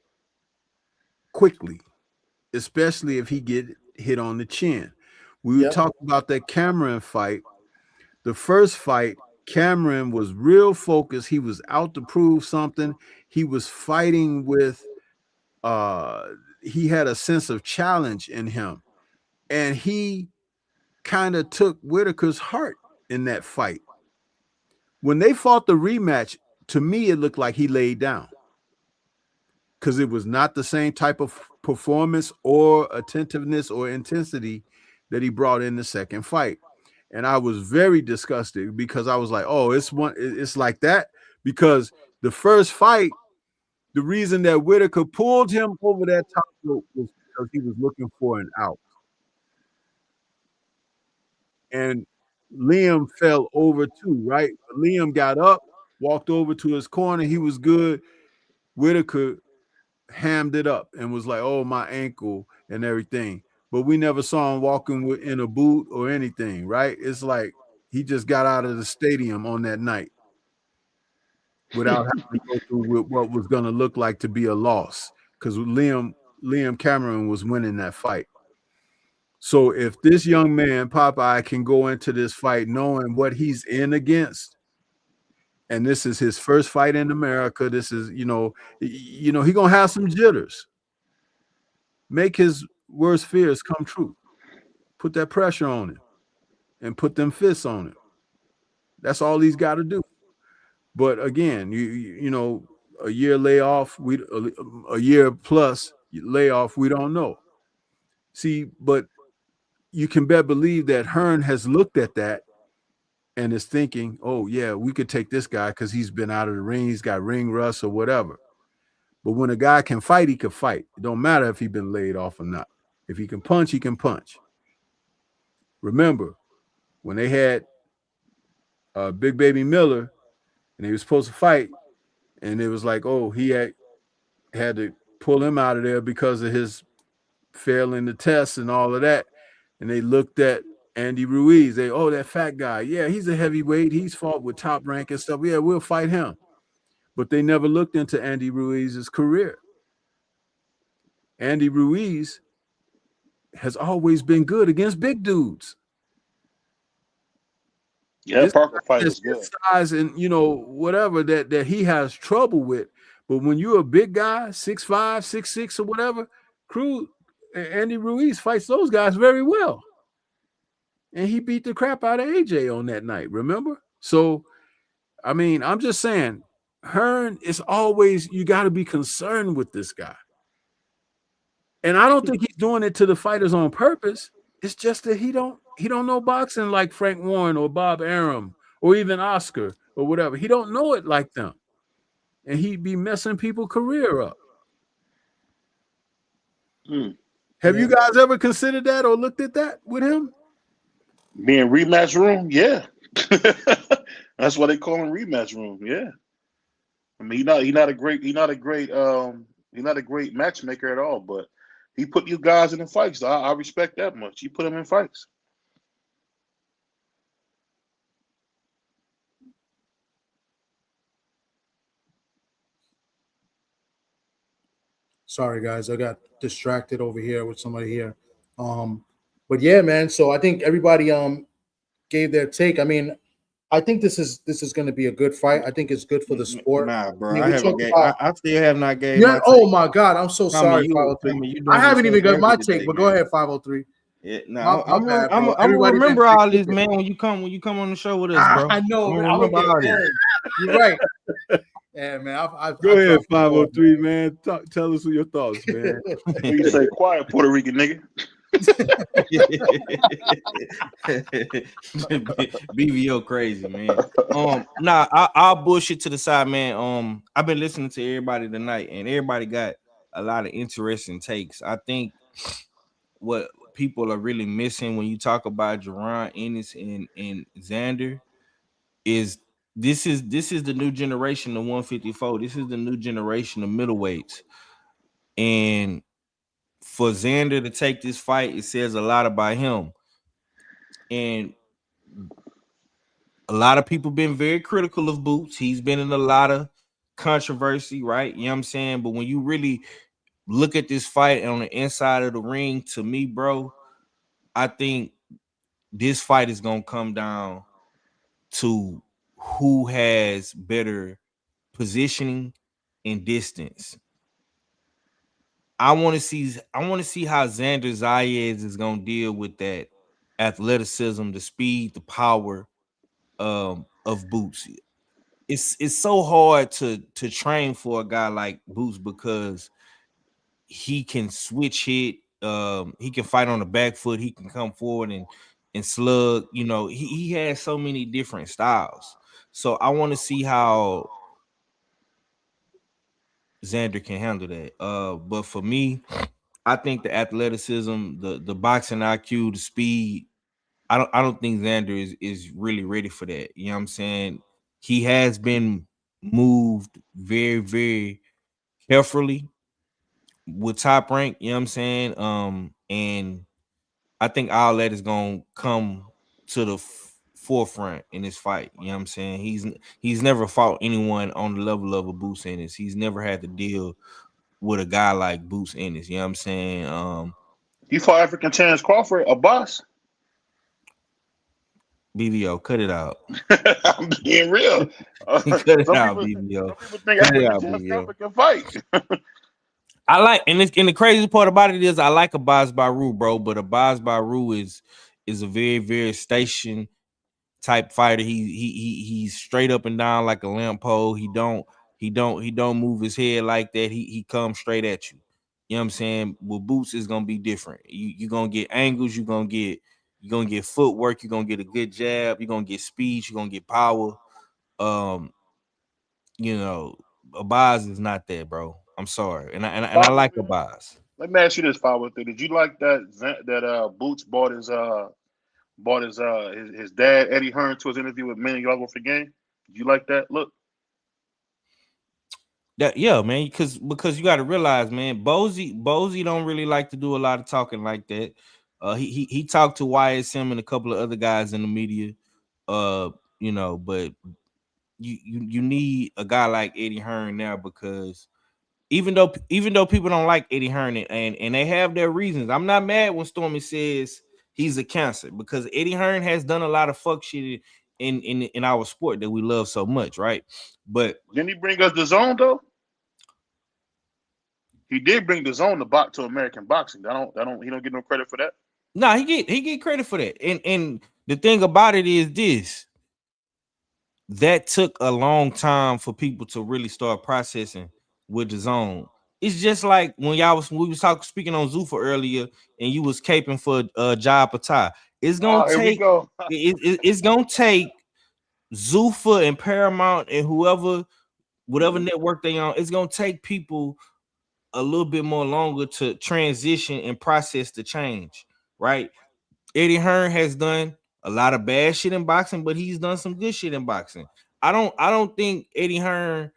Speaker 11: quickly, especially if he get hit on the chin. We were talking about that Cameron fight. The first fight, Cameron was real focused. He was out to prove something. He was fighting with he had a sense of challenge in him, and he kind of took Whitaker's heart in that fight. When they fought the rematch, to me, it looked like he laid down because it was not the same type of performance or attentiveness or intensity that he brought in the second fight. And I was very disgusted because I was like, oh, it's like that. Because the first fight, the reason that Whitaker pulled him over that top rope was because he was looking for an out. And Liam fell over too, right? Liam got up, walked over to his corner. He was good. Whitaker hammed it up and was like, oh, my ankle and everything. But we never saw him walking in a boot or anything, right? It's like he just got out of the stadium on that night without having to go through what was going to look like to be a loss because Liam Cameron was winning that fight. So if this young man, Popeye, can go into this fight knowing what he's in against, and this is his first fight in America, this is, he gonna have some jitters. Make his worst fears come true. Put that pressure on him and put them fists on him. That's all he's got to do. But again, a year layoff, a year plus layoff, we don't know. See, but you can better believe that Hearn has looked at that and is thinking, oh, yeah, we could take this guy because he's been out of the ring. He's got ring rust or whatever. But when a guy can fight, he can fight. It don't matter if he's been laid off or not. If he can punch, he can punch. Remember, when they had Big Baby Miller and he was supposed to fight, and it was like, oh, he had to pull him out of there because of his failing the tests and all of that. And they looked at Andy Ruiz. That fat guy. Yeah, he's a heavyweight. He's fought with Top Rank and stuff. Yeah, we'll fight him. But they never looked into Andy Ruiz's career. Andy Ruiz has always been good against big dudes.
Speaker 2: Yeah, Parker fight was good.
Speaker 11: Size and whatever that he has trouble with. But when you're a big guy, 6'5", 6'6", or whatever, Andy Ruiz fights those guys very well. And he beat the crap out of AJ on that night, remember? So, I mean, I'm just saying, Hearn is always, you got to be concerned with this guy. And I don't think he's doing it to the fighters on purpose. It's just that he don't know boxing like Frank Warren or Bob Arum or even Oscar or whatever. He don't know it like them. And he'd be messing people's career up. Have you guys ever considered that or looked at that with him?
Speaker 2: Being rematch room, yeah. That's why they call him rematch room. Yeah. I mean, he's not a great matchmaker at all, but he put you guys in the fights. I respect that much. He put him in fights.
Speaker 4: Sorry, guys, I got distracted over here with somebody here. But yeah, man. So I think everybody gave their take. I mean, I think this is going to be a good fight. I think it's good for the sport.
Speaker 13: Nah, bro.
Speaker 4: I mean,
Speaker 13: I still have not gave.
Speaker 4: Yeah. Oh my God, I'm so
Speaker 13: Tommy,
Speaker 4: sorry. 503. I haven't even got my take, but go ahead, 503.
Speaker 13: Yeah, no, I'm gonna remember all this, man. When you come on the show with us, bro.
Speaker 4: I know.
Speaker 13: Remember all this.
Speaker 4: You're right. Yeah, man.
Speaker 11: Go ahead, 503, man. Tell us your thoughts, man.
Speaker 2: What you say, quiet Puerto Rican nigga.
Speaker 13: BVO crazy, man. I'll bullshit to the side, man. I've been listening to everybody tonight, and everybody got a lot of interesting takes. I think what people are really missing when you talk about Jaron, Ennis, and Xander is this is the new generation of 154. This is the new generation of middleweights, and for Xander to take this fight, it says a lot about him. And a lot of people been very critical of Boots. He's been in a lot of controversy, right? You know what I'm saying? But when you really look at this fight on the inside of the ring, to me, bro, I think this fight is going to come down to who has better positioning and distance. I want to see how Xander Zayas is going to deal with that athleticism, the speed, the power of Boots. It's so hard to train for a guy like Boots because he can switch hit, he can fight on the back foot, he can come forward and slug. You know, he has so many different styles. So I want to see how Xander can handle that. But for me, I think the athleticism, the boxing IQ, the speed, I don't think Xander is really ready for that. You know what I'm saying? He has been moved very, very carefully with Top Rank, you know what I'm saying? And I think all that is gonna come to the forefront in this fight. You know what I'm saying? He's never fought anyone on the level of a Boots Ennis. He's never had to deal with a guy like Boots Ennis. You know what I'm saying?
Speaker 2: You fought African Terrence Crawford, a boss.
Speaker 13: BVO, cut it out.
Speaker 2: I'm being real.
Speaker 13: Cut it out, BVO.
Speaker 2: People think African Terrence Crawford can fight.
Speaker 13: I like, and the crazy part about it is I like Abbas Baru, bro, but Abbas Baru is a very, very station type fighter. He's straight up and down like a lamp pole. He don't move his head like that. He comes straight at you. You know what I'm saying? With Boots, it's gonna be different. You're gonna get angles, you're gonna get footwork, you're gonna get a good jab, you're gonna get speed, you're gonna get power. You know, Abaz is not that, bro. I'm sorry. And I like Abaz.
Speaker 2: Let me ask you this, 513. Did you like that Boots bought his dad Eddie Hearn to his interview with Man Y'all Go for Game? Did you like that? Look.
Speaker 13: That yeah, man, because you got to realize, man, Bozy don't really like to do a lot of talking like that. He talked to YSM and a couple of other guys in the media, you know, but you need a guy like Eddie Hearn now, because even though people don't like Eddie Hearn and they have their reasons, I'm not mad when Stormy says he's a cancer, because Eddie Hearn has done a lot of fuck shit in our sport that we love so much, right? But
Speaker 2: didn't he bring us the zone though? He did bring the zone to American boxing. He don't get no credit for that.
Speaker 13: No, he get credit for that. And the thing about it is this: that took a long time for people to really start processing with the zone. It's just like when we was speaking on Zuffa earlier, and you was caping for Jai Patai. It's gonna take it's gonna take Zuffa and Paramount and whatever network they on. It's gonna take people a little bit more longer to transition and process the change, right? Eddie Hearn has done a lot of bad shit in boxing, but he's done some good shit in boxing. I don't think Eddie Hearn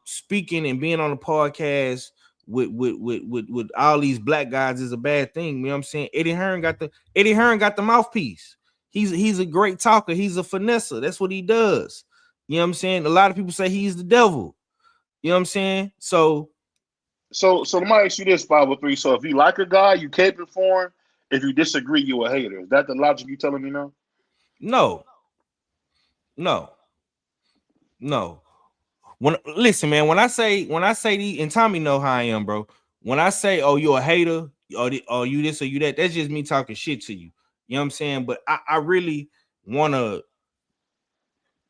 Speaker 13: speaking and being on the podcast with all these black guys is a bad thing. You know what I'm saying? Eddie Hearn got the mouthpiece. He's a great talker. He's a finesser. That's what he does. You know what I'm saying? A lot of people say he's the devil. You know what I'm saying? So
Speaker 2: let me ask you this, 503. So if you like a guy, you caping for him. If you disagree, you a hater. Is that the logic you telling me now?
Speaker 13: No. Listen, man, when I say these, and Tommy know how I am, bro. When I say, oh, you're a hater, or you this or you that, that's just me talking shit to you. You know what I'm saying? But I really want to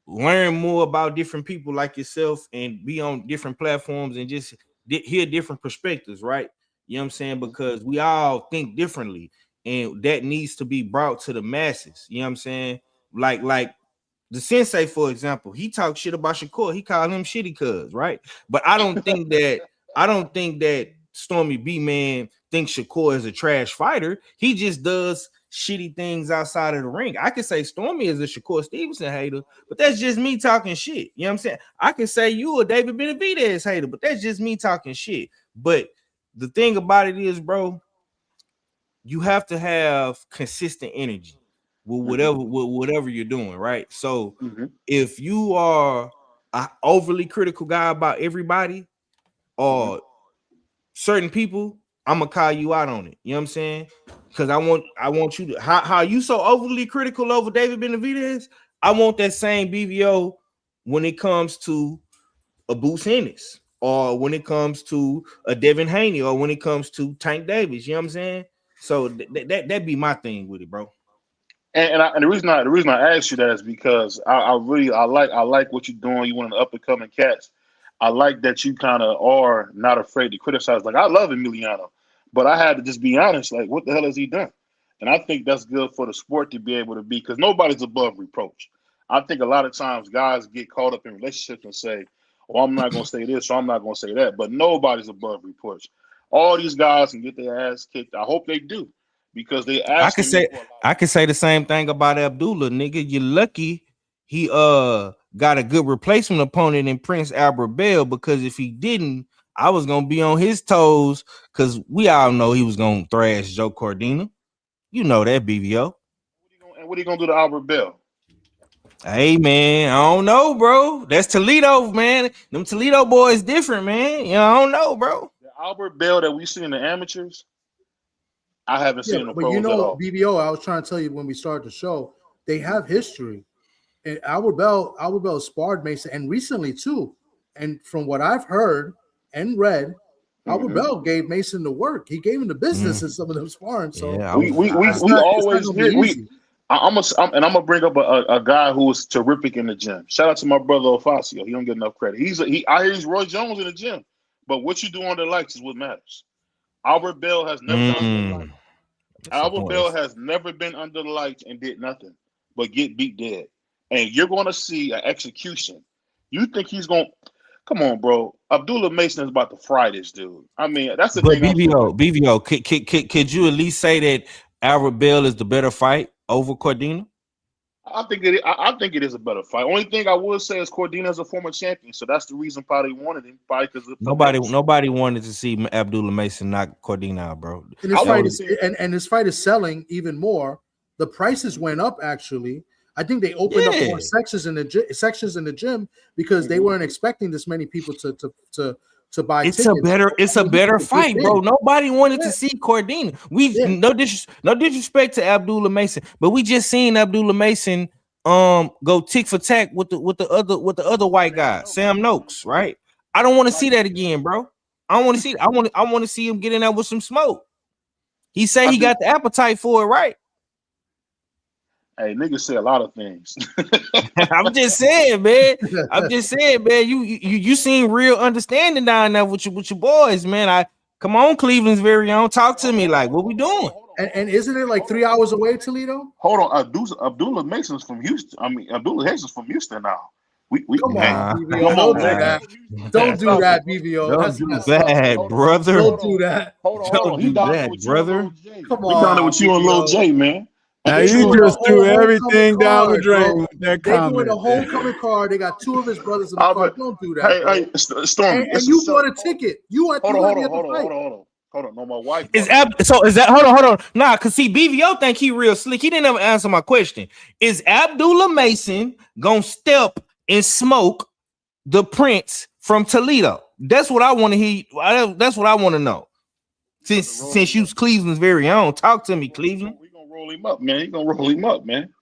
Speaker 13: learn more about different people like yourself and be on different platforms and just hear different perspectives, right? You know what I'm saying? Because we all think differently, and that needs to be brought to the masses. You know what I'm saying? Like the sensei, for example, he talks shit about Shakur. He called him shitty cuz, right? But I don't think that Stormy B Man thinks Shakur is a trash fighter. He just does shitty things outside of the ring. I could say Stormy is a Shakur Stevenson hater, but that's just me talking shit. You know what I'm saying? I can say you a David Benavidez hater, but that's just me talking shit. But the thing about it is, bro, you have to have consistent energy with whatever you're doing, right? So if you are an overly critical guy about everybody or certain people, I'm gonna call you out on it. You know what I'm saying? Because I want you to how you so overly critical over David Benavidez. I want that same BVO when it comes to a Boots Ennis, or when it comes to a Devin Haney, or when it comes to Tank Davis. You know what I'm saying? So that be my thing with it, bro.
Speaker 2: And the reason I asked you that is because I like what you're doing. You want an up and coming cats. I like that you kind of are not afraid to criticize. Like, I love Emiliano, but I had to just be honest. Like, what the hell has he done? And I think that's good for the sport to be able to be, because nobody's above reproach. I think a lot of times guys get caught up in relationships and say, "Oh, I'm not going to say this, or I'm not going to say that." But nobody's above reproach. All these guys can get their ass kicked. I hope they do, because they ask.
Speaker 13: I can say the same thing about Abdullah, nigga. You're lucky he got a good replacement opponent in Prince Albert Bell, because if he didn't, I was gonna be on his toes, because we all know he was gonna thrash Joe Cordina. You know that, BVO.
Speaker 2: And what are you gonna do to Albert Bell?
Speaker 13: Hey man, I don't know, bro. That's Toledo, man. Them Toledo boys different, man. You know, I don't know, bro.
Speaker 2: The Albert Bell that we see in the amateurs, I haven't seen in the pros at all.
Speaker 4: BVO, I was trying to tell you when we started the show, they have history. And Albert Bell sparred Mason, and recently too. And from what I've heard and read, Albert Bell gave Mason the work. He gave him the business in some of them sparring. So
Speaker 2: yeah, we always hear. I'm gonna bring up a guy who was terrific in the gym. Shout out to my brother Ofacio. He don't get enough credit. I hear he's Roy Jones in the gym, But what you do on the lights is what matters. Albert Bell has never been under the lights. Albert Bell has never been under the lights and did nothing but get beat dead. And you're going to see an execution. You think he's going to – come on, bro. Abdullah Mason is about to fry this dude. I mean, that's the thing.
Speaker 13: BVO, could you at least say that Albert Bell is the better fight over Cordina?
Speaker 2: I think it is a better fight. Only thing I would say is Cordina is a former champion, so that's the reason probably wanted him. Probably because
Speaker 13: nobody wanted to see Abdullah Mason knock Cordina out, bro.
Speaker 4: And this fight is selling even more. The prices went up actually. I think they opened up more sections in the gym because they weren't expecting this many people to buy.
Speaker 13: It's a better fight, bro. Nobody wanted to see Cordina. No disrespect to Abdullah Mason, but we just seen Abdullah Mason go tick for tack with the other white guy, Sam Noakes, right? I don't want to see that again, bro. I don't want to see it. I want to see him get in there with some smoke. He say he got the appetite for it, right?
Speaker 2: Hey, niggas say a lot of things.
Speaker 13: I'm just saying, man. You seem real understanding down there with your boys, man. Come on, Cleveland's very own. Talk to me, like, what we doing?
Speaker 4: And isn't it like 3 hours away, Toledo?
Speaker 2: Hold on, Abdullah Mason's from Houston. I mean, Abdullah Mason's from Houston now. We
Speaker 4: come on, BVO. Don't do that. Don't do that, BVO.
Speaker 13: Don't do that, brother.
Speaker 4: Don't do that.
Speaker 13: Don't do that, brother.
Speaker 4: Come on,
Speaker 2: we down there with you and Lil J, man.
Speaker 11: Now you just threw everything down the drain with that comment.
Speaker 4: They doing a homecoming card. They got 2 of his brothers in the car. Don't do that.
Speaker 2: Hey, Stormy.
Speaker 4: And you bought a ticket. Hold
Speaker 2: on. No, my wife.
Speaker 13: Is that hold on? Nah, cause see, BVO think he real slick. He didn't ever answer my question. Is Abdullah Mason gonna step and smoke the Prince from Toledo? That's what I want to hear. That's what I want to know. Since you Cleveland's very own, talk to me, Cleveland.
Speaker 2: Roll him up, man. He gonna roll him up, man.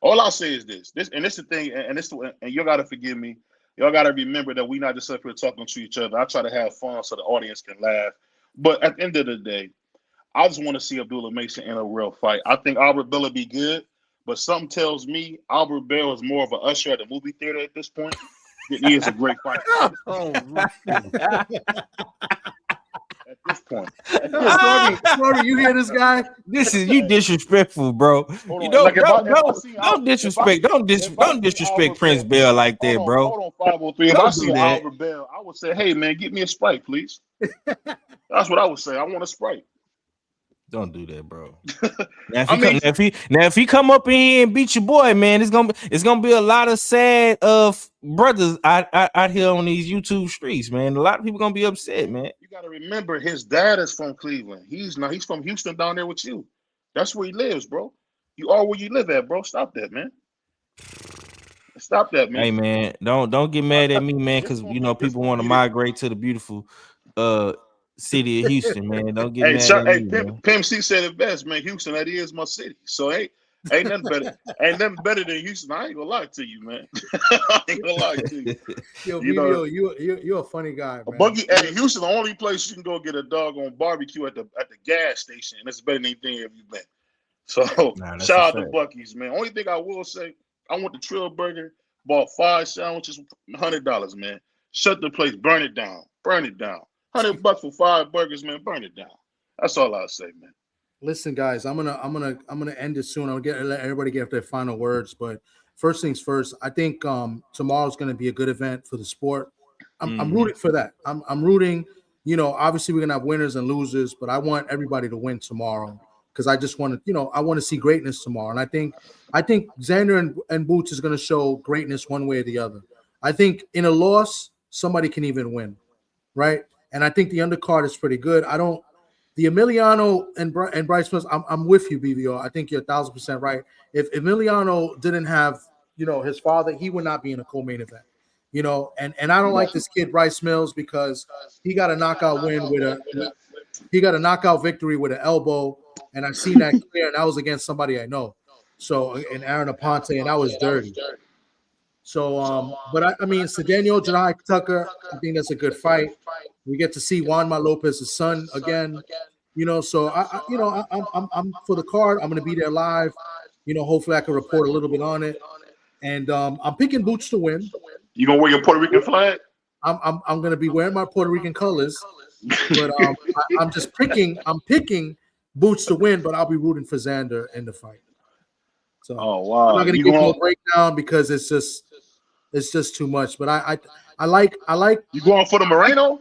Speaker 2: All I'll say is this, and this is the thing, and you gotta forgive me. Y'all gotta remember that we not just up here talking to each other. I try to have fun so the audience can laugh. But at the end of the day, I just want to see Abdullah Mason in a real fight. I think Albert Bell will be good, but something tells me Albert Bell is more of an usher at the movie theater at this point than he is a great fighter. At this point.
Speaker 4: Stormy, you hear this guy?
Speaker 13: You disrespectful, bro. Don't disrespect Prince Bell like that, bro.
Speaker 2: Hold on, 503. If I see Albert Bell, I would say, hey man, get me a Sprite, please. That's what I would say. I want a Sprite.
Speaker 13: Don't do that, bro. Now if he come up in here and beat your boy, man, it's gonna be a lot of sad brothers out here on these YouTube streets, man. A lot of people gonna be upset, man.
Speaker 2: You gotta remember, his dad is from Cleveland. He's from Houston down there with you. That's where he lives, bro. You are where you live at, bro. Stop that, man. Stop that, man.
Speaker 13: Hey, man, don't get mad at me, man, because people want to migrate to the beautiful city of Houston, man. Don't get mad at me.
Speaker 2: Pimp C said it best, man. Houston, that is my city. So ain't nothing better than Houston. I ain't gonna lie to you, man. I ain't gonna lie to you.
Speaker 4: Yo, you're a funny guy, man.
Speaker 2: Houston, the only place you can go get a doggone barbecue at the gas station, and it's better than anything you've been. So shout out to Buc-ee's, man. Only thing I will say, I went to Trill Burger, bought 5 sandwiches, $100, man. Shut the place, burn it down. $100 for 5 burgers, man. Burn it down. That's all I'll say, man.
Speaker 4: Listen, guys, I'm gonna end it soon. I'll let everybody get their final words. But first things first, I think tomorrow's gonna be a good event for the sport. I'm rooting for that. I'm rooting. Obviously we're gonna have winners and losers, but I want everybody to win tomorrow because I just want to, I want to see greatness tomorrow. And I think Xander and Boots is gonna show greatness one way or the other. I think in a loss, somebody can even win, right? And I think the undercard is pretty good. The Emiliano and Bryce Mills, I'm with you, BVO. I think you're 1,000% right. If Emiliano didn't have, his father, he would not be in a co-main event. And I don't like this kid Bryce Mills because he got a knockout win he got a knockout victory with an elbow, and I've seen that clear, and that was against somebody I know. So, and Aaron Aponte, and that was dirty. So, but I mean, Cedeno, Jedi Tucker, I think that's a good fight. We get to see Juanma Lopez's son again, So I'm for the card. I'm gonna be there live. Hopefully I can report a little bit on it. And I'm picking Boots to win.
Speaker 2: You gonna wear your Puerto Rican flag?
Speaker 4: I'm gonna be wearing my Puerto Rican colors, but I'm just picking. I'm picking Boots to win, but I'll be rooting for Xander in the fight. So I'm not gonna give you a breakdown because it's just too much. But I like.
Speaker 2: You going for the Moreno?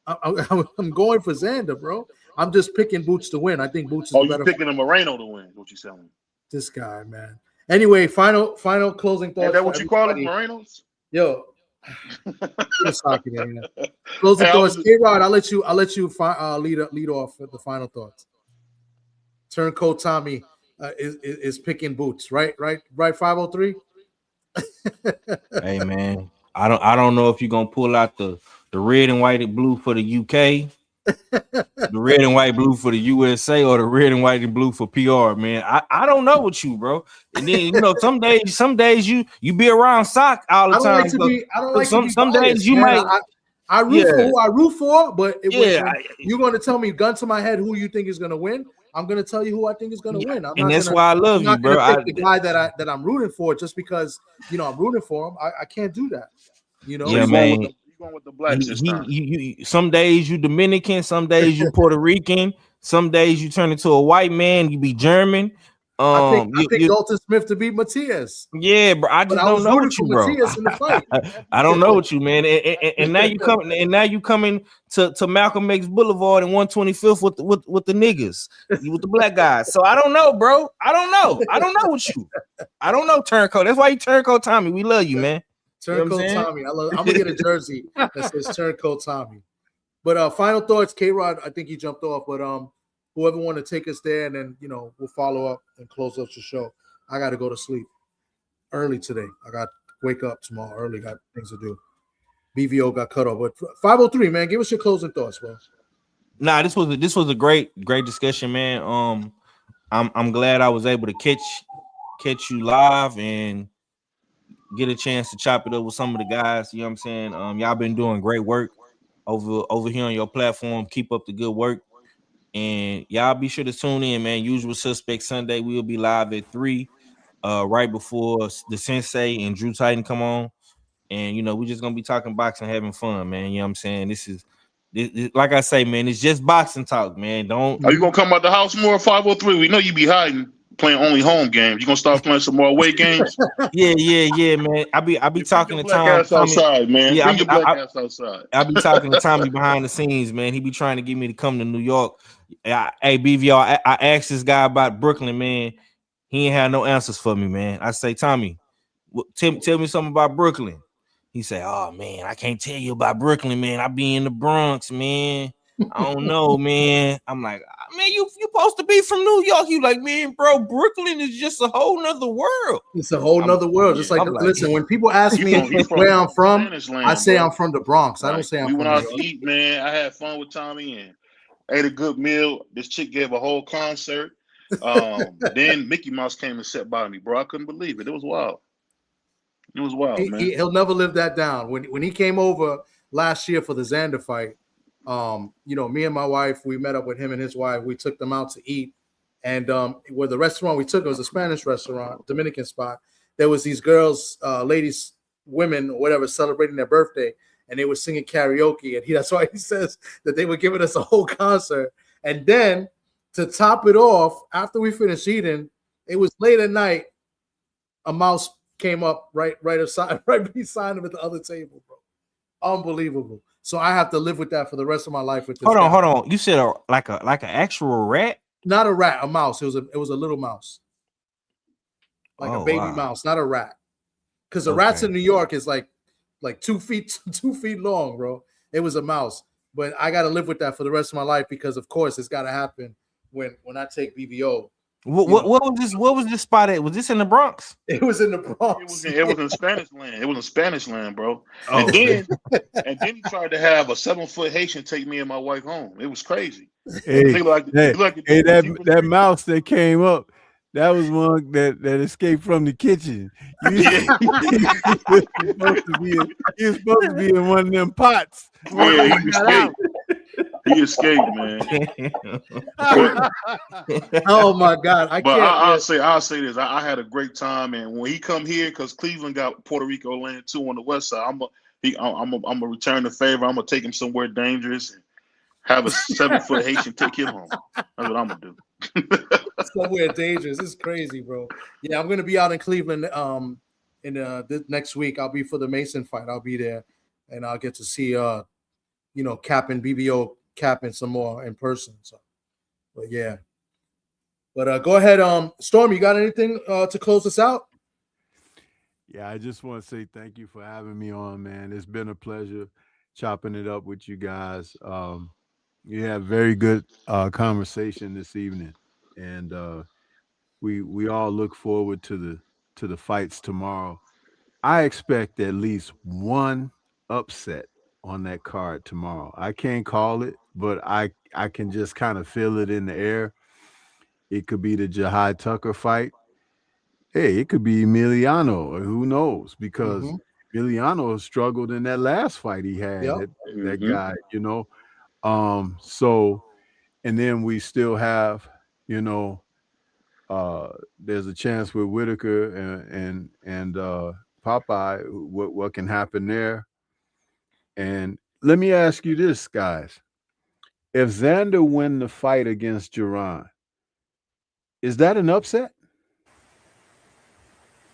Speaker 4: I'm going for Xander, bro. I'm just picking Boots to win. I think Boots is better.
Speaker 2: You picking the Moreno to win? What you saying?
Speaker 4: This guy, man. Anyway, final closing thoughts.
Speaker 2: Is that what you call them, Morenos?
Speaker 4: Yo, closing thoughts. K-Rod, I'll let you lead off with the final thoughts. Turncoat Tommy is picking Boots, right? 503.
Speaker 13: Hey man, I don't know if you're gonna pull out the red and white and blue for the UK, the red and white blue for the USA, or the red and white and blue for PR, man. I don't know what you, bro. And then some days you be around sock all the time. Some days you might.
Speaker 4: I root for who I root for, but you're going to tell me gun to my head who you think is going to win. I'm going to tell you who I think is going to win.
Speaker 13: That's why I love you, bro.
Speaker 4: Pick the guy that I'm rooting for just because I'm rooting for him. I can't do that.
Speaker 13: Yeah, man.
Speaker 2: You going with the blacks this time.
Speaker 13: Some days you Dominican, some days you Puerto Rican, some days you turn into a white man. You be German.
Speaker 4: I picked Dalton Smith to beat Matias.
Speaker 13: Yeah, bro. I just don't know what you, bro.
Speaker 4: In the fight.
Speaker 13: I don't know what you, man. And now you coming to Malcolm X Boulevard and 125th with the niggas, with the black guys. So I don't know, bro. I don't know what you. I don't know, Turncoat. That's why you Turncoat Tommy. We love you, man.
Speaker 4: Turncoat Tommy. I'm gonna get a jersey that says Turncoat Tommy. But final thoughts, K-Rod. I think he jumped off, but whoever want to take us there, and then we'll follow up and close up the show. I got to go to sleep early today. I got to wake up tomorrow early. Got things to do. BVO got cut off, but 503, man, give us your closing thoughts, bro.
Speaker 13: Nah, this was a great discussion, man. I'm glad I was able to catch you live and get a chance to chop it up with some of the guys. You know what I'm saying? Y'all been doing great work over here on your platform. Keep up the good work. And y'all be sure to tune in, man. Usual Suspects Sunday. We'll be live at 3, right before the Sensei and Drew Titan come on. And we're just gonna be talking boxing, having fun, man. You know what I'm saying? This like I say, man, it's just boxing talk, man. Are
Speaker 2: you gonna come out the house more, 503? We know you be hiding, playing only home games. You gonna start playing some more away games?
Speaker 13: Yeah, man. I be talking to Tommy
Speaker 2: outside, man.
Speaker 13: Yeah,
Speaker 2: Bring your black ass outside.
Speaker 13: I be talking to Tommy behind the scenes, man. He be trying to get me to come to New York. Hey, BVR, I asked this guy about Brooklyn, man. He ain't had no answers for me, man. I say, Tommy, tell me something about Brooklyn. He say, oh, man, I can't tell you about Brooklyn, man. I be in the Bronx, man. I don't know, man. I'm like, man, you supposed to be from New York. You like, man, bro, Brooklyn is just a whole nother world.
Speaker 4: It's a whole nother world. Just listen, when people ask me where I'm from, I say I'm from the Bronx. I don't say I'm from New York.
Speaker 2: We went out to eat, man. I had fun with Tommy and ate a good meal. This chick gave a whole concert. Then Mickey Mouse came and sat by me, bro. I couldn't believe it. It was wild. It was wild, man.
Speaker 4: He'll never live that down. When he came over last year for the Xander fight, me and my wife, we met up with him and his wife. We took them out to eat, and where the restaurant we took, it was a Spanish restaurant, Dominican spot. There was these girls, ladies, women, or whatever, celebrating their birthday, and they were singing karaoke. And that's why he says that they were giving us a whole concert. And then to top it off, after we finished eating, it was late at night. A mouse came up right beside him at the other table, bro. Unbelievable. So I have to live with that for the rest of my life. With this
Speaker 13: hold on. You said like an actual rat?
Speaker 4: Not a rat, a mouse. It was a little mouse, like a baby mouse, not a rat. Because the rats in New York is like 2 feet long, bro. It was a mouse, but I got to live with that for the rest of my life because, of course, it's got to happen when I take BVO.
Speaker 13: What was this? What was this spot at? Was this in the Bronx?
Speaker 4: It was in the Bronx.
Speaker 2: It was in Spanish land. It was in Spanish land, bro. And then he tried to have a 7-foot Haitian take me and my wife home. It was crazy.
Speaker 11: That mouse that came up, that was one that escaped from the kitchen. He was supposed to be in one of them pots.
Speaker 2: Yeah, he escaped. He escaped, man.
Speaker 4: Oh my God!
Speaker 2: I'll say this. I had a great time, and when he come here, because Cleveland got Puerto Rico land too on the west side. I'm gonna return the favor. I'm gonna take him somewhere dangerous and have a 7-foot Haitian take him home. That's what I'm gonna do.
Speaker 4: Somewhere dangerous. This is crazy, bro. Yeah, I'm gonna be out in Cleveland in this next week. I'll be for the Mason fight. I'll be there, and I'll get to see Cap and BBO Cap and some more in person. So, but yeah. But go ahead, Storm. You got anything to close us out?
Speaker 11: Yeah, I just want to say thank you for having me on, man. It's been a pleasure chopping it up with you guys. You had very good conversation this evening, and we all look forward to the fights tomorrow. I expect at least one upset on that card tomorrow. I can't call it, but I can just kind of feel it in the air. It could be the Jahai Tucker fight. Hey, it could be Emiliano, or who knows? Because Emiliano struggled in that last fight he had.
Speaker 4: Yep.
Speaker 11: That guy, So, and then we still have, there's a chance with Whitaker and Popeye. What can happen there? And let me ask you this, guys: if Xander win the fight against Jaron, is that an upset?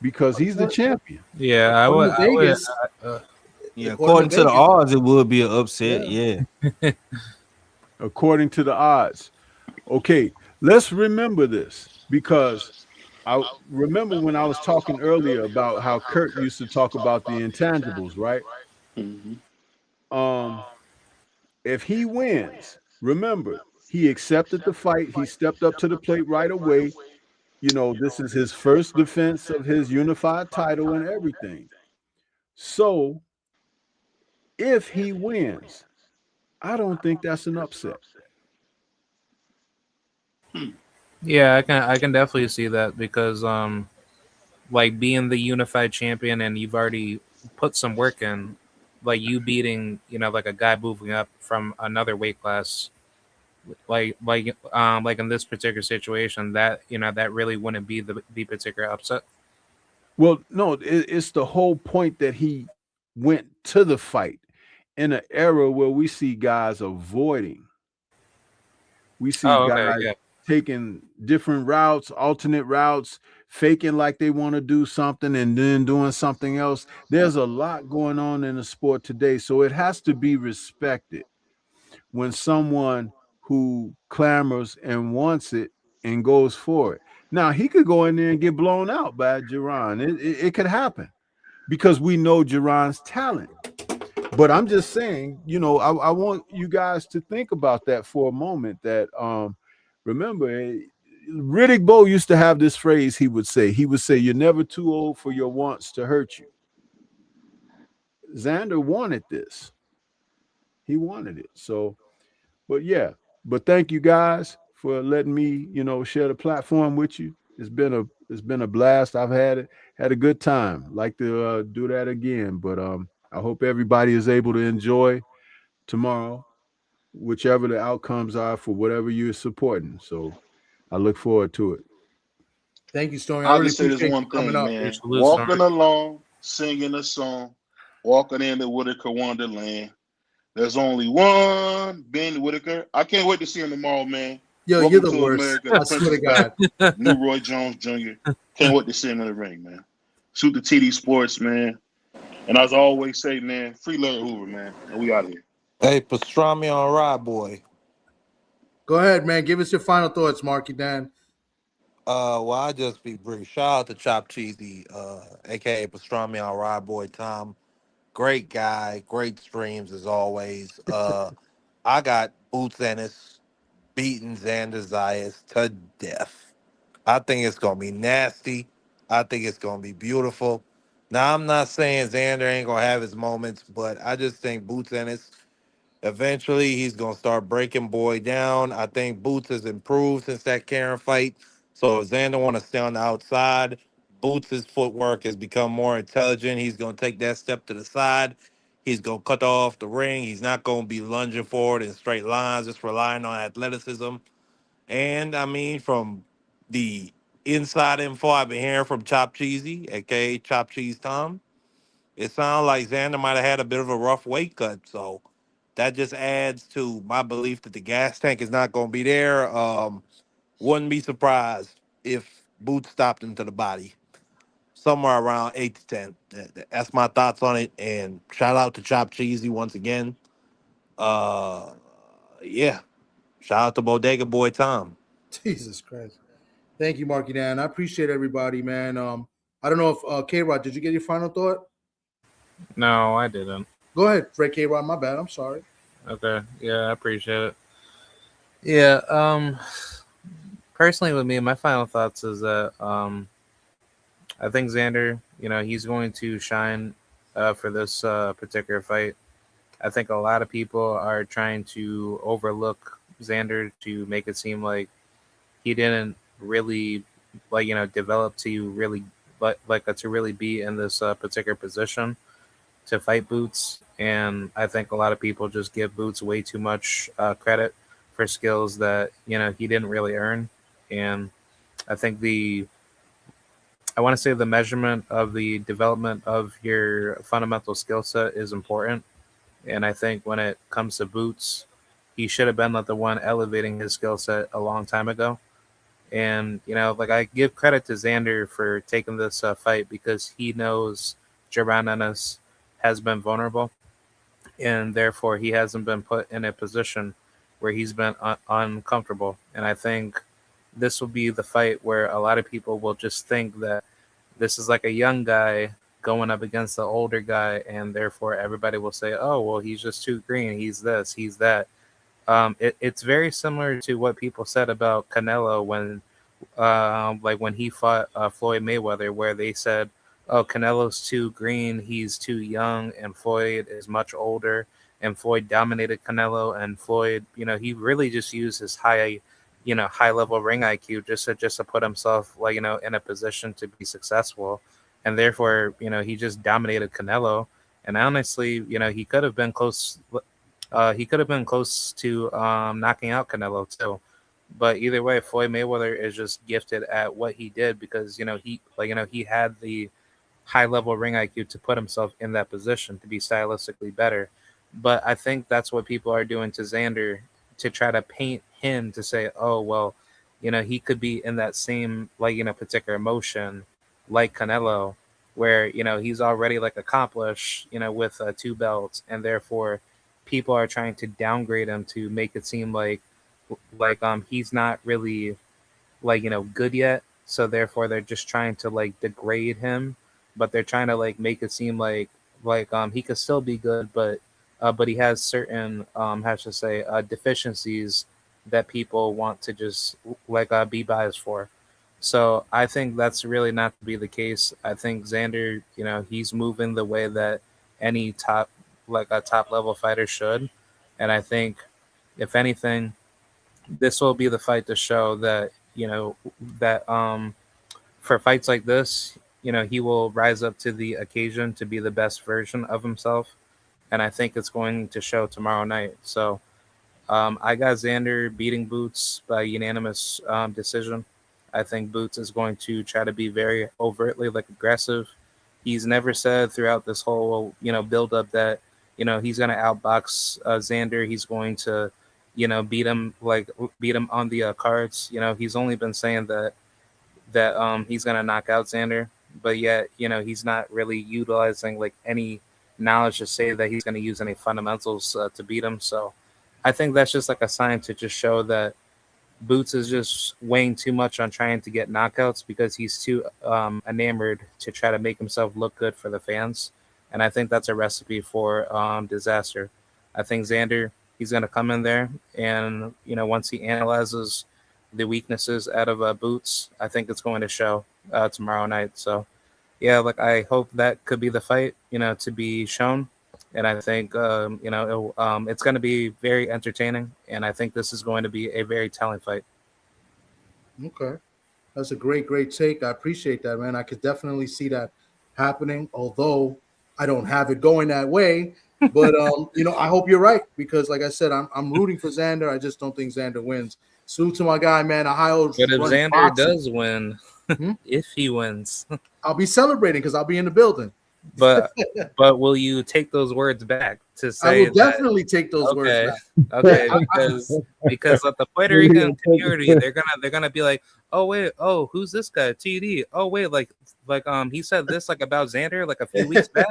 Speaker 11: Because he's the champion.
Speaker 14: Yeah, I would.
Speaker 13: Yeah, according to the odds, it would be an upset. Yeah.
Speaker 11: According to the odds. Okay, let's remember this, because I remember when I was talking earlier about how Kurt used to talk about the intangibles, right? If he wins, remember, he accepted the fight. He stepped up to the plate right away. This is his first defense of his unified title and everything. So if he wins, I don't think that's an upset.
Speaker 14: Yeah, I can definitely see that, because like being the unified champion and you've already put some work in, like you beating, like a guy moving up from another weight class, like in this particular situation, that that really wouldn't be the particular upset.
Speaker 11: Well, no, it's the whole point that he went to the fight in an era where we see guys avoiding. We see guys taking different routes, alternate routes, faking like they want to do something and then doing something else. There's a lot going on in the sport today, so it has to be respected when someone who clamors and wants it and goes for it. Now, he could go in there and get blown out by Jaron. It could happen, because we know Jaron's talent. But I'm just saying, I want you guys to think about that for a moment, that remember, Riddick Bowe used to have this phrase he would say, you're never too old for your wants to hurt you. Xander wanted this. He wanted it. So, but yeah, but thank you guys for letting me, share the platform with you. It's been a blast. I've had a good time. Like to do that again. But I hope everybody is able to enjoy tomorrow, whichever the outcomes are for whatever you're supporting. So I look forward to it.
Speaker 4: Thank you, Stormy.
Speaker 2: I'll really just say this one thing, man. Walking along, singing a song, walking into Whitaker Wonderland. There's only one Ben Whitaker. I can't wait to see him tomorrow, man.
Speaker 4: Yo,
Speaker 2: Welcome
Speaker 4: you're the
Speaker 2: to
Speaker 4: worst.
Speaker 2: America,
Speaker 4: I swear to God.
Speaker 2: New Roy Jones Jr. Can't wait to see him in the ring, man. Shoot the TD Sports, man. And as I always say, man, free Larry Hoover, man. And we out of here.
Speaker 12: Hey, pastrami on rye, boy.
Speaker 4: Go ahead, man. Give us your final thoughts, Marky Dan.
Speaker 12: Well, I'll just be brief. Shout out to Chop Cheesy, a.k.a. pastrami on rye, boy, Tom. Great guy, great streams as always. I got Boots Ennis beating Xander Zayas to death. I think it's going to be nasty. I think it's going to be beautiful. Now, I'm not saying Xander ain't going to have his moments, but I just think Boots Ennis, eventually he's going to start breaking Boy down. I think Boots has improved since that Karen fight. So if Xander want to stay on the outside, Boots' footwork has become more intelligent. He's going to take that step to the side. He's going to cut off the ring. He's not going to be lunging forward in straight lines, just relying on athleticism. And, I mean, from the inside info I've been hearing from Chop Cheesy, a.k.a. Chop Cheese Tom, it sounds like Xander might have had a bit of a rough weight cut. So that just adds to my belief that the gas tank is not going to be there. Wouldn't be surprised if Boots stopped into the body somewhere around 8 to 10. That's my thoughts on it. And shout out to Chop Cheesy once again. Yeah. Shout out to Bodega Boy Tom.
Speaker 4: Jesus Christ. Thank you, Marky Dan. I appreciate everybody, man. I don't know if K-Rod, did you get your final thought?
Speaker 14: No, I didn't.
Speaker 4: Go ahead, Fred K-Rod. My bad. I'm sorry.
Speaker 14: Okay. Yeah, I appreciate it. Yeah. Personally, with me, my final thoughts is that I think Xander, he's going to shine for this particular fight. I think a lot of people are trying to overlook Xander to make it seem like he didn't really develop to really to really be in this particular position to fight Boots. And I think a lot of people just give Boots way too much credit for skills that he didn't really earn. And I think I want to say the measurement of the development of your fundamental skill set is important. And I think when it comes to Boots, he should have been the one elevating his skill set a long time ago. And, I give credit to Xander for taking this fight because he knows Jaron Ennis has been vulnerable. And therefore, he hasn't been put in a position where he's been uncomfortable. And I think this will be the fight where a lot of people will just think that this is like a young guy going up against the older guy, and therefore everybody will say, oh, well, he's just too green. He's this, he's that. It's very similar to what people said about Canelo when he fought Floyd Mayweather, where they said, oh, Canelo's too green, he's too young, and Floyd is much older, and Floyd dominated Canelo, and Floyd, he really just used his high level ring IQ just to put himself in a position to be successful. And therefore, he just dominated Canelo. And honestly, he could have been close. He could have been close to knocking out Canelo too. But either way, Floyd Mayweather is just gifted at what he did because he had the high level ring IQ to put himself in that position to be stylistically better. But I think that's what people are doing to Xander to try to paint him to say, oh well, he could be in that same particular motion like Canelo, where he's already accomplished with 2 belts, and therefore people are trying to downgrade him to make it seem like he's not really good yet, so therefore they're just trying to degrade him, but they're trying to make it seem like he could still be good, but he has certain deficiencies that people want to just be biased for. So I think that's really not to be the case. I think Xander, he's moving the way that any top level fighter should. And I think if anything, this will be the fight to show that, for fights like this, he will rise up to the occasion to be the best version of himself. And I think it's going to show tomorrow night. So I got Xander beating Boots by unanimous decision. I think Boots is going to try to be very overtly aggressive. He's never said throughout this whole build up that he's going to outbox Xander. He's going to beat him on the cards. He's only been saying that he's going to knock out Xander, but yet he's not really utilizing any knowledge to say that he's going to use any fundamentals to beat him. So I think that's just a sign to just show that Boots is just weighing too much on trying to get knockouts because he's too enamored to try to make himself look good for the fans. And I think that's a recipe for disaster. I think Xander, he's going to come in there and, once he analyzes the weaknesses out of Boots, I think it's going to show tomorrow night. So, yeah, I hope that could be the fight, to be shown. And I think, it's going to be very entertaining. And I think this is going to be a very telling fight.
Speaker 4: Okay. That's a great take. I appreciate that, man. I could definitely see that happening, although I don't have it going that way. But, I hope you're right because, like I said, I'm rooting for Xander. I just don't think Xander wins. Salute to my guy, man. But
Speaker 14: if Xander does win, if he wins,
Speaker 4: I'll be celebrating because I'll be in the building.
Speaker 14: But will you take those words back to say
Speaker 4: I will
Speaker 14: that?
Speaker 4: definitely take those words
Speaker 14: Okay,
Speaker 4: back.
Speaker 14: okay, because of the Puerto Rican community, they're gonna be like, oh wait, oh who's this guy? TD. Oh wait, like he said this like about Xander like a few weeks back.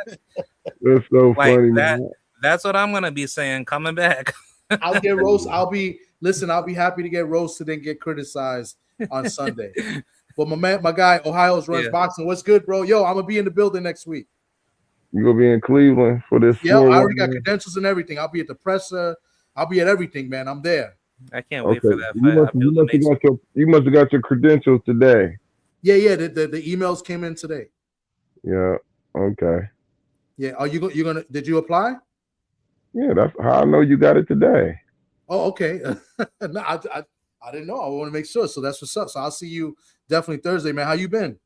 Speaker 15: That's so
Speaker 14: Like
Speaker 15: funny,
Speaker 14: that.
Speaker 15: man.
Speaker 14: That's what I'm gonna be saying coming back.
Speaker 4: I'll get roast. I'll be happy to get roasted and get criticized on Sunday. But my guy, Ohio's runs boxing. What's good, bro? Yo, I'm gonna be in the building next week.
Speaker 15: You gonna be in Cleveland for this?
Speaker 4: Yeah, I already got credentials and everything. I'll be at the presser. I'll be at everything, man. I'm there.
Speaker 14: I can't wait for that
Speaker 15: fight. You must have got your credentials today.
Speaker 4: Yeah. The emails came in today.
Speaker 15: Yeah. Okay.
Speaker 4: Yeah. Are you gonna? Did you apply?
Speaker 15: Yeah, that's how I know you got it today.
Speaker 4: Oh, okay. No, I didn't know. I want to make sure. So that's what's up. So I'll see you definitely Thursday, man. How you been?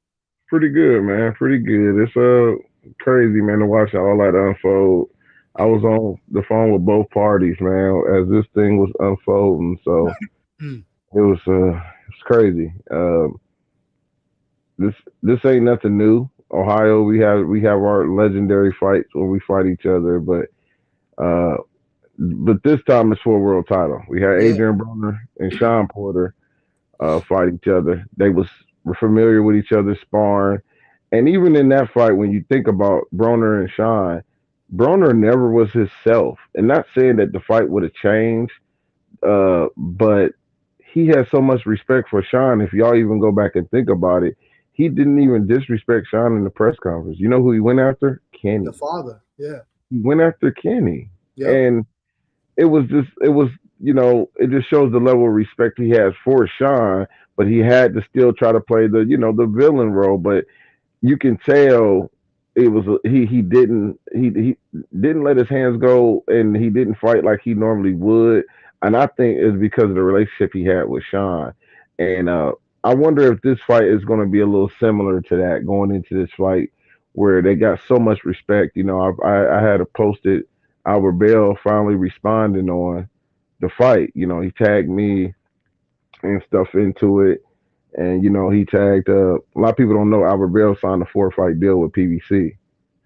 Speaker 15: Pretty good, man. Pretty good. It's crazy, man, to watch all that unfold. I was on the phone with both parties, man, as this thing was unfolding. So it's crazy. This ain't nothing new. Ohio, we have our legendary fights when we fight each other, but this time it's for a world title. We had Adrian Broner and Sean Porter fight each other. They were familiar with each other, sparring. And even in that fight, when you think about Broner and Sean, Broner never was himself. And not saying that the fight would have changed, but he had so much respect for Sean. If y'all even go back and think about it, he didn't even disrespect Sean in the press conference. You know who he went after? Kenny.
Speaker 4: The father. Yeah.
Speaker 15: He went after Kenny.
Speaker 4: Yep.
Speaker 15: And it just shows the level of respect he has for Sean, but he had to still try to play the villain role. But you can tell it was he didn't let his hands go, and he didn't fight like he normally would. And I think it's because of the relationship he had with Sean. And I wonder if this fight is going to be a little similar to that going into this fight, where they got so much respect. I had a posted Albert Bell finally responding on the fight. He tagged me and stuff into it. And, he tagged a lot of people don't know Albert Bell signed a 4-fight deal with PBC.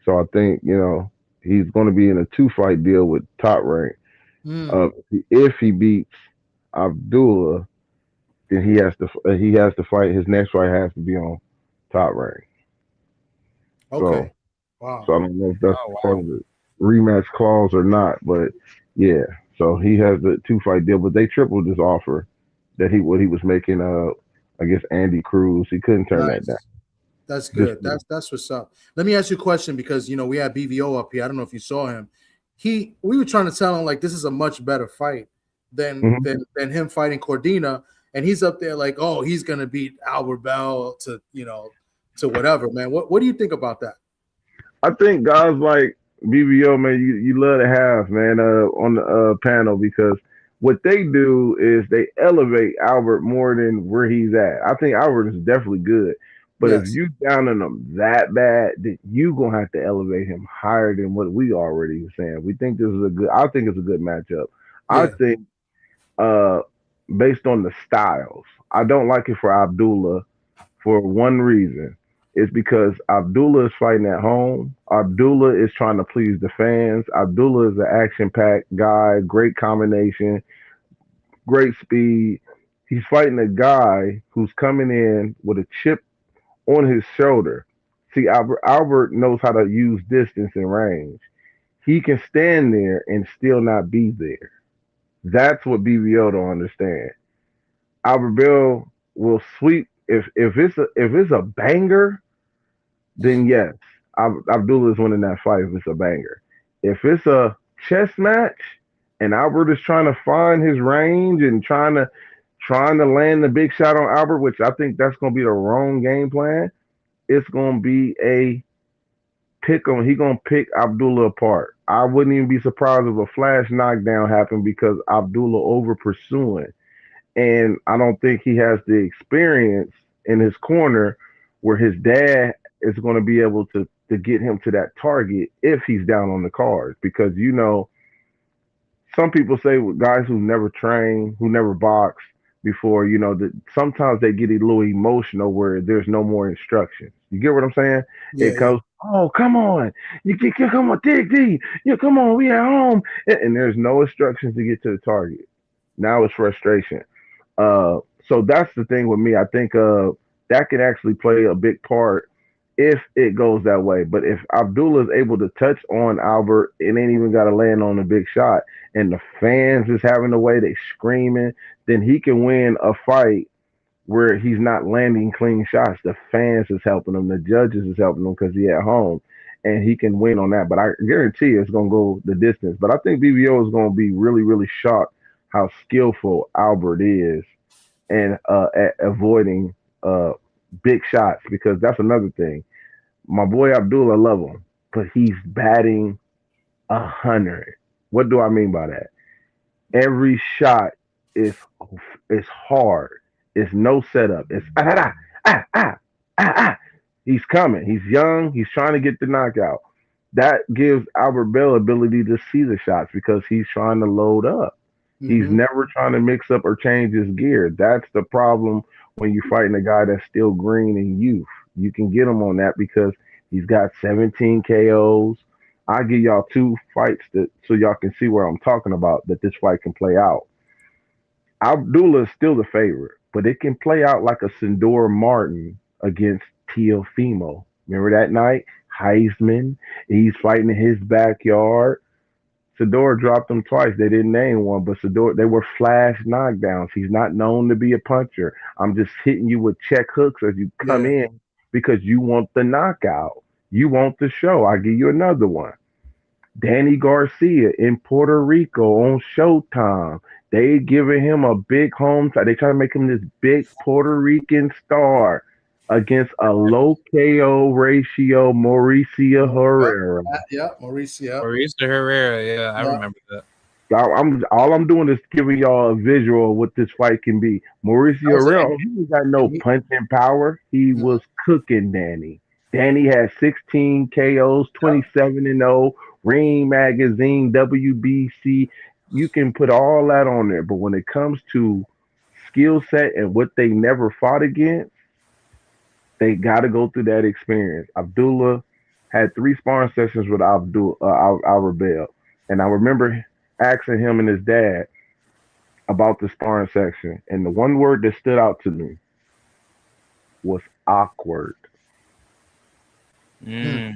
Speaker 15: So I think, he's going to be in a 2-fight deal with Top Rank. If he beats Abdullah, then he has to fight. His next fight has to be on Top Rank.
Speaker 4: Okay.
Speaker 15: Wow. So I don't know if that's part of the rematch clause or not, but yeah. So he has the 2-fight deal, but they tripled his offer that he was making against Andy Cruz. He couldn't turn that down.
Speaker 4: That's good. That's what's up. Let me ask you a question, because we had BVO up here. I don't know if you saw him. We were trying to tell him like this is a much better fight than him fighting Cordina, and he's up there like, oh, he's gonna beat Albert Bell to whatever, man. What do you think about that?
Speaker 15: I think guys like BVO, man, you love to have, man, on the panel, because what they do is they elevate Albert more than where he's at. I think Albert is definitely good, but if you downing him that bad, then you gonna have to elevate him higher than what we already were saying. We think this is I think it's a good matchup. Yeah. I think based on the styles, I don't like it for Abdullah for one reason. It's because Abdullah is fighting at home. Abdullah is trying to please the fans. Abdullah is an action-packed guy, great combination, great speed. He's fighting a guy who's coming in with a chip on his shoulder. See, Albert knows how to use distance and range. He can stand there and still not be there. That's what BBO don't understand. Albert Bell will sweep if it's a banger. Then yes, Abdullah is winning that fight if it's a banger. If it's a chess match and Albert is trying to find his range and trying to land the big shot on Albert, which I think that's going to be the wrong game plan, it's going to be a pick on. He's going to pick Abdullah apart. I wouldn't even be surprised if a flash knockdown happened because Abdullah over pursuing. And I don't think he has the experience in his corner where his dad is going to be able to get him to that target if he's down on the cards. Because, some people say with guys who never trained, who never boxed before, that sometimes they get a little emotional where there's no more instructions. You get what I'm saying?
Speaker 4: Yeah,
Speaker 15: It goes, oh, come on. You come on, dig deep. Yeah, come on, we at home. And there's no instructions to get to the target. Now it's frustration. So that's the thing with me. I think that could actually play a big part if it goes that way. But if Abdullah is able to touch on Albert, it ain't even got to land on a big shot, and the fans is having the way they screaming, then he can win a fight where he's not landing clean shots. The fans is helping him, the judges is helping him because he at home, and he can win on that. But I guarantee you it's gonna go the distance. But I think BBO is gonna be really, really shocked how skillful Albert is and at avoiding big shots, because that's another thing. My boy Abdullah, love him, but he's batting 100. What do I mean by that? Every shot is hard. It's no setup. It's He's coming. He's young. He's trying to get the knockout. That gives Albert Bell ability to see the shots because he's trying to load up. He's never trying to mix up or change his gear. That's the problem when you're fighting a guy that's still green in youth. You can get him on that because he's got 17 KOs. I'll give y'all 2 fights so y'all can see where I'm talking about, that this fight can play out. Abdullah is still the favorite, but it can play out like a Sindor Martin against Teofimo. Remember that night? Heisman. He's fighting in his backyard. Sindor dropped him twice. They didn't name one, but Sindor, they were flash knockdowns. He's not known to be a puncher. I'm just hitting you with check hooks as you come in because you want the knockout. You want the show. I'll give you another one. Danny Garcia in Puerto Rico on Showtime. They giving him a big home. They try to make him this big Puerto Rican star against a low KO ratio Mauricio Herrera.
Speaker 4: Yeah, Mauricio
Speaker 14: Herrera. Yeah, I remember that.
Speaker 15: All I'm doing is giving y'all a visual of what this fight can be. Mauricio Herrera, he ain't got no punching power. He was cooking Danny. Danny had 16 KOs, 27-0, Ring Magazine, WBC. You can put all that on there, but when it comes to skill set and what they never fought against, they got to go through that experience. Abdullah had 3 sparring sessions with Albert Bell, and I remember asking him and his dad about the sparring section, and the one word that stood out to me was awkward.
Speaker 4: Yeah.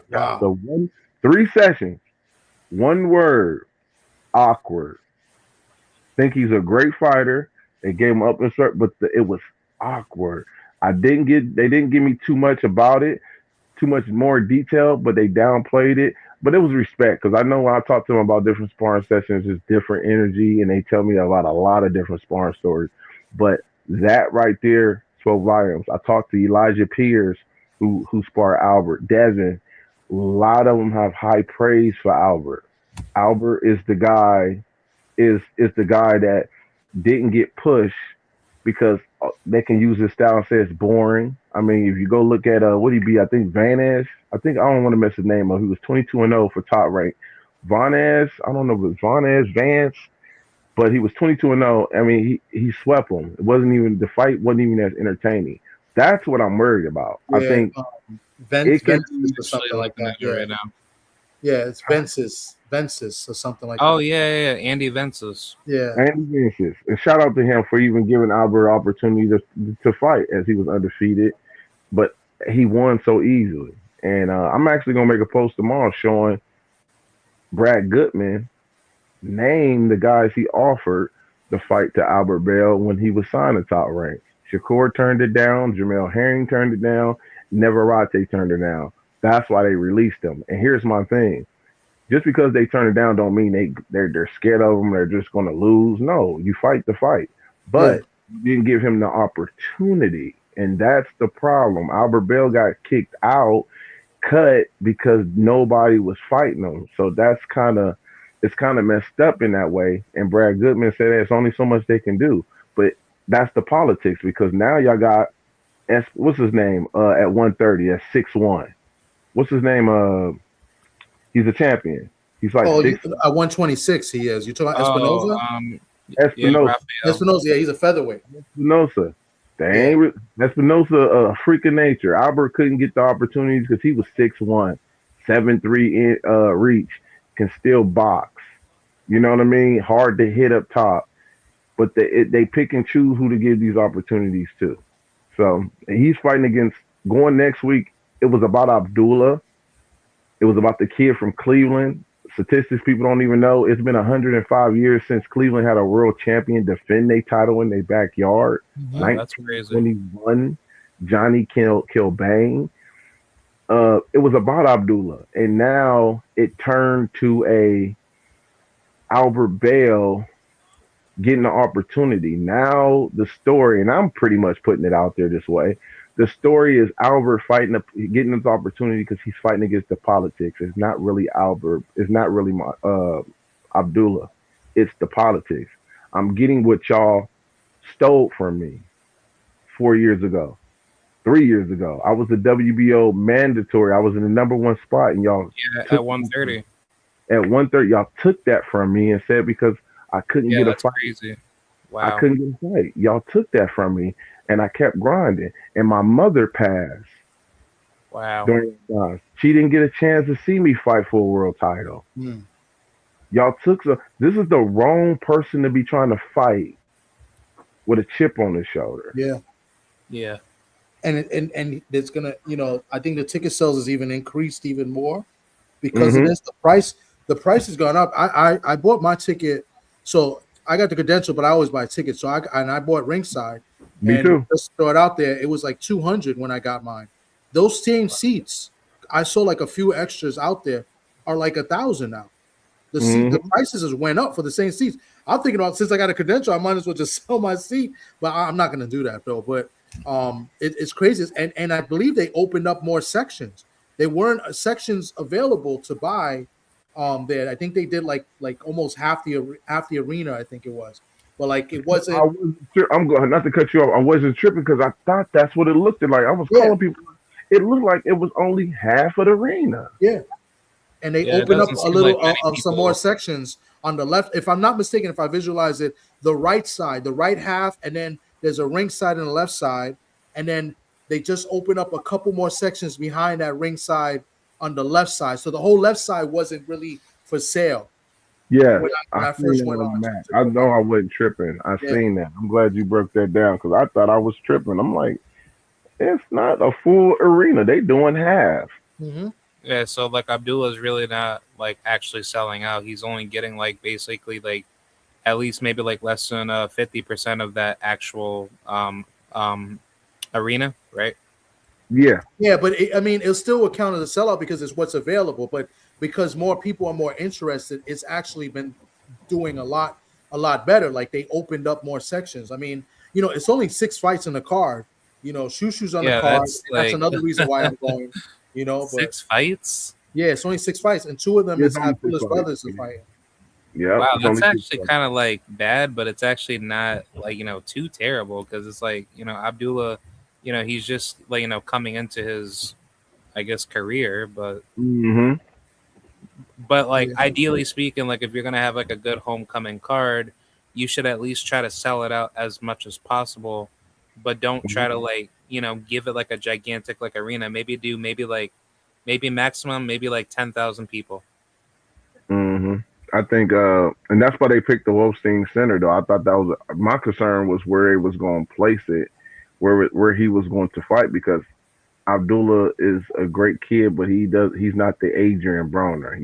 Speaker 4: Wow.
Speaker 15: So 3 sessions, one word, awkward. Think he's a great fighter. They gave him up and start, but it was awkward. They didn't give me too much about it, too much more detail, but they downplayed it. But it was respect, because I know when I talk to them about different sparring sessions, it's different energy, and they tell me about a lot of different sparring stories. But that right there spoke volumes. I talked to Elijah Pierce, who sparred Albert, Devin. A lot of them have high praise for Albert. Albert is the guy, that didn't get pushed because they can use his style and say it's boring. I mean, if you go look at what he be, I think Vanez. I don't want to mess his name up. He was 22-0 for top rank. Vanez, I don't know if it was Vanez, Vance, but he was 22-0. I mean, he swept him. The fight wasn't even as entertaining. That's what I'm worried about.
Speaker 4: Yeah,
Speaker 15: I think
Speaker 4: Vences or something like that. Yeah.
Speaker 14: Right now.
Speaker 4: Yeah, it's Vences or something like
Speaker 14: that.
Speaker 4: Yeah,
Speaker 14: Andy Vences.
Speaker 4: Yeah.
Speaker 15: Andy Vences. And shout out to him for even giving Albert an opportunity to fight, as he was undefeated. But he won so easily. And I'm actually going to make a post tomorrow showing Brad Goodman name the guys he offered the fight to Albert Bell when he was signed to Top Rank. Shakur turned it down. Jamel Herring turned it down. Neverate turned it down. That's why they released him. And here's my thing. Just because they turn it down don't mean they're scared of him. They're just going to lose. No, you fight the fight. But you didn't give him the opportunity. And that's the problem. Albert Bell got kicked out, cut, because nobody was fighting him. So it's kind of messed up in that way. And Brad Goodman said there's only so much they can do. But that's the politics, because now y'all got what's his name at 130 at 6'1". What's his name? He's a champion. He's like
Speaker 4: at 126. He is. You talking about Espinoza?
Speaker 15: Espinoza.
Speaker 4: Espinoza. Yeah, he's a featherweight.
Speaker 15: Espinoza. They ain't Espinosa a freak of nature. Albert couldn't get the opportunities because he was 6'1", 7'3" reach, can still box. You know what I mean? Hard to hit up top, but they pick and choose who to give these opportunities to. So he's fighting against going next week. It was about Abdullah. It was about the kid from Cleveland. Statistics people don't even know. It's been 105 years since Cleveland had a world champion defend their title in their backyard.
Speaker 14: Oh, that's crazy.
Speaker 15: 1921, Johnny Kilbane. It was about Abdullah, and now it turned to a Albert Bale getting the opportunity. Now the story, and I'm pretty much putting it out there this way. The story is Albert getting this opportunity because he's fighting against the politics. It's not really Albert. It's not really Abdullah. It's the politics. I'm getting what y'all stole from me 4 years ago, 3 years ago. I was the WBO mandatory. I was in the #1 spot, and y'all
Speaker 14: at 130.
Speaker 15: At 130, y'all took that from me and said because I couldn't get a fight.
Speaker 14: Crazy. Wow.
Speaker 15: I couldn't get a fight. Y'all took that from me, and I kept grinding. And my mother passed.
Speaker 14: Wow.
Speaker 15: During that time. She didn't get a chance to see me fight for a world title. Y'all took this is the wrong person to be trying to fight with a chip on his shoulder.
Speaker 14: Yeah.
Speaker 4: And it's gonna, I think the ticket sales has even increased even more because of this. The price has gone up. I bought my ticket, so I got the credential, but I always buy tickets. So I bought ringside.
Speaker 15: Me too.
Speaker 4: Just throw it out there. It was like $200 when I got mine. Those same seats, I saw like a few extras out there, are like $1,000 now. The prices has went up for the same seats. I'm thinking about, since I got a credential, I might as well just sell my seat, but I'm not going to do that though. But it's crazy, and I believe they opened up more sections. They weren't sections available to buy there. I think they did like almost half the arena. I think it was, but like it wasn't.
Speaker 15: I'm going not to cut you off. I wasn't tripping because I thought that's what it looked like. I was calling people. It looked like it was only half of the arena.
Speaker 4: Yeah, and they opened up a little of some more sections on the left. If I'm not mistaken, if I visualize it, the right side, the right half, and then there's a ring side and a left side, and then they just open up a couple more sections behind that ring side on the left side. So the whole left side wasn't really for sale.
Speaker 15: Yeah,
Speaker 4: when I first went on.
Speaker 15: I know I wasn't tripping. I seen that. I'm glad you broke that down because I thought I was tripping. I'm like, it's not a full arena. They doing half.
Speaker 14: Yeah, so like Abdullah's really not like actually selling out. He's only getting like basically like at least maybe like less than 50% of that actual arena, right?
Speaker 4: Yeah, but it'll still account as a sellout because it's what's available. But because more people are more interested, it's actually been doing a lot better. Like they opened up more sections. I mean, it's only 6 fights in the card. Shushu's on the card. That's another reason why I'm going. But
Speaker 14: 6 fights.
Speaker 4: Yeah, it's only 6 fights, and 2 of them is Abdullah's brothers are fighting.
Speaker 15: Yeah,
Speaker 14: wow, that's actually kind of like bad, but it's actually not like too terrible because it's like Abdullah, he's just like coming into his, I guess, career, but like ideally speaking, like if you're gonna have like a good homecoming card, you should at least try to sell it out as much as possible, but don't try to like give it like a gigantic like arena. Maybe maximum maybe like 10,000 people.
Speaker 15: I think, and that's why they picked the Wolfstein Center. Though I thought that was my concern was where he was going to place it, where he was going to fight because Abdullah is a great kid, but he's not the Adrian Broner.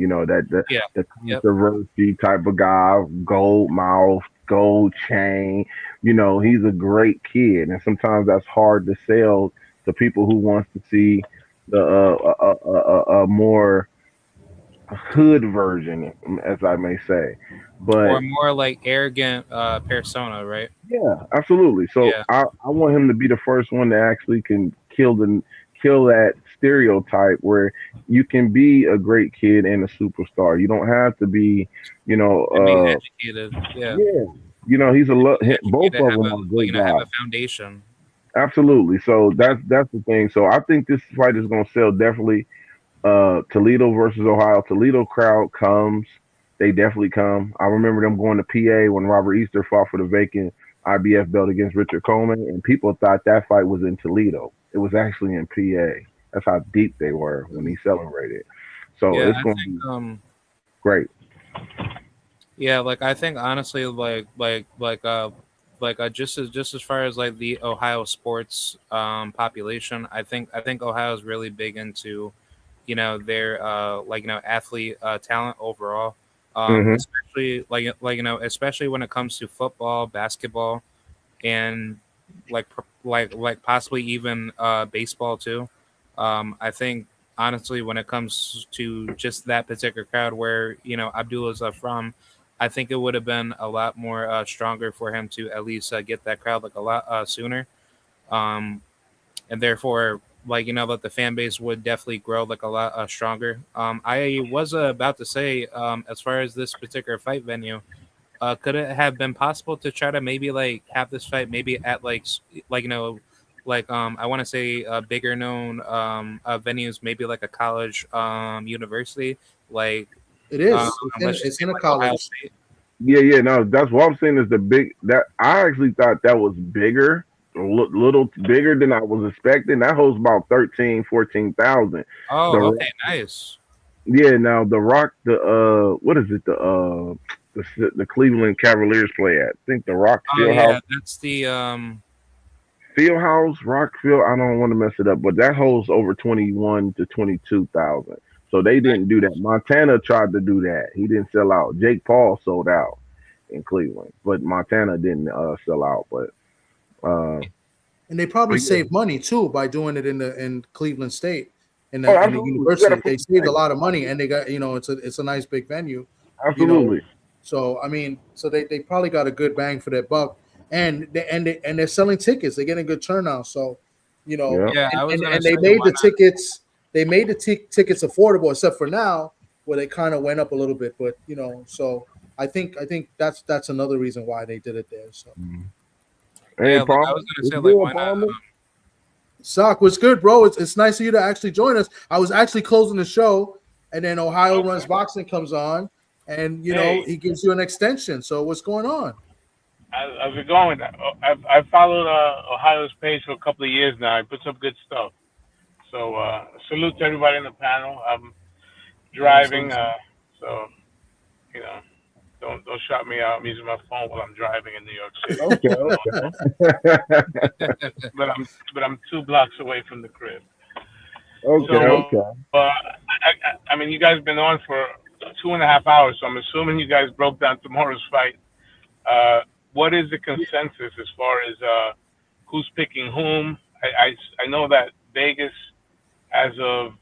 Speaker 15: The controversy type of guy, gold mouth, gold chain. He's a great kid, and sometimes that's hard to sell to people who wants to see the more hood version, as I may say, but
Speaker 14: or more like arrogant persona, right?
Speaker 15: Yeah, absolutely. So I want him to be the first one that actually can kill that stereotype where you can be a great kid and a superstar. You don't have to be,
Speaker 14: educated. Yeah.
Speaker 15: He's both of them are great guys.
Speaker 14: Have a foundation.
Speaker 15: Absolutely. So that's the thing. So I think this fight is going to sell definitely. Toledo versus Ohio. Toledo crowd comes. They definitely come. I remember them going to PA when Robert Easter fought for the vacant IBF belt against Richard Coleman, and people thought that fight was in Toledo. It was actually in PA. That's how deep they were when he celebrated. So
Speaker 16: Yeah,
Speaker 15: it's
Speaker 16: I
Speaker 15: going to
Speaker 16: think
Speaker 15: be great.
Speaker 16: yeah, like I think honestly, just as far as like the Ohio sports population, I think Ohio is really big into, their athlete talent overall,
Speaker 15: Hmm.
Speaker 16: especially especially when it comes to football, basketball, and possibly even baseball too. I think honestly, when it comes to just that particular crowd where Abdullah's from, I think it would have been a lot more stronger for him to at least get that crowd like a lot sooner, um, and therefore that the fan base would definitely grow like a lot stronger. I was about to say, as far as this particular fight venue. Could it have been possible to try to maybe like have this fight maybe at I want to say bigger known venues, maybe like a college, university, like
Speaker 4: It
Speaker 16: um,
Speaker 4: is.
Speaker 16: let's just
Speaker 4: It's
Speaker 16: say
Speaker 4: in a
Speaker 16: like Ohio
Speaker 4: college.
Speaker 16: State.
Speaker 15: Yeah. No, that's what I'm saying is the big that I actually thought that was bigger, little bigger than I was expecting. That holds about 13, 14,000.
Speaker 16: Oh,
Speaker 15: The
Speaker 16: okay, nice.
Speaker 15: Yeah, now the Rock, what is it? The Cleveland Cavaliers play at. I think the Rock
Speaker 16: Oh
Speaker 15: Fieldhouse,
Speaker 16: yeah, that's the
Speaker 15: Fieldhouse, Rockfield. I don't want to mess it up, but that holds over 21 to 22,000. So they didn't do that. Montana tried to do that. He didn't sell out. Jake Paul sold out in Cleveland, but Montana didn't sell out. Uh,
Speaker 4: And they probably
Speaker 15: but yeah.
Speaker 4: saved money too by doing it in Cleveland State in
Speaker 15: Oh,
Speaker 4: the
Speaker 15: absolutely. You gotta
Speaker 4: university.
Speaker 15: put
Speaker 4: They saved a
Speaker 15: respect.
Speaker 4: lot of money, and they got it's a nice big venue,
Speaker 15: Absolutely.
Speaker 4: So I mean, so they probably got a good bang for their buck, and they're selling tickets. They're getting good turnout. So
Speaker 15: Yeah.
Speaker 16: yeah. I was gonna
Speaker 4: and
Speaker 16: say
Speaker 4: they made
Speaker 16: why
Speaker 4: the
Speaker 16: not?
Speaker 4: tickets. They made the tickets affordable, except for now where they kind of went up a little bit. But so I think that's another reason why they did it there. So.
Speaker 15: Hey,
Speaker 16: Yeah, like I
Speaker 15: Palmer.
Speaker 16: was gonna
Speaker 15: What's
Speaker 16: say like
Speaker 15: good,
Speaker 16: why not?
Speaker 15: Palmer?
Speaker 4: Sock, what's good, bro? It's nice of you to actually join us. I was actually closing the show, and then Ohio Runs Boxing comes on, and he gives you an extension. So what's going on?
Speaker 17: How's it going? I've followed Ohio's page for a couple of years now. I put some good stuff. So salute to everybody in the panel. I'm driving, so don't shout me out. I'm using my phone while I'm driving in New York City.
Speaker 15: Okay.
Speaker 17: but I'm 2 blocks away from the crib.
Speaker 15: Okay.
Speaker 17: So I mean, you guys been on for 2.5 hours, so I'm assuming you guys broke down tomorrow's fight. What is the consensus as far as who's picking whom? I know that Vegas, as of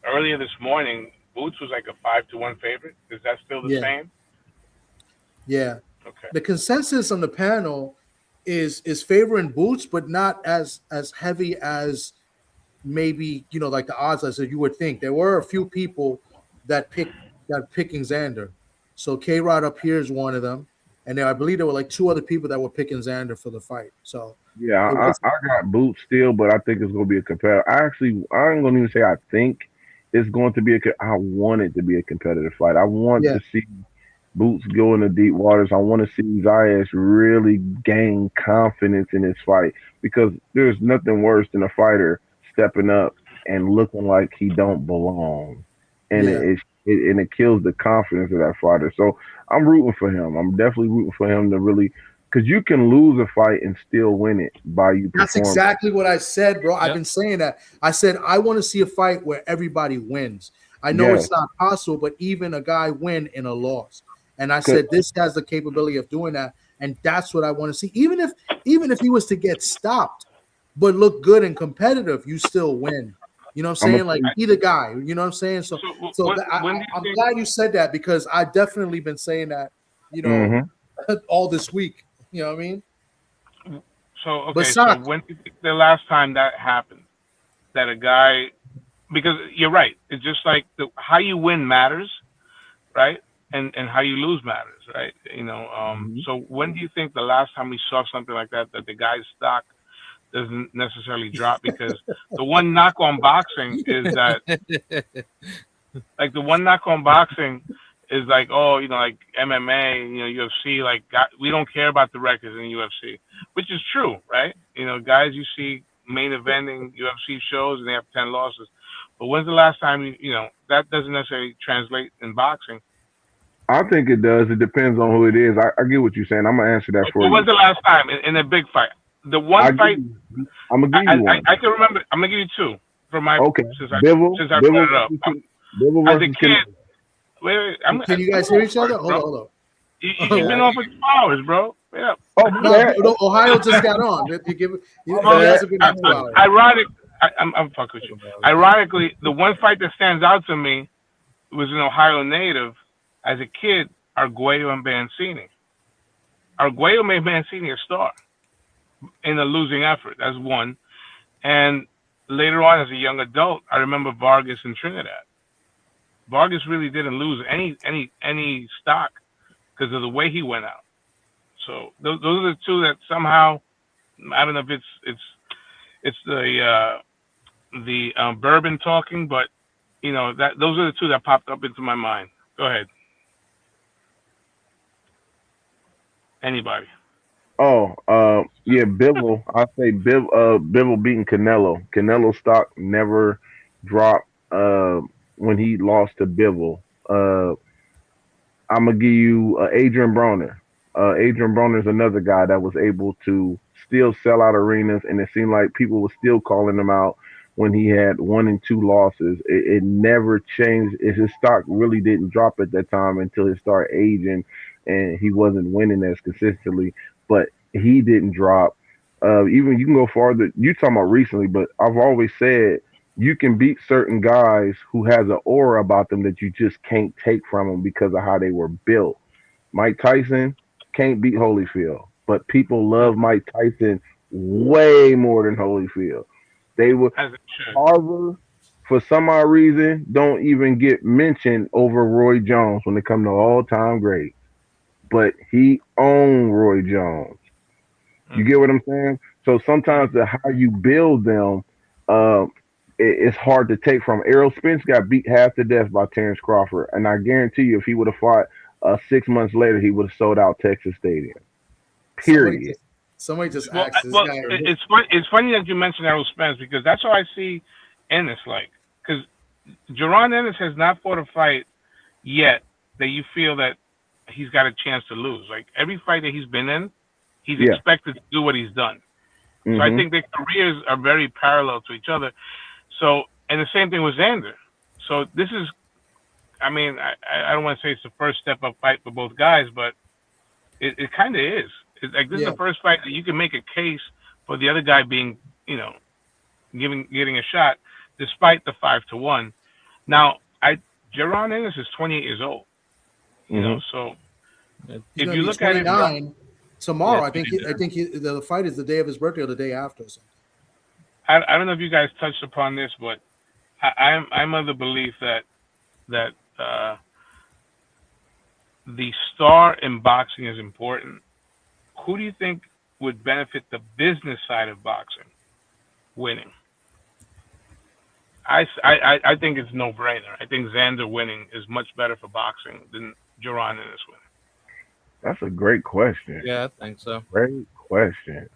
Speaker 17: earlier this morning, Boots was like a 5-1 favorite. Is that still the same?
Speaker 4: Yeah.
Speaker 17: Okay.
Speaker 4: The consensus on the panel is favoring Boots, but not as heavy as maybe like the odds as you would think. There were a few people that picking Xander. So K-Rod up here is one of them, and I believe there were like 2 other people that were picking Xander for the fight. So
Speaker 15: Yeah, I got Boots still, but I think it's going to be a competitive. I ain't going to even say I think it's going to be I want it to be a competitive fight. I want to see Boots go into deep waters. I want to see Zayas really gain confidence in his fight because there's nothing worse than a fighter stepping up and looking like he don't belong, and it kills the confidence of that fighter. So I'm rooting for him. I'm definitely rooting for him to really. Because you can lose a fight and still win it by you performing.
Speaker 4: That's exactly what I said, bro. I've been saying that. I said I want to see a fight where everybody wins. I know it's not possible, but even a guy win in a loss. And I said this has the capability of doing that, and that's what I want to see. Even if he was to get stopped, but look good and competitive, you still win. You know what I'm saying? Like either guy. You know what I'm saying? So I'm glad you said that because I've definitely been saying that. All this week. You know what I mean?
Speaker 17: So okay, so when do you think the last time that happened? That a guy, because you're right, it's just like how you win matters, right? And how you lose matters, right? So when do you think the last time we saw something like that the guy's stock doesn't necessarily drop? Because the one knock on boxing is that, like the one knock on boxing is like, oh, like MMA, UFC, like we don't care about the records in the UFC, which is true, right? Guys you see main eventing UFC shows and they have 10 losses. But when's the last time that doesn't necessarily translate in boxing?
Speaker 15: I think it does. It depends on who it is. I get what you're saying. I'm gonna answer that for
Speaker 17: But
Speaker 15: you.
Speaker 17: when's the last time in a big fight? The one fight
Speaker 15: I'm gonna give you one.
Speaker 17: I can remember. I'm gonna give you two from my since I
Speaker 15: Bivol
Speaker 17: brought it up. As a kid, wait,
Speaker 4: can you guys hear each other? Hold on.
Speaker 17: You've been on for 2 hours, bro. Wait up.
Speaker 4: No, Ohio just got on.
Speaker 17: Ironic. I'm fucking with you. Ironically, the one fight that stands out to me was an Ohio native. As a kid, Arguello and Mancini. Arguello made Mancini a star in a losing effort. That's one. And later on, as a young adult, I remember Vargas and Trinidad. Vargas really didn't lose any stock because of the way he went out. So those are the two that somehow, I don't know if it's the bourbon talking, but that those are the two that popped up into my mind. Go ahead. Anybody?
Speaker 15: Yeah, Bivol. I say Bivol beating Canelo. Canelo stock never dropped when he lost to Bivol. I'm gonna give you Adrian Broner. Adrian Broner is another guy that was able to still sell out arenas, and it seemed like people were still calling him out when he had 1 and 2 losses. It never changed. His stock really didn't drop at that time until he started aging, and he wasn't winning as consistently. But he didn't drop. Even you can go farther. You're talking about recently, but I've always said you can beat certain guys who has an aura about them that you just can't take from them because of how they were built. Mike Tyson can't beat Holyfield, but people love Mike Tyson way more than Holyfield. They were Harvard, for some odd reason, don't even get mentioned over Roy Jones when it comes to all-time greats. But he owned Roy Jones. You get what I'm saying? So sometimes how you build them, it's hard to take from. Errol Spence got beat half to death by Terrence Crawford, and I guarantee you, if he would have fought 6 months later, he would have sold out Texas Stadium. Period.
Speaker 4: Somebody just
Speaker 17: well,
Speaker 4: asked this
Speaker 17: well,
Speaker 4: guy.
Speaker 17: It's funny that you mentioned Errol Spence because that's how I see Ennis like. Because Jaron Ennis has not fought a fight yet that you feel that he's got a chance to lose. Like every fight that he's been in, he's expected to do what he's done. So I think their careers are very parallel to each other. So, and the same thing with Xander. So this is, I mean, I don't want to say it's the first step up fight for both guys, but it kind of is. It's like this is the first fight that you can make a case for the other guy being, getting a shot, despite the 5-1. Now, Jaron Ennis is 28 years old. You know, so
Speaker 4: He's
Speaker 17: if
Speaker 4: gonna
Speaker 17: you
Speaker 4: be
Speaker 17: look at it
Speaker 4: 29 tomorrow, I think the fight is the day of his birthday or the day after. So.
Speaker 17: I don't know if you guys touched upon this, but I'm of the belief that the star in boxing is important. Who do you think would benefit the business side of boxing winning? I think it's no brainer. I think Xander winning is much better for boxing than Jaron Ennis winning.
Speaker 15: That's a great question.
Speaker 16: Yeah, I think so.
Speaker 15: Great question.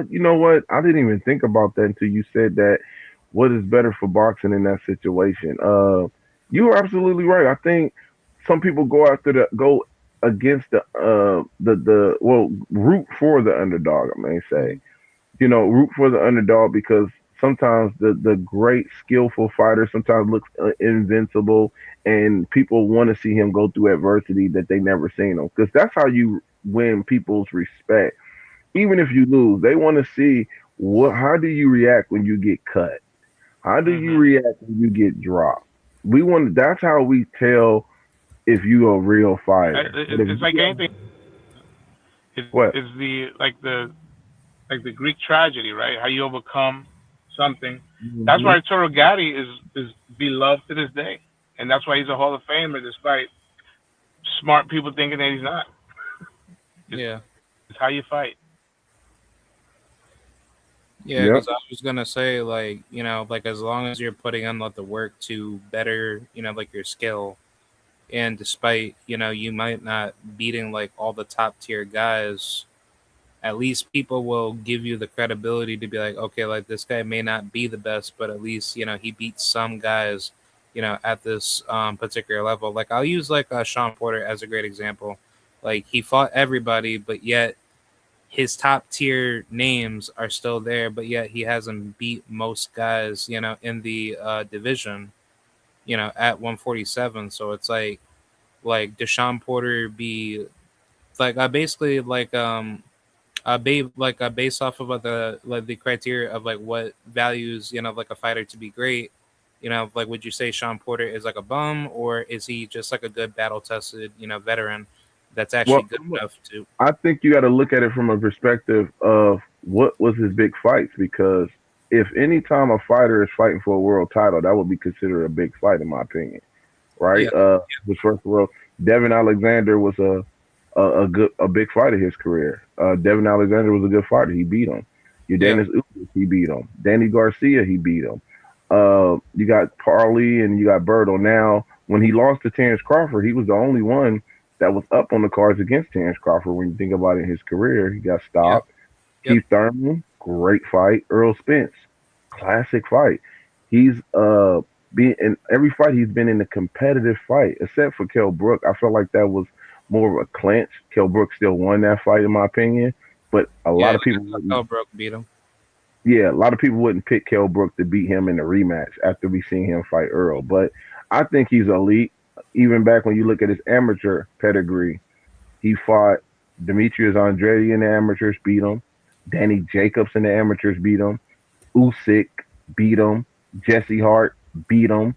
Speaker 15: You know what? I didn't even think about that until you said that. What is better for boxing in that situation? You are absolutely right. I think some people go against root for the underdog. I may say, root for the underdog because sometimes the great skillful fighter sometimes looks invincible, and people want to see him go through adversity that they never seen him, because that's how you win people's respect. Even if you lose, they want to see how do you react when you get cut? How do you react when you get dropped? That's how we tell if you a real fighter.
Speaker 17: It's like anything. It's the Greek tragedy, right? How you overcome something. That's why Arturo Gatti is beloved to this day, and that's why he's a Hall of Famer, despite smart people thinking that he's not. It's how you fight.
Speaker 16: Yeah, because I was gonna say, as long as you're putting in the work to better, your skill, And despite, you might not beating like all the top tier guys, at least people will give you the credibility to be like, okay, like this guy may not be the best, but at least, he beats some guys, at this particular level. Like I'll use like Sean Porter as a great example. Like he fought everybody, but yet his top tier names are still there, but yet he hasn't beat most guys, in the division, at 147. So it's like Deshaun Porter be like basically based off of the criteria of like what values like a fighter to be great. Like would you say Sean Porter is like a bum, or is he just like a good battle tested veteran that's actually
Speaker 15: Well,
Speaker 16: good enough to?
Speaker 15: I think you got to look at it from a perspective of what was his big fights, because if any time a fighter is fighting for a world title, that would be considered a big fight in my opinion, right?
Speaker 16: Yeah.
Speaker 15: His first world, Devin Alexander was a big fight of his career. Devin Alexander was a good fighter. He beat him. Udanis Ugas, he beat him. Danny Garcia, he beat him. You got Parley and you got Berto. Now, when he lost to Terrence Crawford, he was the only one that was up on the cards against Terrence Crawford. When you think about it in his career, he got stopped.
Speaker 16: Yep.
Speaker 15: Keith Thurman, great fight. Earl Spence, classic fight. He's been in every fight he's been in a competitive fight, except for Kell Brook. I felt like that was more of a clinch. Kell Brook still won that fight, in my opinion. But a lot of people
Speaker 16: Kell Brook beat him.
Speaker 15: Yeah, a lot of people wouldn't pick Kell Brook to beat him in the rematch after we seen him fight Earl. But I think he's elite. Even back when you look at his amateur pedigree, he fought Demetrius Andrade in the amateurs, beat him. Danny Jacobs in the amateurs, beat him. Usyk beat him. Jesse Hart beat him.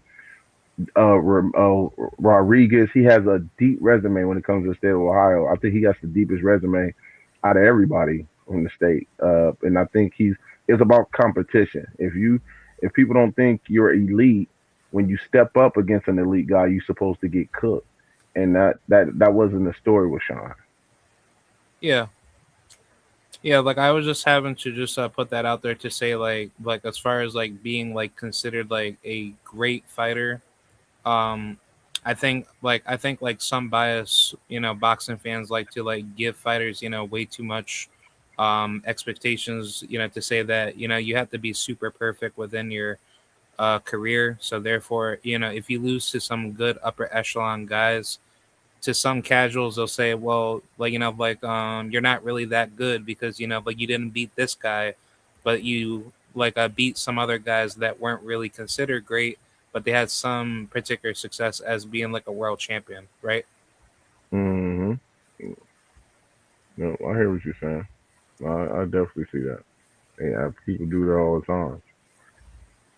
Speaker 15: Rodriguez, he has a deep resume when it comes to the state of Ohio. I think he has the deepest resume out of everybody in the state. And I think it's about competition. If people don't think you're elite, when you step up against an elite guy, you're supposed to get cooked. And that wasn't the story with Sean.
Speaker 16: Yeah. Yeah, like I was just having to just put that out there to say like as far as like being like considered like a great fighter, I think like some bias, boxing fans like to like give fighters, way too much expectations, to say that, you have to be super perfect within your career. So therefore, if you lose to some good upper echelon guys, to some casuals, they'll say, well, like, you're not really that good because, like you didn't beat this guy, but you like beat some other guys that weren't really considered great, but they had some particular success as being like a world champion, right?
Speaker 15: Mm-hmm. No, I hear what you're saying. I definitely see that. Yeah, people do that all the time.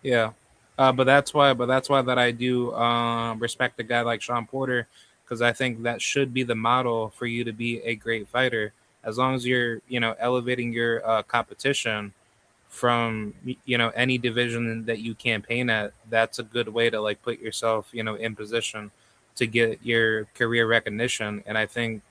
Speaker 16: Yeah. But that's why that I do respect a guy like Sean Porter, because I think that should be the model for you to be a great fighter. As long as you're, elevating your competition from, any division that you campaign at, that's a good way to like put yourself, in position to get your career recognition. And I think,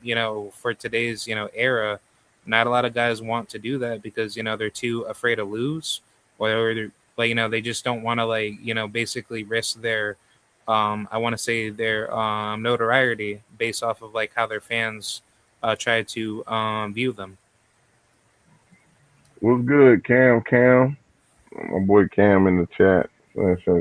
Speaker 16: for today's, era, not a lot of guys want to do that because, they're too afraid to lose, or they're like, they just don't want to like, basically risk their I want to say their notoriety based off of like how their fans try to view them.
Speaker 15: What's good, Cam? My boy Cam in the chat.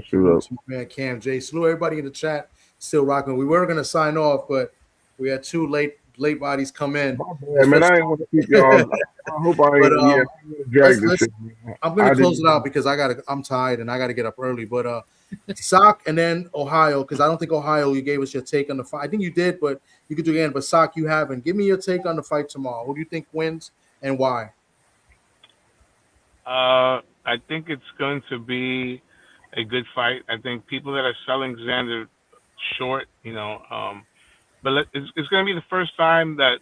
Speaker 15: Shoot up.
Speaker 4: Man, Cam J. Salute everybody in the chat. Still rocking. We were gonna sign off, but we had two late bodies come in.
Speaker 15: Yeah, man, I ain't want to keep y'all. I hope I ain't drag this shit.
Speaker 4: I'm gonna close it out because I'm tired and I gotta get up early. But Sock and then Ohio, because I don't think Ohio, you gave us your take on the fight. I think you did, but you could do it again. But Sock, you haven't. Give me your take on the fight tomorrow. Who do you think wins and why?
Speaker 17: I think it's going to be a good fight. I think people that are selling Xander short, but it's going to be the first time that,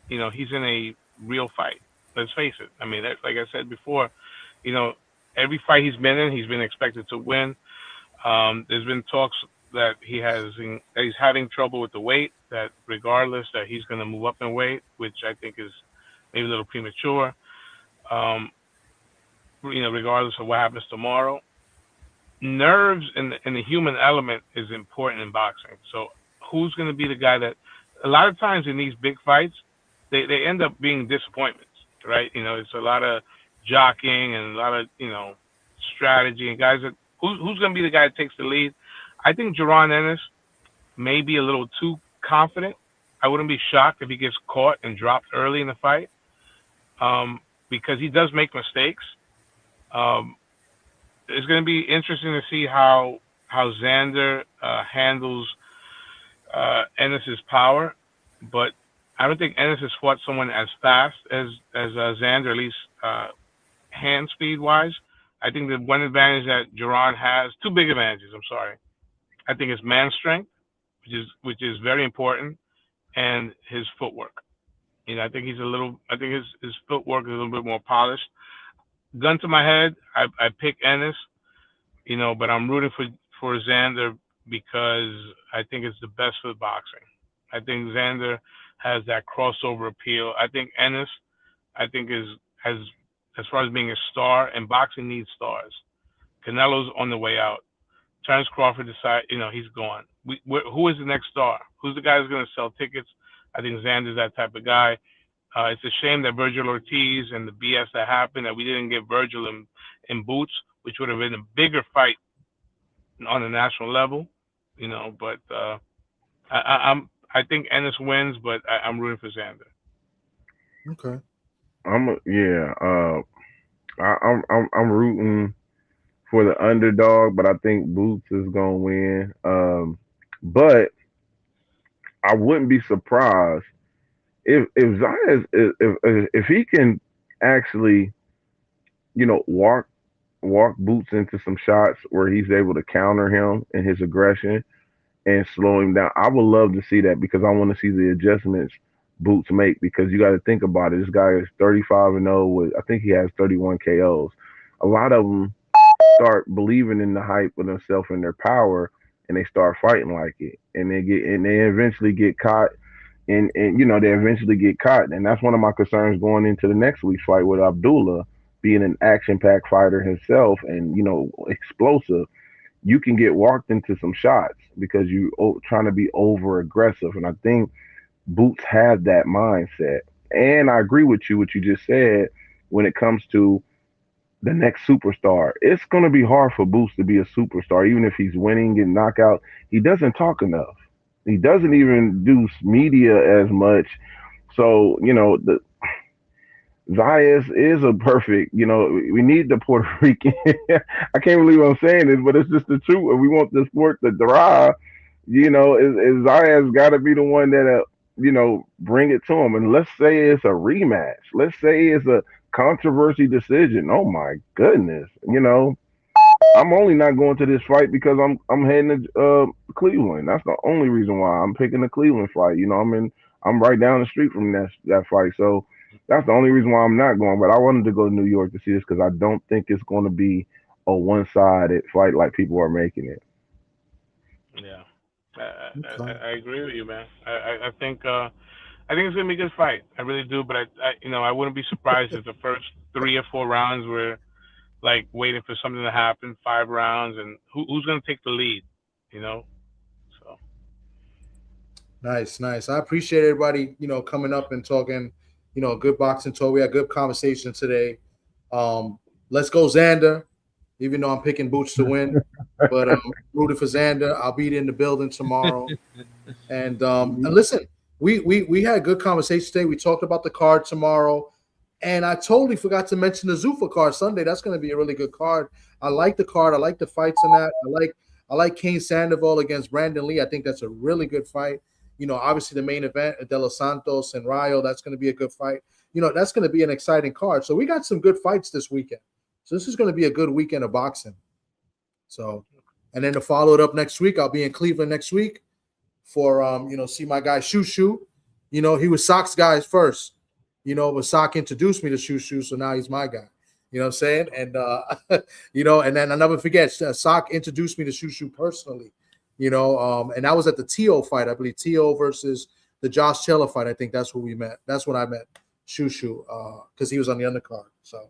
Speaker 17: he's in a real fight. Let's face it. I mean, like I said before, every fight he's been expected to win. There's been talks that he's having trouble with the weight, that regardless that he's going to move up in weight, which I think is maybe a little premature. Regardless of what happens tomorrow, nerves and the human element is important in boxing. So who's going to be the guy that. A lot of times in these big fights, they end up being disappointments, right? It's a lot of jockeying and a lot of strategy and guys that who's going to be the guy that takes the lead. I think Jaron Ennis may be a little too confident. I wouldn't be shocked if he gets caught and dropped early in the fight, because he does make mistakes. It's going to be interesting to see how Xander handles Ennis's power, but I don't think Ennis has fought someone as fast as Xander, at least hand speed wise. I think the one advantage that Jaron has, two big advantages. I'm sorry. I think it's man strength, which is very important, and his footwork. I think his footwork is a little bit more polished. Gun to my head, I pick Ennis, but I'm rooting for Xander because I think it's the best for the boxing. I think Xander has that crossover appeal. I think Ennis, has as far as being a star, and boxing needs stars. Canelo's on the way out. Terence Crawford he's gone. Who is the next star? Who's the guy who's going to sell tickets? I think Xander's that type of guy. It's a shame that Virgil Ortiz and the BS that happened, that we didn't get Virgil in Boots, which would have been a bigger fight on the national level, But I think Ennis wins, but I'm rooting for Xander.
Speaker 4: Okay.
Speaker 15: I'm rooting for the underdog, but I think Boots is gonna win. But I wouldn't be surprised if Zayas if he can actually, walk Boots into some shots where he's able to counter him in his aggression and slow him down. I would love to see that, because I want to see the adjustments Boots make, because you got to think about it. This guy is 35-0 with, I think he has 31 KOs. A lot of them start believing in the hype of themselves and their power, and they start fighting like it, and they eventually get caught, and they eventually get caught. And that's one of my concerns going into the next week's fight with Abdullah, being an action-packed fighter himself and explosive. You can get walked into some shots because you trying to be over aggressive, and I think Boots has that mindset. And I agree with you what you just said when it comes to the next superstar. It's going to be hard for Boots to be a superstar, even if he's winning and knockout. He doesn't talk enough. He doesn't even do media as much. So the Zayas is a perfect, we need the Puerto Rican. I can't believe I'm saying this, but it's just the truth. If we want the sport to thrive, Zayas got to be the one that, bring it to him. And let's say it's a rematch. Let's say it's a controversy decision. Oh my goodness. I'm only not going to this fight because I'm heading to Cleveland. That's the only reason why I'm picking the Cleveland fight. I'm right down the street from that fight. So that's the only reason why I'm not going. But I wanted to go to New York to see this because I don't think it's going to be a one-sided fight like people are making it.
Speaker 17: Yeah, I agree with you, man. I think it's gonna be a good fight. I really do. But I wouldn't be surprised if the first 3 or 4 rounds were like waiting for something to happen. 5 rounds, and who's gonna take the lead? So
Speaker 4: nice. I appreciate everybody, coming up and talking. Good boxing talk. We had good conversation today. Let's go Xander, even though I'm picking Boots to win, but I'm rooting for Xander. I'll be in the building tomorrow. And listen, we had a good conversation today. We talked about the card tomorrow, and I totally forgot to mention the Zuffa card Sunday. That's going to be a really good card. I like the card. I like the fights in that. I like Kane Sandoval against Brandon Lee. I think that's a really good fight. Obviously the main event, De Los Santos and Rayo, that's going to be a good fight. That's going to be an exciting card. So we got some good fights this weekend. So this is going to be a good weekend of boxing. So, and then to follow it up next week, I'll be in Cleveland next week for, see my guy Shushu. He was Sock's guy first, but Sock introduced me to Shushu, so now he's my guy. You know what I'm saying? And, and then I'll never forget, Sock introduced me to Shushu personally. And that was at the Tio fight, I believe. Tio versus the Josh Taylor fight. I think that's where we met. That's when I met Shushu, because he was on the undercard. So,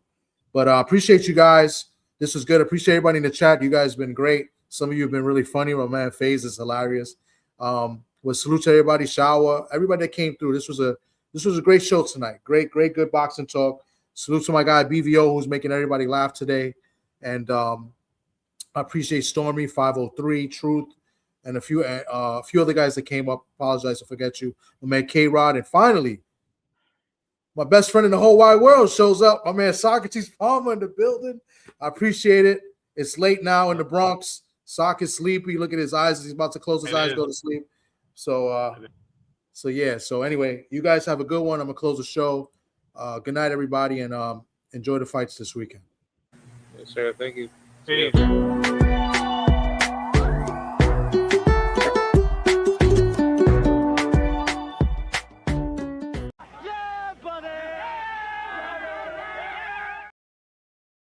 Speaker 4: but appreciate you guys. This was good. Appreciate everybody in the chat. You guys have been great. Some of you have been really funny. My man FaZe is hilarious. We'll Was salute to everybody, Shower, everybody that came through. This was a great show tonight. Great, good boxing talk. Salute to my guy BVO, who's making everybody laugh today. And I appreciate Stormy 503, Truth, and a few other guys that came up. Apologize to forget you. My man K-Rod, and finally, my best friend in the whole wide world shows up. My man Socrates Palmer in the building. I appreciate it. It's late now in the Bronx. Sock is sleepy. Look at his eyes. He's about to close his eyes, go to sleep. So yeah. So anyway, you guys have a good one. I'm gonna close the show. Good night, everybody, and enjoy the fights this weekend.
Speaker 16: Yes, sir. Thank you.
Speaker 17: Peace.